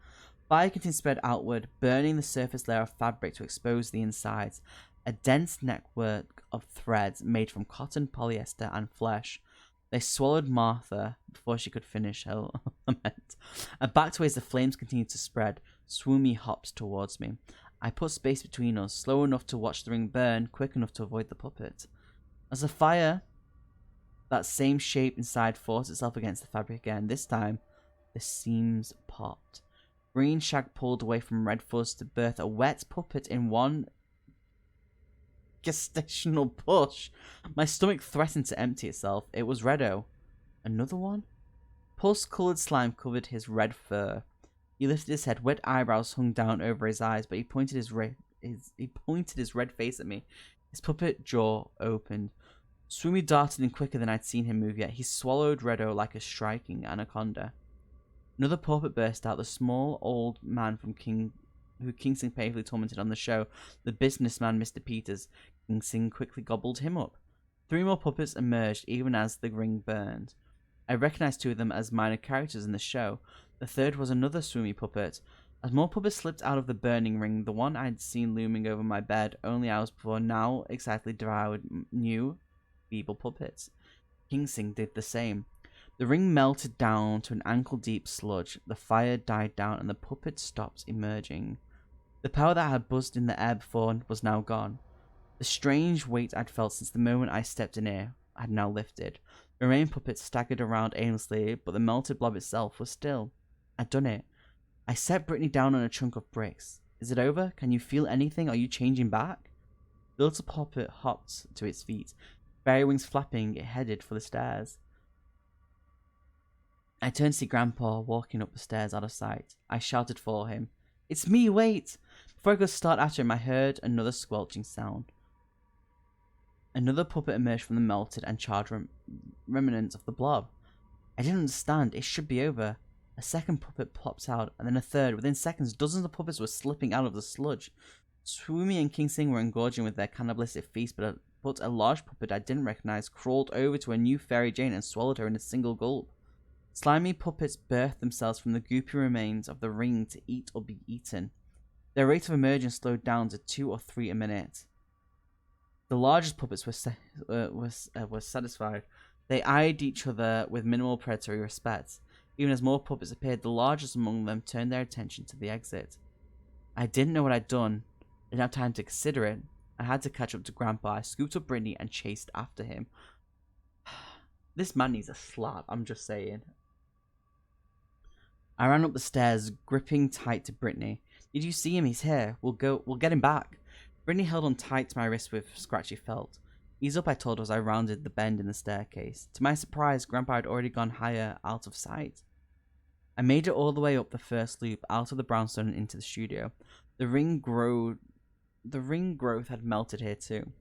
Fire continued to spread outward, burning the surface layer of fabric to expose the insides. A dense network of threads made from cotton, polyester, and flesh. They swallowed Martha before she could finish her lament. I backed away as the flames continued to spread. Swoomy hopped towards me. I put space between us, slow enough to watch the ring burn, quick enough to avoid the puppet. As the fire, that same shape inside forced itself against the fabric again. This time, the seams popped. Green shag pulled away from red fuzz to birth a wet puppet in one gestational push. My stomach threatened to empty itself. It was Reddo. Another one? Pulse-coloured slime covered his red fur. He lifted his head. Wet eyebrows hung down over his eyes, but he pointed his red face at me. His puppet jaw opened. Swoomy darted in quicker than I'd seen him move yet. He swallowed Reddo like a striking anaconda. Another puppet burst out. The small old man from who King Sing painfully tormented on the show, the businessman Mr. Peters. King Sing quickly gobbled him up. 3 more puppets emerged even as the ring burned. I recognized 2 of them as minor characters in the show. The third was another Swoomy puppet. As more puppets slipped out of the burning ring, the one I'd seen looming over my bed only hours before now excitedly devoured new, feeble puppets. King Sing did the same. The ring melted down to an ankle-deep sludge. The fire died down and the puppets stopped emerging. The power that had buzzed in the air before was now gone. The strange weight I'd felt since the moment I stepped in here had now lifted. The remaining puppets staggered around aimlessly, but the melted blob itself was still. I'd done it. I set Brittany down on a chunk of bricks. Is it over? Can you feel anything? Are you changing back? The little puppet hopped to its feet. Fairy wings flapping, it headed for the stairs. I turned to see Grandpa walking up the stairs out of sight. I shouted for him. It's me, wait! Before I could start after him, I heard another squelching sound. Another puppet emerged from the melted and charred remnants of the blob. I didn't understand. It should be over. A second puppet popped out, and then a third. Within seconds, dozens of puppets were slipping out of the sludge. Swoomy and King Sing were engorging with their cannibalistic feast, but a large puppet I didn't recognize crawled over to a new Fairy Jane and swallowed her in a single gulp. Slimy puppets birthed themselves from the goopy remains of the ring to eat or be eaten. Their rate of emergence slowed down to 2 or 3 a minute. The largest puppets were satisfied. They eyed each other with minimal predatory respect. Even as more puppets appeared, the largest among them turned their attention to the exit. I didn't know what I'd done. I didn't have time to consider it. I had to catch up to Grandpa. I scooped up Brittany and chased after him. This man needs a slap, I'm just saying. I ran up the stairs, gripping tight to Brittany. Did you see him? He's here. We'll get him back. Brittany held on tight to my wrist with scratchy felt. Ease up, I told her as I rounded the bend in the staircase. To my surprise, Grandpa had already gone higher, out of sight. I made it all the way up the first loop, out of the brownstone and into the studio. The ring growth had melted here too.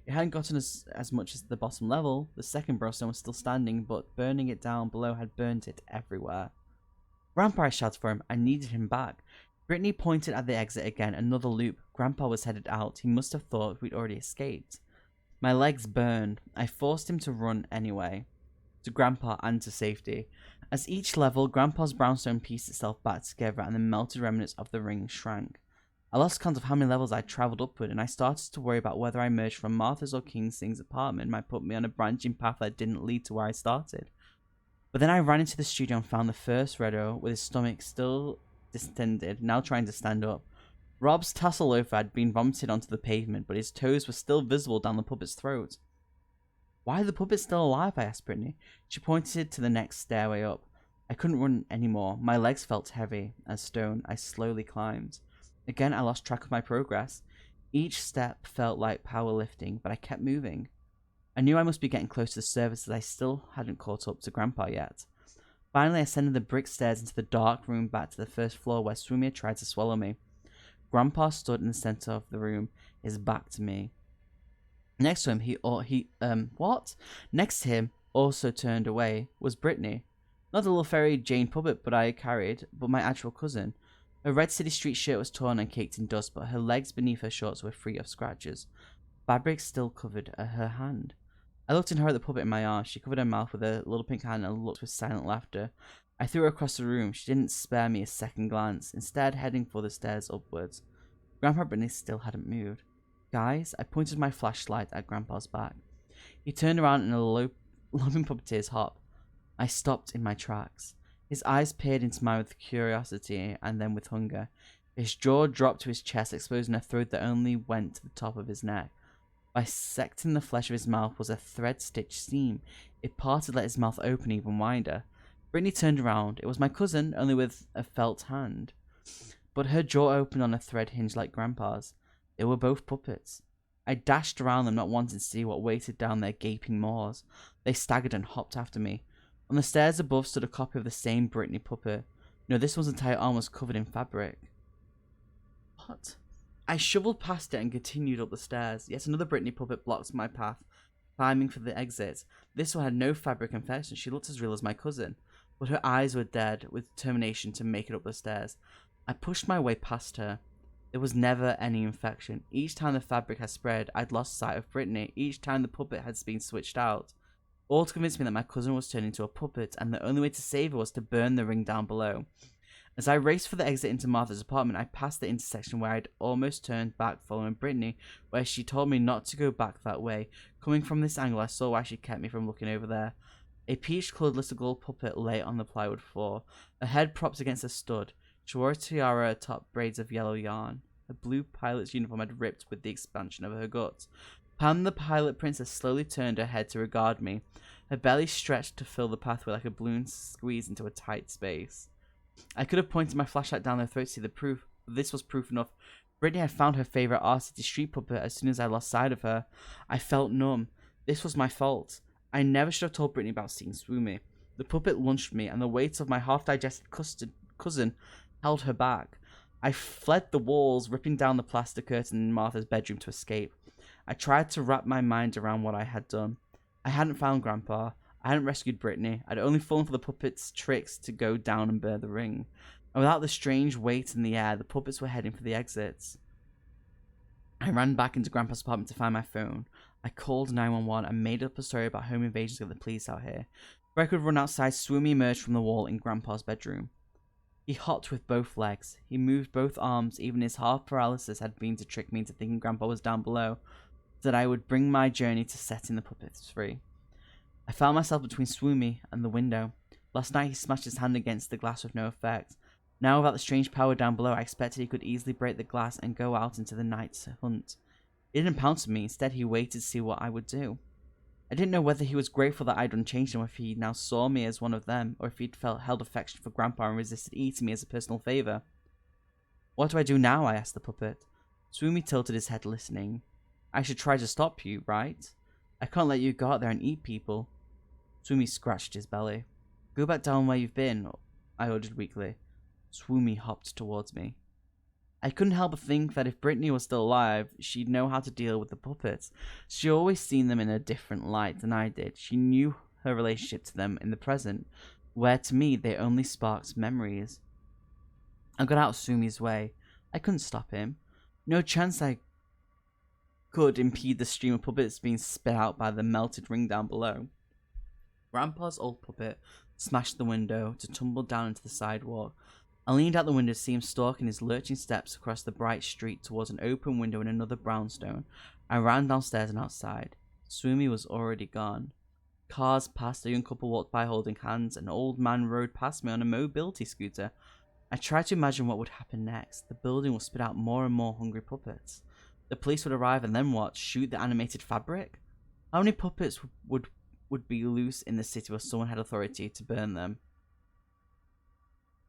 It hadn't gotten as much as the bottom level. The second brownstone was still standing, but burning it down below had burned it everywhere. Grandpa, I shouted for him. I needed him back. Brittany pointed at the exit again, another loop. Grandpa was headed out. He must have thought we'd already escaped. My legs burned. I forced him to run anyway. To Grandpa and to safety. As each level, Grandpa's brownstone pieced itself back together and the melted remnants of the ring shrank. I lost count of how many levels I'd travelled upward, and I started to worry about whether I emerged from Martha's or King Sing's apartment might put me on a branching path that didn't lead to where I started. But then I ran into the studio and found the first Redo with his stomach still distended, now trying to stand up. Rob's tassel loafer had been vomited onto the pavement, but his toes were still visible down the puppet's throat. Why are the puppets still alive? I asked Brittany. She pointed to the next stairway up. I couldn't run anymore. My legs felt heavy as stone. I slowly climbed. Again, I lost track of my progress. Each step felt like powerlifting, but I kept moving. I knew I must be getting close to the surface as I still hadn't caught up to Grandpa yet. Finally, I ascended the brick stairs into the dark room back to the first floor where Swumi had tried to swallow me. Grandpa stood in the center of the room, his back to me. Next to him, Next to him, also turned away, was Brittany. Not the little fairy Jane puppet I carried, but my actual cousin. Her red City Street shirt was torn and caked in dust, but her legs beneath her shorts were free of scratches. Fabric still covered her hand. I looked in her at the puppet in my arms. She covered her mouth with her little pink hand and looked with silent laughter. I threw her across the room. She didn't spare me a second glance, instead heading for the stairs upwards. Grandpa Brittany still hadn't moved. Guys, I pointed my flashlight at Grandpa's back. He turned around in a loving puppeteer's hop. I stopped in my tracks. His eyes peered into mine with curiosity and then with hunger. His jaw dropped to his chest, exposing a throat that only went to the top of his neck. Bisecting the flesh of his mouth was a thread-stitched seam. It parted, let his mouth open even wider. Brittany turned around. It was my cousin, only with a felt hand. But her jaw opened on a thread hinge like Grandpa's. They were both puppets. I dashed around them, not wanting to see what waited down their gaping maws. They staggered and hopped after me. On the stairs above stood a copy of the same Brittany puppet. No, this one's entire arm was covered in fabric. What? I shoveled past it and continued up the stairs. Yet another Brittany puppet blocked my path, climbing for the exit. This one had no fabric infection. She looked as real as my cousin, but her eyes were dead with determination to make it up the stairs. I pushed my way past her. There was never any infection. Each time the fabric had spread, I'd lost sight of Brittany. Each time the puppet had been switched out. All to convince me that my cousin was turning into a puppet, and the only way to save her was to burn the ring down below. As I raced for the exit into Martha's apartment, I passed the intersection where I'd almost turned back following Brittany, where she told me not to go back that way. Coming from this angle, I saw why she kept me from looking over there. A peach-coloured little gold puppet lay on the plywood floor, her head propped against a stud. She wore a tiara atop braids of yellow yarn. Her blue pilot's uniform had ripped with the expansion of her guts. Pam the pilot princess slowly turned her head to regard me. Her belly stretched to fill the pathway like a balloon squeezed into a tight space. I could have pointed my flashlight down their throat to see the proof, but this was proof enough. Brittany had found her favourite R-City street puppet as soon as I lost sight of her. I felt numb. This was my fault. I never should have told Brittany about seeing Swumi. The puppet lunged me, and the weight of my half-digested cousin held her back. I fled the walls, ripping down the plaster curtain in Martha's bedroom to escape. I tried to wrap my mind around what I had done. I hadn't found Grandpa. I hadn't rescued Brittany. I'd only fallen for the puppets' tricks to go down and bear the ring. And without the strange weight in the air, the puppets were heading for the exits. I ran back into Grandpa's apartment to find my phone. I called 911 and made up a story about home invasions to get the police out here. Before I could run outside, Swumi emerged from the wall in Grandpa's bedroom. He hopped with both legs. He moved both arms. Even his half paralysis had been to trick me into thinking Grandpa was down below, that I would bring my journey to setting the puppets free. I found myself between Swumi and the window. Last night he smashed his hand against the glass with no effect. Now, without the strange power down below, I expected he could easily break the glass and go out into the night to hunt. He didn't pounce at me. Instead, he waited to see what I would do. I didn't know whether he was grateful that I'd unchanged him, or if he now saw me as one of them, or if he'd held affection for Grandpa and resisted eating me as a personal favour. What do I do now? I asked the puppet. Swumi tilted his head, listening. I should try to stop you, right? I can't let you go out there and eat people. Swumi scratched his belly. Go back down where you've been, I ordered weakly. Swumi hopped towards me. I couldn't help but think that if Brittany was still alive, she'd know how to deal with the puppets. She always seen them in a different light than I did. She knew her relationship to them in the present, where to me they only sparked memories. I got out of Sumi's way. I couldn't stop him. No chance I could impede the stream of puppets being spit out by the melted ring down below. Grandpa's old puppet smashed the window to tumble down into the sidewalk. I leaned out the window to see him stalking his lurching steps across the bright street towards an open window in another brownstone. I ran downstairs and outside. Swumi was already gone. Cars passed, a young couple walked by holding hands, an old man rode past me on a mobility scooter. I tried to imagine what would happen next. The building would spit out more and more hungry puppets. The police would arrive and then what? Shoot the animated fabric? How many puppets would be loose in the city where someone had authority to burn them?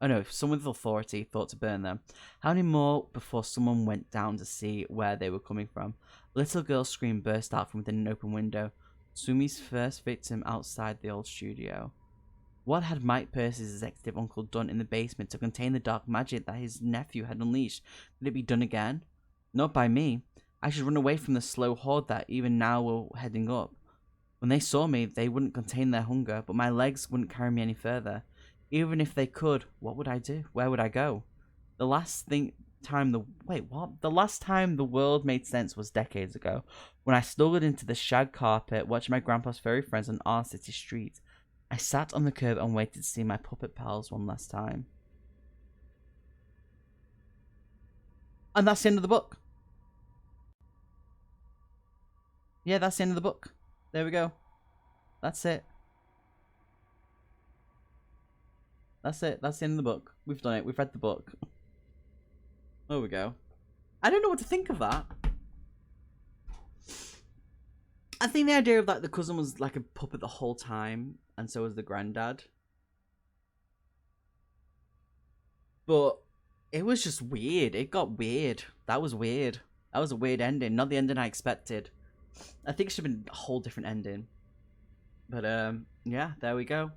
Oh no, someone with authority thought to burn them. How many more before someone went down to see where they were coming from? A little girl's scream burst out from within an open window. Sumi's first victim outside the old studio. What had Mike Percy's executive uncle done in the basement to contain the dark magic that his nephew had unleashed? Could it be done again? Not by me. I should run away from the slow horde that even now were heading up. When they saw me, they wouldn't contain their hunger, but my legs wouldn't carry me any further. Even if they could, what would I do? Where would I go? The last time the world made sense was decades ago, when I snuggled into the shag carpet, watching my grandpa's furry friends on our city street. I sat on the curb and waited to see my puppet pals one last time. And that's the end of the book. Yeah, that's the end of the book. There we go. That's it. That's it. That's the end of the book. We've done it. We've read the book. There we go. I don't know what to think of that. I think the idea of like the cousin was like a puppet the whole time, and so was the granddad. But it was just weird. It got weird. That was weird. That was a weird ending. Not the ending I expected. I think it should have been a whole different ending. But yeah, there we go.